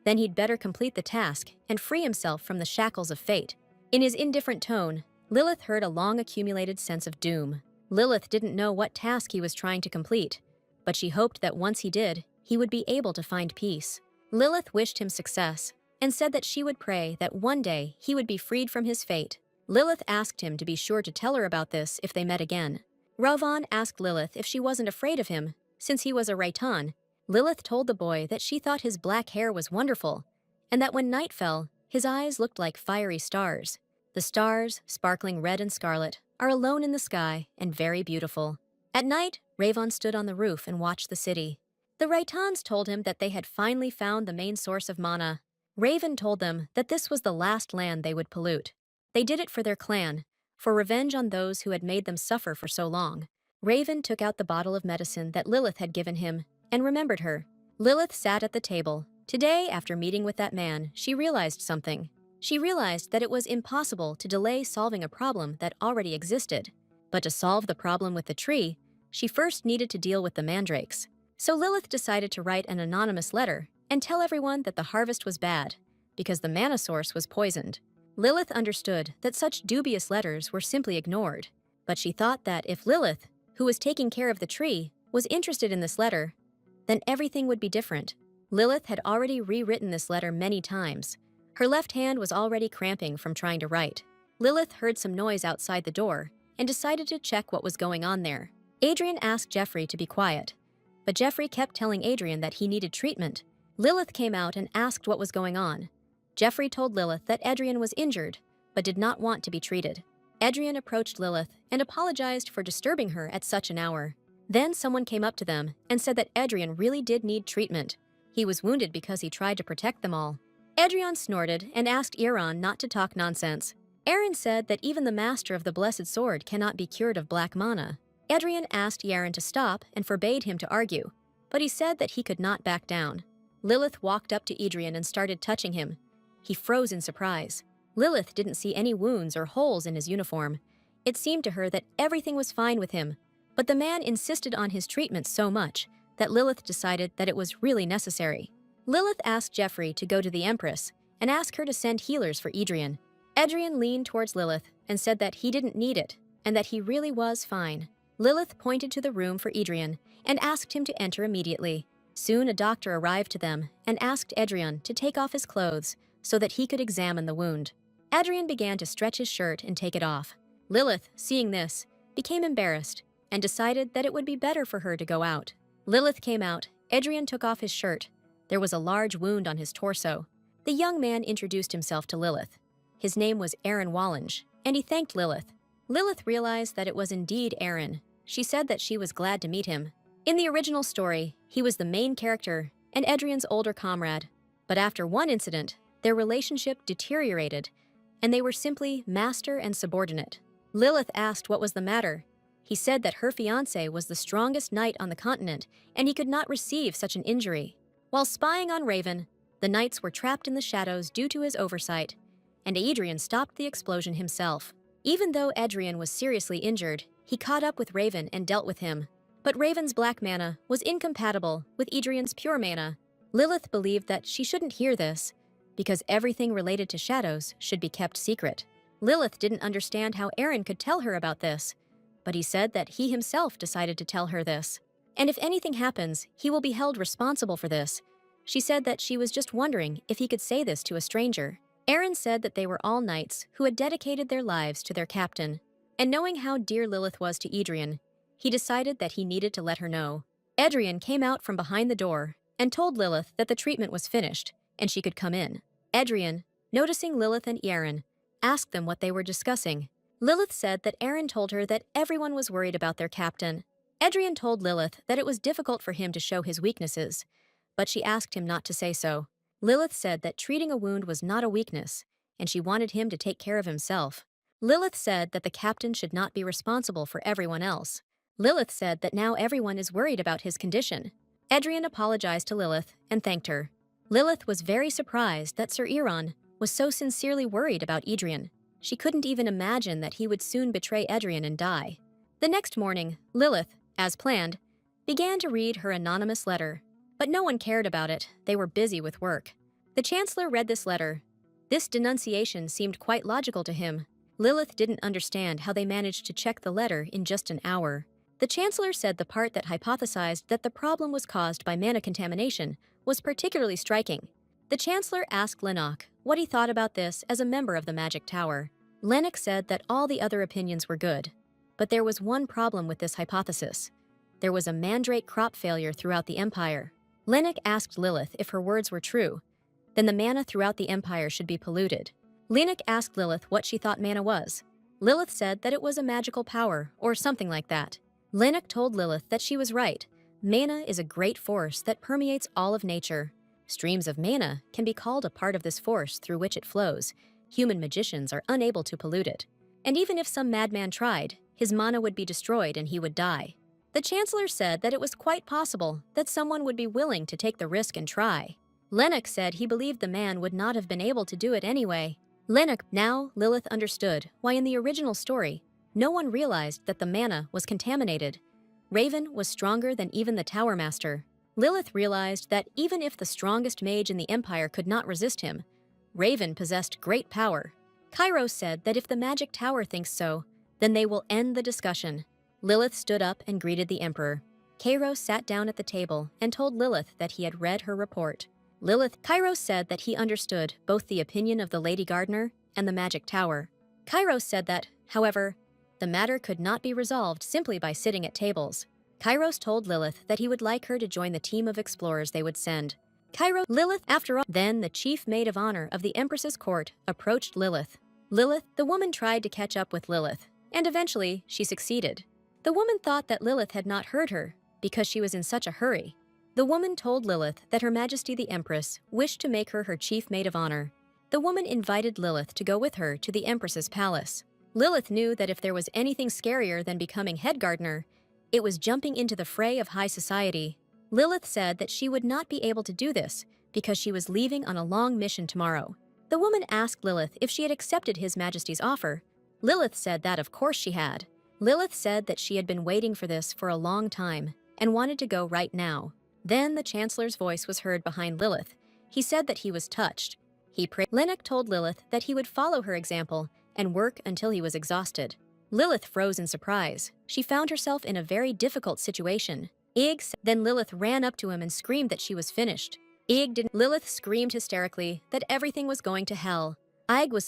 then he'd better complete the task and free himself from the shackles of fate. In his indifferent tone, Lilith heard a long-accumulated sense of doom. Lilith didn't know what task he was trying to complete, but she hoped that once he did, he would be able to find peace. Lilith wished him success and said that she would pray that one day he would be freed from his fate. Lilith asked him to be sure to tell her about this if they met again. Ravan asked Lilith if she wasn't afraid of him, since he was a Raitan. Lilith told the boy that she thought his black hair was wonderful, and that when night fell, his eyes looked like fiery stars. The stars, sparkling red and scarlet, are alone in the sky and very beautiful. At night, Raven stood on the roof and watched the city. The Raitans told him that they had finally found the main source of mana. Raven told them that this was the last land they would pollute. They did it for their clan, for revenge on those who had made them suffer for so long. Raven took out the bottle of medicine that Lilith had given him and remembered her. Lilith sat at the table. Today, after meeting with that man, she realized something. She realized that it was impossible to delay solving a problem that already existed. But to solve the problem with the tree, she first needed to deal with the mandrakes. So Lilith decided to write an anonymous letter and tell everyone that the harvest was bad, because the mana source was poisoned. Lilith understood that such dubious letters were simply ignored, but she thought that if Lilith, who was taking care of the tree, was interested in this letter, then everything would be different. Lilith had already rewritten this letter many times. Her left hand was already cramping from trying to write. Lilith heard some noise outside the door and decided to check what was going on there. Adrian asked Jeffrey to be quiet, but Jeffrey kept telling Adrian that he needed treatment. Lilith came out and asked what was going on. Jeffrey told Lilith that Adrian was injured, but did not want to be treated. Adrian approached Lilith and apologized for disturbing her at such an hour. Then someone came up to them and said that Adrian really did need treatment. He was wounded because he tried to protect them all. Adrian snorted and asked Iran not to talk nonsense. Aaron said that even the master of the blessed sword cannot be cured of black mana. Adrian asked Yaren to stop and forbade him to argue, but he said that he could not back down. Lilith walked up to Adrian and started touching him. He froze in surprise. Lilith didn't see any wounds or holes in his uniform. It seemed to her that everything was fine with him, but the man insisted on his treatment so much that Lilith decided that it was really necessary. Lilith asked Jeffrey to go to the Empress and ask her to send healers for Adrian. Adrian leaned towards Lilith and said that he didn't need it and that he really was fine. Lilith pointed to the room for Adrian and asked him to enter immediately. Soon a doctor arrived to them and asked Adrian to take off his clothes so that he could examine the wound. Adrian began to stretch his shirt and take it off. Lilith, seeing this, became embarrassed and decided that it would be better for her to go out. Lilith came out. Adrian took off his shirt. There was a large wound on his torso. The young man introduced himself to Lilith. His name was Aaron Wallinge, and he thanked Lilith. Lilith realized that it was indeed Aaron. She said that she was glad to meet him. In the original story, he was the main character and Adrian's older comrade. But after one incident, their relationship deteriorated, and they were simply master and subordinate. Lilith asked what was the matter. He said that her fiancé was the strongest knight on the continent, and he could not receive such an injury. While spying on Raven, the knights were trapped in the shadows due to his oversight, and Adrian stopped the explosion himself. Even though Adrian was seriously injured, he caught up with Raven and dealt with him. But Raven's black mana was incompatible with Adrian's pure mana. Lilith believed that she shouldn't hear this, because everything related to shadows should be kept secret. Lilith didn't understand how Aaron could tell her about this, but he said that he himself decided to tell her this. And if anything happens, he will be held responsible for this. She said that she was just wondering if he could say this to a stranger. Aaron said that they were all knights who had dedicated their lives to their captain. And knowing how dear Lilith was to Adrian, he decided that he needed to let her know. Adrian came out from behind the door and told Lilith that the treatment was finished and she could come in. Adrian, noticing Lilith and Aaron, asked them what they were discussing. Lilith said that Aaron told her that everyone was worried about their captain. Adrian told Lilith that it was difficult for him to show his weaknesses, but she asked him not to say so. Lilith said that treating a wound was not a weakness, and she wanted him to take care of himself. Lilith said that the captain should not be responsible for everyone else. Lilith said that now everyone is worried about his condition. Adrian apologized to Lilith and thanked her. Lilith was very surprised that Sir Iran was so sincerely worried about Adrian. She couldn't even imagine that he would soon betray Adrian and die. The next morning, Lilith, as planned, began to read her anonymous letter. But no one cared about it. They were busy with work. The Chancellor read this letter. This denunciation seemed quite logical to him. Lilith didn't understand how they managed to check the letter in just an hour. The Chancellor said the part that hypothesized that the problem was caused by mana contamination was particularly striking. The Chancellor asked Lennox what he thought about this as a member of the Magic Tower. Lennox said that all the other opinions were good, but there was one problem with this hypothesis. There was a mandrake crop failure throughout the Empire. Lennox asked Lilith if her words were true, then the mana throughout the Empire should be polluted. Lennox asked Lilith what she thought mana was. Lilith said that it was a magical power, or something like that. Lennox told Lilith that she was right. Mana is a great force that permeates all of nature. Streams of mana can be called a part of this force through which it flows. Human magicians are unable to pollute it. And even if some madman tried, his mana would be destroyed and he would die. The Chancellor said that it was quite possible that someone would be willing to take the risk and try. Lennox said he believed the man would not have been able to do it anyway. Now Lilith understood why in the original story, no one realized that the mana was contaminated. Raven was stronger than even the Tower Master. Lilith realized that even if the strongest mage in the Empire could not resist him, Raven possessed great power. Kairos said that if the Magic Tower thinks so, then they will end the discussion. Lilith stood up and greeted the Emperor. Kairos sat down at the table and told Lilith that he had read her report. Kairos said that he understood both the opinion of the Lady Gardener and the Magic Tower. Kairos said that, however, the matter could not be resolved simply by sitting at tables. Kairos told Lilith that he would like her to join the team of explorers they would send. Lilith, after all. Then the chief maid of honor of the Empress's court approached Lilith. The woman tried to catch up with Lilith, and eventually she succeeded. The woman thought that Lilith had not heard her because she was in such a hurry. The woman told Lilith that Her Majesty the Empress wished to make her chief maid of honor. The woman invited Lilith to go with her to the Empress's palace. Lilith knew that if there was anything scarier than becoming head gardener, it was jumping into the fray of high society. Lilith said that she would not be able to do this because she was leaving on a long mission tomorrow. The woman asked Lilith if she had accepted His Majesty's offer. Lilith said that of course she had. Lilith said that she had been waiting for this for a long time and wanted to go right now. Then the Chancellor's voice was heard behind Lilith. He said that he was touched. He prayed. Lennox told Lilith that he would follow her example and work until he was exhausted. Lilith froze in surprise. She found herself in a very difficult situation. Then Lilith ran up to him and screamed that she was finished. Lilith screamed hysterically that everything was going to hell.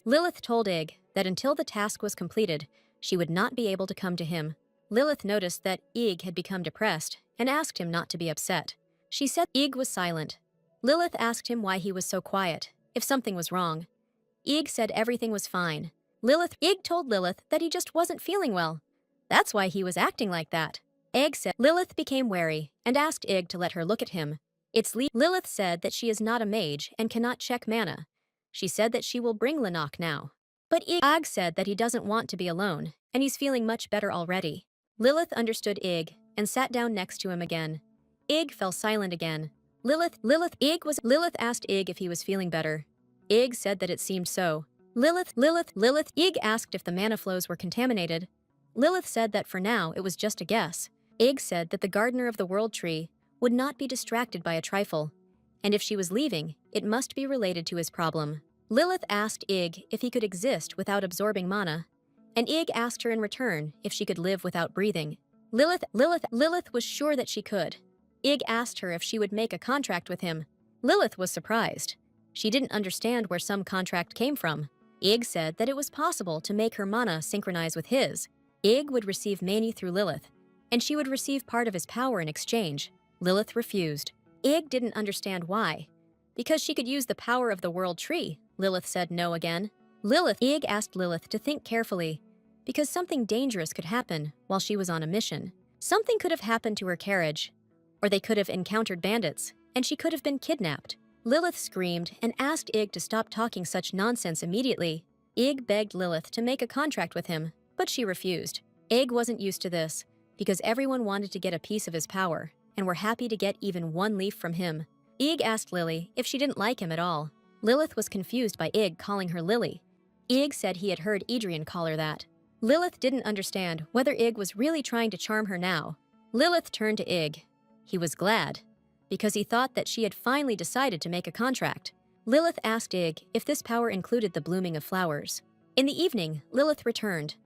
Lilith told Ig that until the task was completed, she would not be able to come to him. Lilith noticed that Ig had become depressed and asked him not to be upset. She said Ig was silent. Lilith asked him why he was so quiet, if something was wrong. Ig said everything was fine. Ig told Lilith that he just wasn't feeling well. That's why he was acting like that. Lilith became wary and asked Ig to let her look at him. Lilith said that she is not a mage and cannot check mana. She said that she will bring Lennox now. But Ig said that he doesn't want to be alone, and he's feeling much better already. Lilith understood Ig and sat down next to him again. Ig fell silent again. Lilith asked Ig if he was feeling better. Ig said that it seemed so. Ig asked if the mana flows were contaminated. Lilith said that for now it was just a guess. Ig said that the gardener of the world tree would not be distracted by a trifle, and if she was leaving, it must be related to his problem. Lilith asked Ig if he could exist without absorbing mana, and Ig asked her in return if she could live without breathing. Lilith was sure that she could. Ig asked her if she would make a contract with him. Lilith was surprised. She didn't understand where some contract came from. Ig said that it was possible to make her mana synchronize with his. Ig would receive mani through Lilith, and she would receive part of his power in exchange. Lilith refused. Ig didn't understand why. Because she could use the power of the world tree, Lilith said no again. Ig asked Lilith to think carefully, because something dangerous could happen while she was on a mission. Something could have happened to her carriage, or they could have encountered bandits, and she could have been kidnapped. Lilith screamed and asked Ig to stop talking such nonsense immediately. Ig begged Lilith to make a contract with him, but she refused. Ig wasn't used to this, because everyone wanted to get a piece of his power, and were happy to get even one leaf from him. Ig asked Lily if she didn't like him at all. Lilith was confused by Ig calling her Lily. Ig said he had heard Adrian call her that. Lilith didn't understand whether Ig was really trying to charm her now. Lilith turned to Ig. He was glad, because he thought that she had finally decided to make a contract. Lilith asked Ig if this power included the blooming of flowers. In the evening, Lilith returned.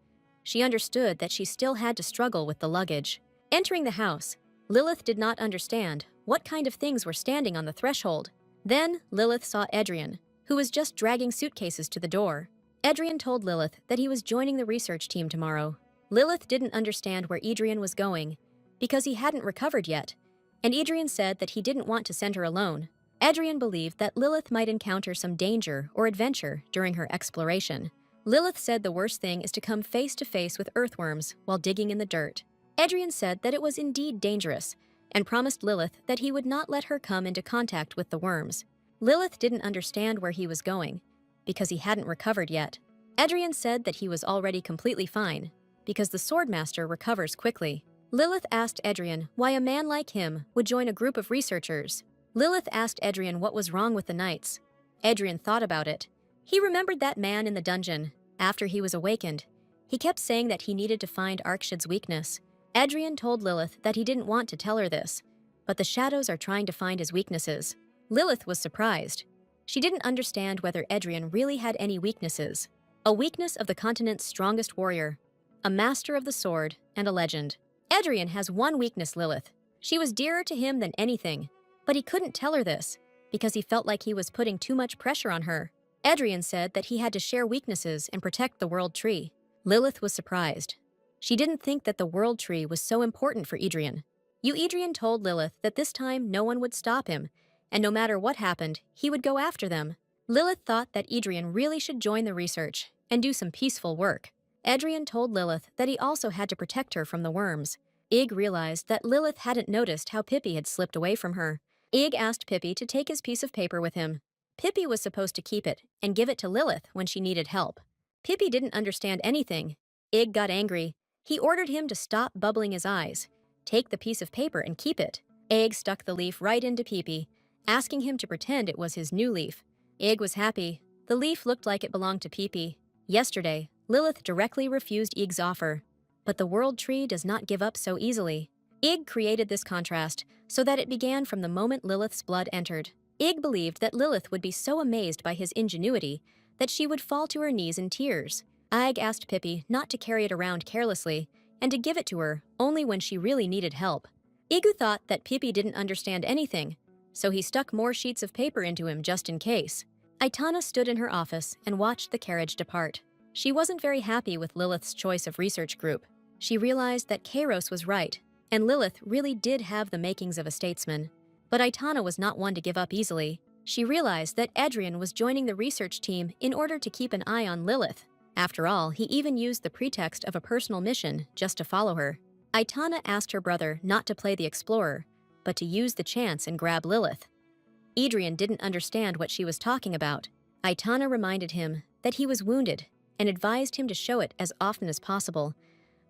She understood that she still had to struggle with the luggage. Entering the house, Lilith did not understand what kind of things were standing on the threshold. Then Lilith saw Adrian, who was just dragging suitcases to the door. Adrian told Lilith that he was joining the research team tomorrow. Lilith didn't understand where Adrian was going, because he hadn't recovered yet, and Adrian said that he didn't want to send her alone. Adrian believed that Lilith might encounter some danger or adventure during her exploration. Lilith said the worst thing is to come face to face with earthworms while digging in the dirt. Adrian said that it was indeed dangerous, and promised Lilith that he would not let her come into contact with the worms. Lilith didn't understand where he was going, because he hadn't recovered yet. Adrian said that he was already completely fine, because the Swordmaster recovers quickly. Lilith asked Adrian why a man like him would join a group of researchers. Lilith asked Adrian what was wrong with the knights. Adrian thought about it. He remembered that man in the dungeon. After he was awakened, he kept saying that he needed to find Arkshid's weakness. Adrian told Lilith that he didn't want to tell her this, but the shadows are trying to find his weaknesses. Lilith was surprised. She didn't understand whether Adrian really had any weaknesses. A weakness of the continent's strongest warrior, a master of the sword, and a legend. Adrian has one weakness, Lilith. She was dearer to him than anything, but he couldn't tell her this, because he felt like he was putting too much pressure on her. Adrian said that he had to share weaknesses and protect the world tree. Lilith was surprised. She didn't think that the world tree was so important for Adrian. Adrian told Lilith that this time no one would stop him, and no matter what happened, he would go after them. Lilith thought that Adrian really should join the research and do some peaceful work. Adrian told Lilith that he also had to protect her from the worms. Ig realized that Lilith hadn't noticed how Pippi had slipped away from her. Ig asked Pippi to take his piece of paper with him. Pippi was supposed to keep it and give it to Lilith when she needed help. Pippi didn't understand anything. Ig got angry. He ordered him to stop bubbling his eyes, take the piece of paper and keep it. Ig stuck the leaf right into Pippi, asking him to pretend it was his new leaf. Ig was happy. The leaf looked like it belonged to Pippi. Yesterday, Lilith directly refused Ig's offer. But the world tree does not give up so easily. Ig created this contrast so that it began from the moment Lilith's blood entered. Ig believed that Lilith would be so amazed by his ingenuity that she would fall to her knees in tears. Ig asked Pippi not to carry it around carelessly and to give it to her only when she really needed help. Igu thought that Pippi didn't understand anything, so he stuck more sheets of paper into him just in case. Aitana stood in her office and watched the carriage depart. She wasn't very happy with Lilith's choice of research group. She realized that Kairos was right, and Lilith really did have the makings of a statesman. But Aitana was not one to give up easily. She realized that Adrian was joining the research team in order to keep an eye on Lilith. After all, he even used the pretext of a personal mission just to follow her. Aitana asked her brother not to play the explorer, but to use the chance and grab Lilith. Adrian didn't understand what she was talking about. Aitana reminded him that he was wounded and advised him to show it as often as possible,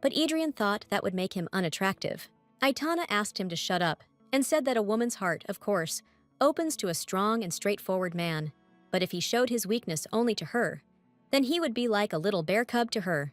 but Adrian thought that would make him unattractive. Aitana asked him to shut up and said that a woman's heart, of course, opens to a strong and straightforward man, but if he showed his weakness only to her, then he would be like a little bear cub to her.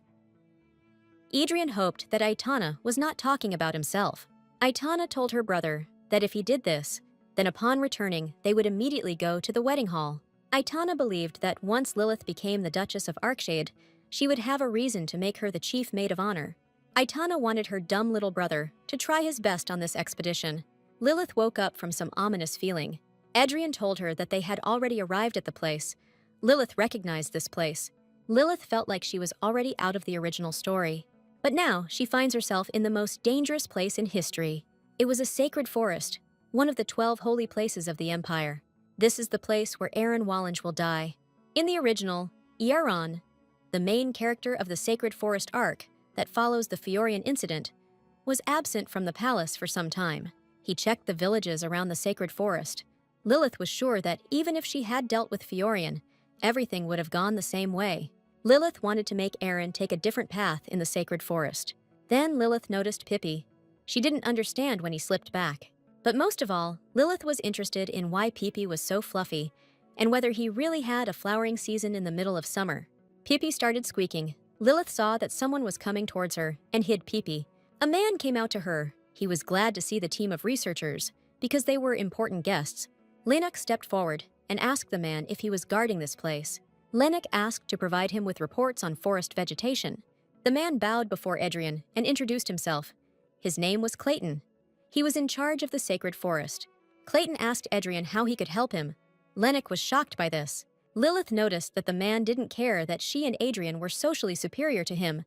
Adrian hoped that Aitana was not talking about himself. Aitana told her brother that if he did this, then upon returning, they would immediately go to the wedding hall. Aitana believed that once Lilith became the Duchess of Arkshade, she would have a reason to make her the chief maid of honor. Aitana wanted her dumb little brother to try his best on this expedition. Lilith woke up from some ominous feeling. Adrian told her that they had already arrived at the place. Lilith recognized this place. Lilith felt like she was already out of the original story. But now she finds herself in the most dangerous place in history. It was a sacred forest, one of the 12 holy places of the Empire. This is the place where Aaron Wallinge will die. In the original, Iaron, the main character of the Sacred Forest arc that follows the Fiorian incident, was absent from the palace for some time. He checked the villages around the Sacred Forest. Lilith was sure that even if she had dealt with Fiorian, everything would have gone the same way. Lilith wanted to make Aaron take a different path in the Sacred Forest. Then Lilith noticed Pippi. She didn't understand when he slipped back. But most of all, Lilith was interested in why Pippi was so fluffy and whether he really had a flowering season in the middle of summer. Pippi started squeaking. Lilith saw that someone was coming towards her and hid Pippi. A man came out to her. He was glad to see the team of researchers because they were important guests. Lennox stepped forward and asked the man if he was guarding this place. Lennox asked to provide him with reports on forest vegetation. The man bowed before Adrian and introduced himself. His name was Clayton. He was in charge of the sacred forest. Clayton asked Adrian how he could help him. Lennox was shocked by this. Lilith noticed that the man didn't care that she and Adrian were socially superior to him,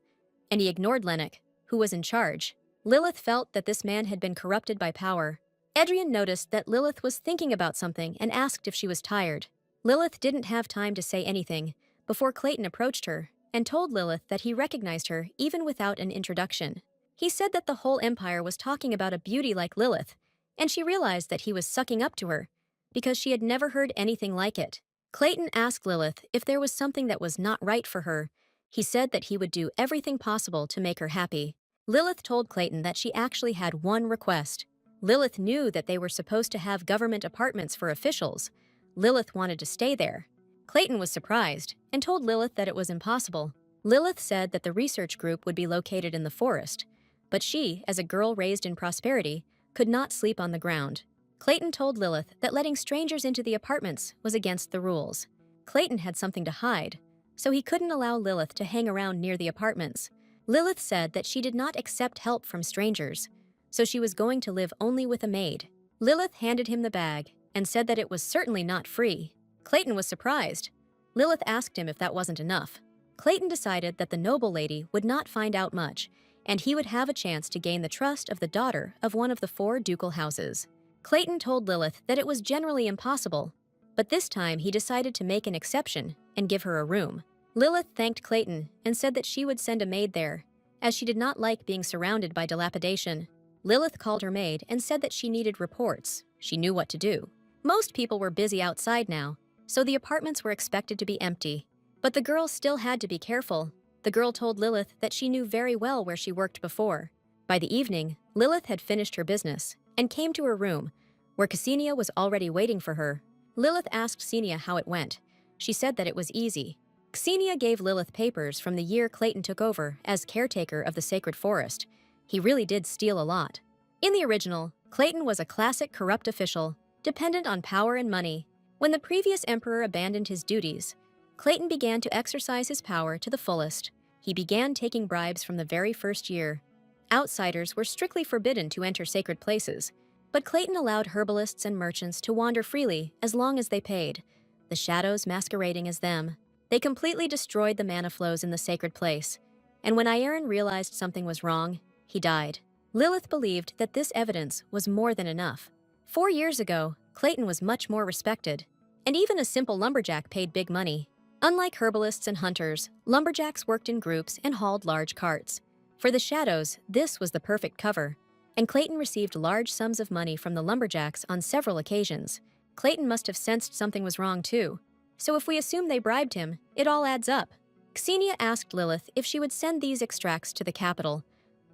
and he ignored Lennox, who was in charge. Lilith felt that this man had been corrupted by power. Adrian noticed that Lilith was thinking about something and asked if she was tired. Lilith didn't have time to say anything before Clayton approached her and told Lilith that he recognized her even without an introduction. He said that the whole empire was talking about a beauty like Lilith, and she realized that he was sucking up to her because she had never heard anything like it. Clayton asked Lilith if there was something that was not right for her. He said that he would do everything possible to make her happy. Lilith told Clayton that she actually had one request. Lilith knew that they were supposed to have government apartments for officials. Lilith wanted to stay there. Clayton was surprised and told Lilith that it was impossible. Lilith said that the research group would be located in the forest, but she, as a girl raised in prosperity, could not sleep on the ground. Clayton told Lilith that letting strangers into the apartments was against the rules. Clayton had something to hide, so he couldn't allow Lilith to hang around near the apartments. Lilith said that she did not accept help from strangers, so she was going to live only with a maid. Lilith handed him the bag and said that it was certainly not free. Clayton was surprised. Lilith asked him if that wasn't enough. Clayton decided that the noble lady would not find out much, and he would have a chance to gain the trust of the daughter of one of the 4 ducal houses. Clayton told Lilith that it was generally impossible, but this time he decided to make an exception and give her a room. Lilith thanked Clayton and said that she would send a maid there, as she did not like being surrounded by dilapidation. Lilith called her maid and said that she needed reports. She knew what to do. Most people were busy outside now, so the apartments were expected to be empty. But the girl still had to be careful. The girl told Lilith that she knew very well where she worked before. By the evening, Lilith had finished her business and came to her room, where Ksenia was already waiting for her. Lilith asked Ksenia how it went. She said that it was easy. Ksenia gave Lilith papers from the year Clayton took over as caretaker of the sacred forest. He really did steal a lot. In the original, Clayton was a classic corrupt official, dependent on power and money. When the previous emperor abandoned his duties, Clayton began to exercise his power to the fullest. He began taking bribes from the very first year. Outsiders were strictly forbidden to enter sacred places, but Clayton allowed herbalists and merchants to wander freely as long as they paid, the shadows masquerading as them. They completely destroyed the mana flows in the sacred place, and when Ieren realized something was wrong, he died. Lilith believed that this evidence was more than enough. 4 years ago, Clayton was much more respected, and even a simple lumberjack paid big money. Unlike herbalists and hunters, lumberjacks worked in groups and hauled large carts. For the shadows, this was the perfect cover, and Clayton received large sums of money from the lumberjacks on several occasions. Clayton must have sensed something was wrong too, so if we assume they bribed him, it all adds up. Ksenia asked Lilith if she would send these extracts to the capital.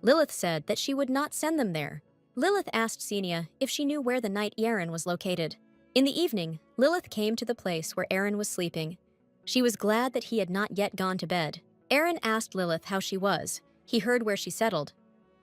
Lilith said that she would not send them there. Lilith asked Ksenia if she knew where the knight Eren was located. In the evening, Lilith came to the place where Eren was sleeping. She was glad that he had not yet gone to bed. Eren asked Lilith how she was. He heard where she settled.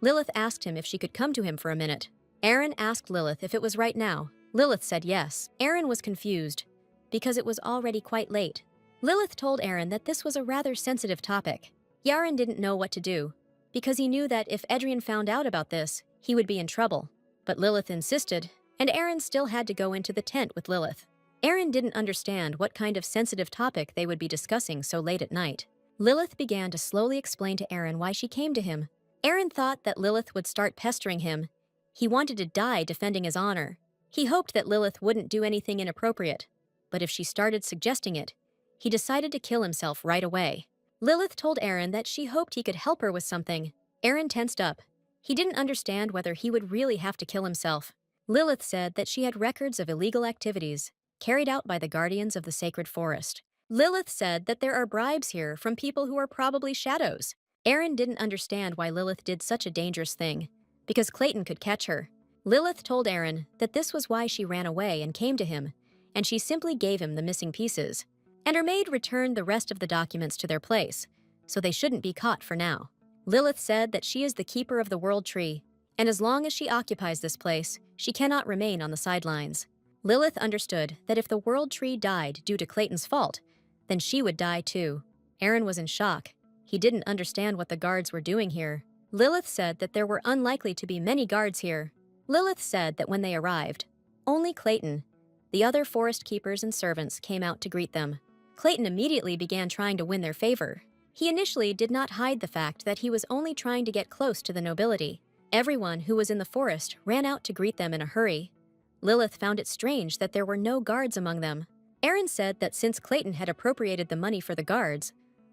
Lilith asked him if she could come to him for a minute. Eren asked Lilith if it was right now. Lilith said yes. Eren was confused, because it was already quite late. Lilith told Eren that this was a rather sensitive topic. Yaren didn't know what to do, because he knew that if Edrian found out about this, he would be in trouble. But Lilith insisted, and Eren still had to go into the tent with Lilith. Eren didn't understand what kind of sensitive topic they would be discussing so late at night. Lilith began to slowly explain to Eren why she came to him. Eren thought that Lilith would start pestering him. He wanted to die defending his honor. He hoped that Lilith wouldn't do anything inappropriate, but if she started suggesting it, he decided to kill himself right away. Lilith told Eren that she hoped he could help her with something. Eren tensed up. He didn't understand whether he would really have to kill himself. Lilith said that she had records of illegal activities carried out by the guardians of the sacred forest. Lilith said that there are bribes here from people who are probably shadows. Eren didn't understand why Lilith did such a dangerous thing, because Clayton could catch her. Lilith told Eren that this was why she ran away and came to him, and she simply gave him the missing pieces. And her maid returned the rest of the documents to their place, so they shouldn't be caught for now. Lilith said that she is the keeper of the World Tree, and as long as she occupies this place, she cannot remain on the sidelines. Lilith understood that if the World Tree died due to Clayton's fault, then she would die too. Eren was in shock. He didn't understand what the guards were doing here. Lilith said that there were unlikely to be many guards here. Lilith said that when they arrived, only Clayton, the other forest keepers and servants came out to greet them. Clayton immediately began trying to win their favor. He initially did not hide the fact that he was only trying to get close to the nobility. Everyone who was in the forest ran out to greet them in a hurry. Lilith found it strange that there were no guards among them. Eren said that since Clayton had appropriated the money for the guards,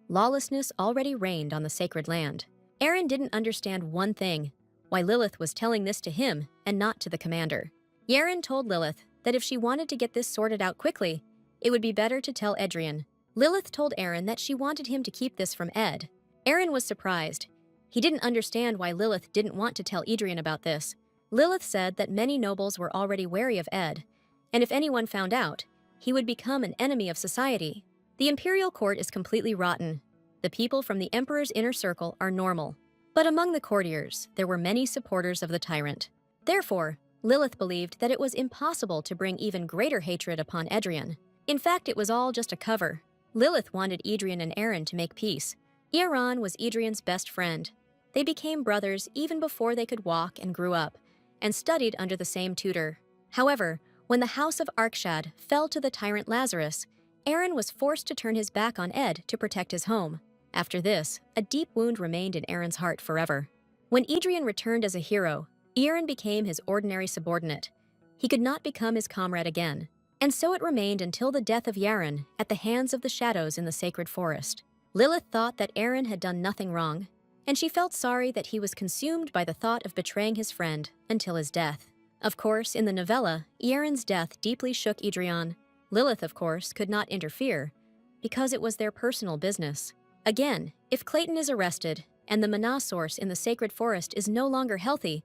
lawlessness already reigned on the sacred land. Eren didn't understand one thing, why Lilith was telling this to him and not to the commander. Yaren told Lilith that if she wanted to get this sorted out quickly, it would be better to tell Edrian. Lilith told Eren that she wanted him to keep this from Ed. Eren was surprised. He didn't understand why Lilith didn't want to tell Edrian about this. Lilith said that many nobles were already wary of Ed, and if anyone found out, he would become an enemy of society. The imperial court is completely rotten. The people from the emperor's inner circle are normal. But among the courtiers, there were many supporters of the tyrant. Therefore, Lilith believed that it was impossible to bring even greater hatred upon Edrian. In fact, it was all just a cover. Lilith wanted Edrian and Eren to make peace. Iran was Edrian's best friend. They became brothers even before they could walk and grew up, and studied under the same tutor. However, when the house of Arkshad fell to the tyrant Lazarus, Eren was forced to turn his back on Ed to protect his home. After this, a deep wound remained in Eren's heart forever. When Edrian returned as a hero, Eren became his ordinary subordinate. He could not become his comrade again, and so it remained until the death of Yaren at the hands of the shadows in the sacred forest. Lilith thought that Eren had done nothing wrong, and she felt sorry that he was consumed by the thought of betraying his friend until his death. Of course, in the novella, Ieren's death deeply shook Idrian. Lilith, of course, could not interfere, because it was their personal business. Again, if Clayton is arrested and the mana source in the sacred forest is no longer healthy,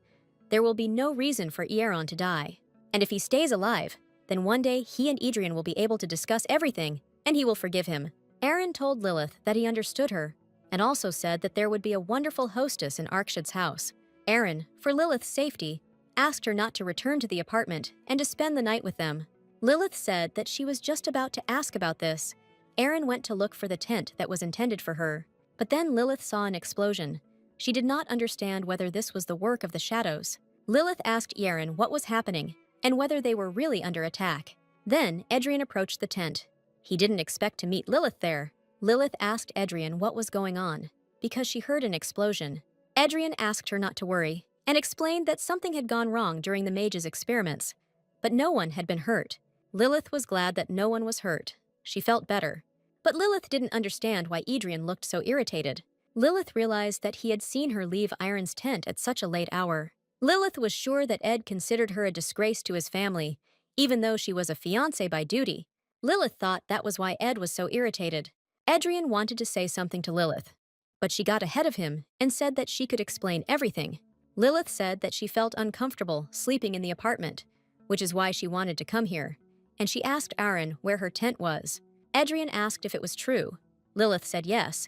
there will be no reason for Ieron to die. And if he stays alive, then one day he and Idrian will be able to discuss everything, and he will forgive him. Eren told Lilith that he understood her, and also said that there would be a wonderful hostess in Arkshad's house. Eren, for Lilith's safety, asked her not to return to the apartment and to spend the night with them. Lilith said that she was just about to ask about this. Eren went to look for the tent that was intended for her, but then Lilith saw an explosion. She did not understand whether this was the work of the shadows. Lilith asked Eren what was happening and whether they were really under attack. Then Edrian approached the tent. He didn't expect to meet Lilith there. Lilith asked Edrian what was going on, because she heard an explosion. Edrian asked her not to worry, and explained that something had gone wrong during the mage's experiments, but no one had been hurt. Lilith was glad that no one was hurt. She felt better. But Lilith didn't understand why Edrian looked so irritated. Lilith realized that he had seen her leave Iron's tent at such a late hour. Lilith was sure that Ed considered her a disgrace to his family, even though she was a fiancé by duty. Lilith thought that was why Ed was so irritated. Edrian wanted to say something to Lilith, but she got ahead of him and said that she could explain everything. Lilith said that she felt uncomfortable sleeping in the apartment, which is why she wanted to come here, and she asked Aaron where her tent was. Edrian asked if it was true. Lilith said yes.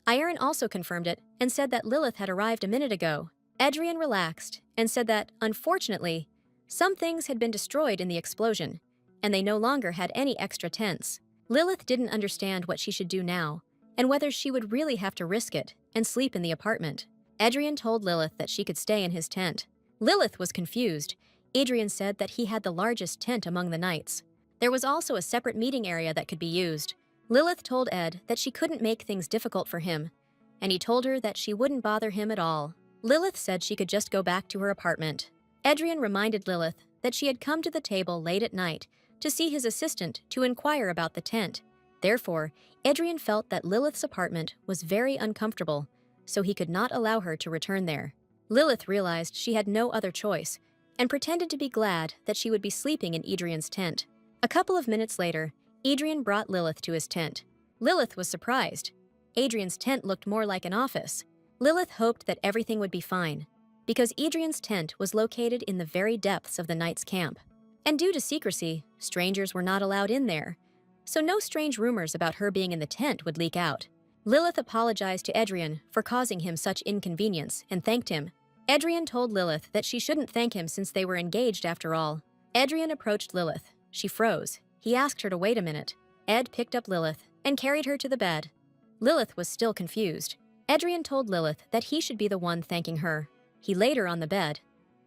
Aaron also confirmed it and said that Lilith had arrived a minute ago. Edrian relaxed and said that, unfortunately, some things had been destroyed in the explosion, and they no longer had any extra tents. Lilith didn't understand what she should do now, and whether she would really have to risk it and sleep in the apartment. Edrian told Lilith that she could stay in his tent. Lilith was confused. Adrian said that he had the largest tent among the knights. There was also a separate meeting area that could be used. Lilith told Ed that she couldn't make things difficult for him, and he told her that she wouldn't bother him at all. Lilith said she could just go back to her apartment. Edrian reminded Lilith that she had come to the table late at night to see his assistant to inquire about the tent. Therefore, Edrian felt that Lilith's apartment was very uncomfortable, so he could not allow her to return there. Lilith realized she had no other choice and pretended to be glad that she would be sleeping in Adrian's tent. A couple of minutes later, Adrian brought Lilith to his tent. Lilith was surprised. Adrian's tent looked more like an office. Lilith hoped that everything would be fine, because Adrian's tent was located in the very depths of the knight's camp. And due to secrecy, strangers were not allowed in there, so no strange rumors about her being in the tent would leak out. Lilith apologized to Edrian for causing him such inconvenience and thanked him. Edrian told Lilith that she shouldn't thank him since they were engaged after all. Edrian approached Lilith. She froze. He asked her to wait a minute. Ed picked up Lilith and carried her to the bed. Lilith was still confused. Edrian told Lilith that he should be the one thanking her. He laid her on the bed.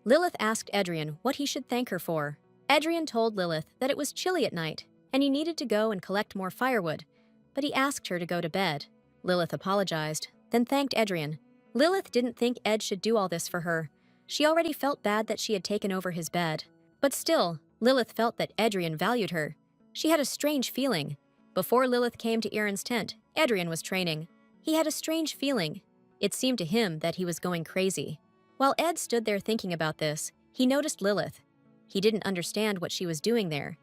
Lilith asked Edrian what he should thank her for. Edrian told Lilith that it was chilly at night and he needed to go and collect more firewood, but he asked her to go to bed. Lilith apologized, then thanked Edrian. Lilith didn't think Ed should do all this for her. She already felt bad that she had taken over his bed. But still, Lilith felt that Edrian valued her. She had a strange feeling. Before Lilith came to Erin's tent, Edrian was training. He had a strange feeling. It seemed to him that he was going crazy. While Ed stood there thinking about this, he noticed Lilith. He didn't understand what she was doing there,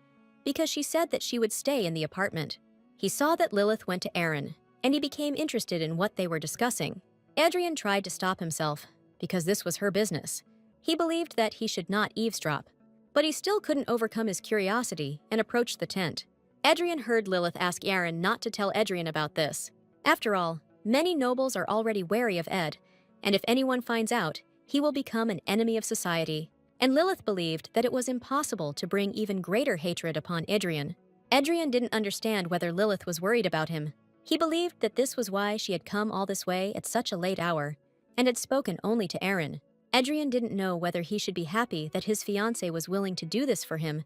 because she said that she would stay in the apartment. He saw that Lilith went to Erin, and he became interested in what they were discussing. Adrian tried to stop himself, because this was her business. He believed that he should not eavesdrop, but he still couldn't overcome his curiosity and approached the tent. Adrian heard Lilith ask Aaron not to tell Adrian about this. After all, many nobles are already wary of Ed, and if anyone finds out, he will become an enemy of society. And Lilith believed that it was impossible to bring even greater hatred upon Adrian. Adrian didn't understand whether Lilith was worried about him. He believed that this was why she had come all this way at such a late hour, and had spoken only to Aaron. Adrian didn't know whether he should be happy that his fiancée was willing to do this for him,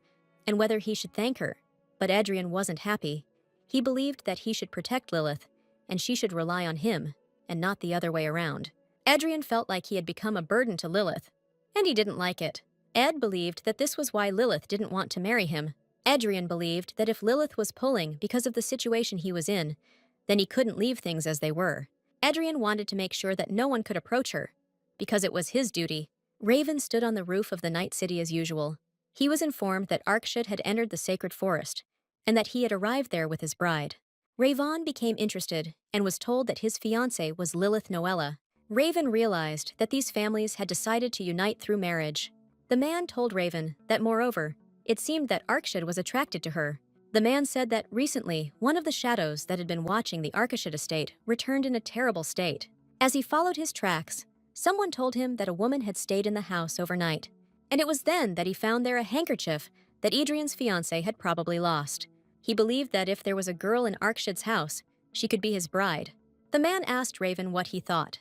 and whether he should thank her. But Adrian wasn't happy. He believed that he should protect Lilith, and she should rely on him, and not the other way around. Adrian felt like he had become a burden to Lilith, and he didn't like it. Ed believed that this was why Lilith didn't want to marry him. Adrian believed that if Lilith was pulling because of the situation he was in, then he couldn't leave things as they were. Adrian wanted to make sure that no one could approach her, because it was his duty. Raven stood on the roof of the night city as usual. He was informed that Arkshid had entered the sacred forest, and that he had arrived there with his bride. Raven became interested and was told that his fiancée was Lilith Noella. Raven realized that these families had decided to unite through marriage. The man told Raven that, moreover, it seemed that Arkshid was attracted to her. The man said that recently, one of the shadows that had been watching the Arkshid estate returned in a terrible state. As he followed his tracks, someone told him that a woman had stayed in the house overnight, and it was then that he found there a handkerchief that Adrian's fiancée had probably lost. He believed that if there was a girl in Arkshid's house, she could be his bride. The man asked Raven what he thought.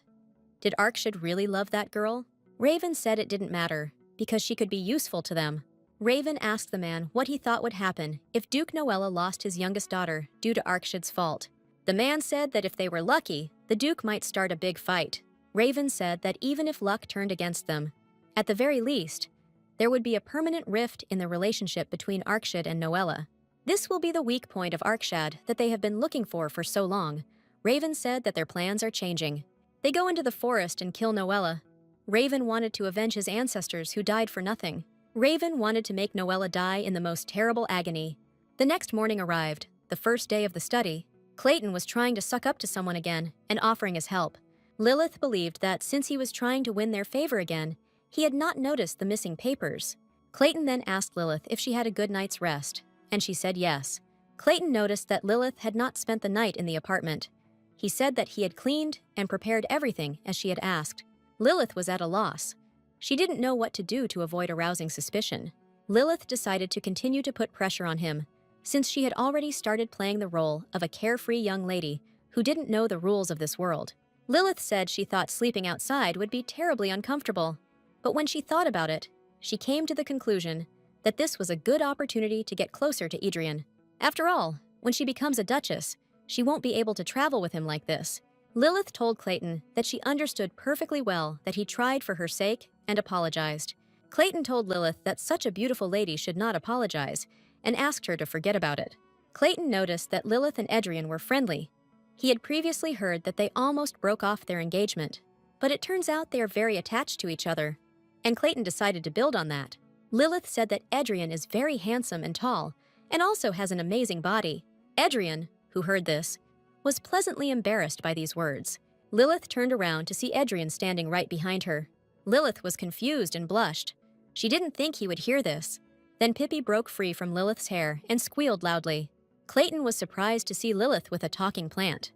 Did Arkshid really love that girl? Raven said it didn't matter, because she could be useful to them. Raven asked the man what he thought would happen if Duke Noella lost his youngest daughter due to Arkshid's fault. The man said that if they were lucky, the Duke might start a big fight. Raven said that even if luck turned against them, at the very least, there would be a permanent rift in the relationship between Arkshid and Noella. This will be the weak point of Arkshad that they have been looking for so long. Raven said that their plans are changing. They go into the forest and kill Noella. Raven wanted to avenge his ancestors who died for nothing. Raven wanted to make Noella die in the most terrible agony. The next morning arrived, the first day of the study. Clayton was trying to suck up to someone again and offering his help. Lilith believed that since he was trying to win their favor again, he had not noticed the missing papers. Clayton then asked Lilith if she had a good night's rest, and she said yes. Clayton noticed that Lilith had not spent the night in the apartment. He said that he had cleaned and prepared everything as she had asked. Lilith was at a loss. She didn't know what to do to avoid arousing suspicion. Lilith decided to continue to put pressure on him, since she had already started playing the role of a carefree young lady who didn't know the rules of this world. Lilith said she thought sleeping outside would be terribly uncomfortable, but when she thought about it, she came to the conclusion that this was a good opportunity to get closer to Adrian. After all, when she becomes a duchess, she won't be able to travel with him like this. Lilith told Clayton that she understood perfectly well that he tried for her sake and apologized. Clayton told Lilith that such a beautiful lady should not apologize and asked her to forget about it. Clayton noticed that Lilith and Adrian were friendly. He had previously heard that they almost broke off their engagement, but it turns out they are very attached to each other, and Clayton decided to build on that. Lilith said that Adrian is very handsome and tall, and also has an amazing body. Adrian, who heard this, was pleasantly embarrassed by these words. Lilith turned around to see Adrian standing right behind her. Lilith was confused and blushed. She didn't think he would hear this. Then Pippi broke free from Lilith's hair and squealed loudly. Clayton was surprised to see Lilith with a talking plant.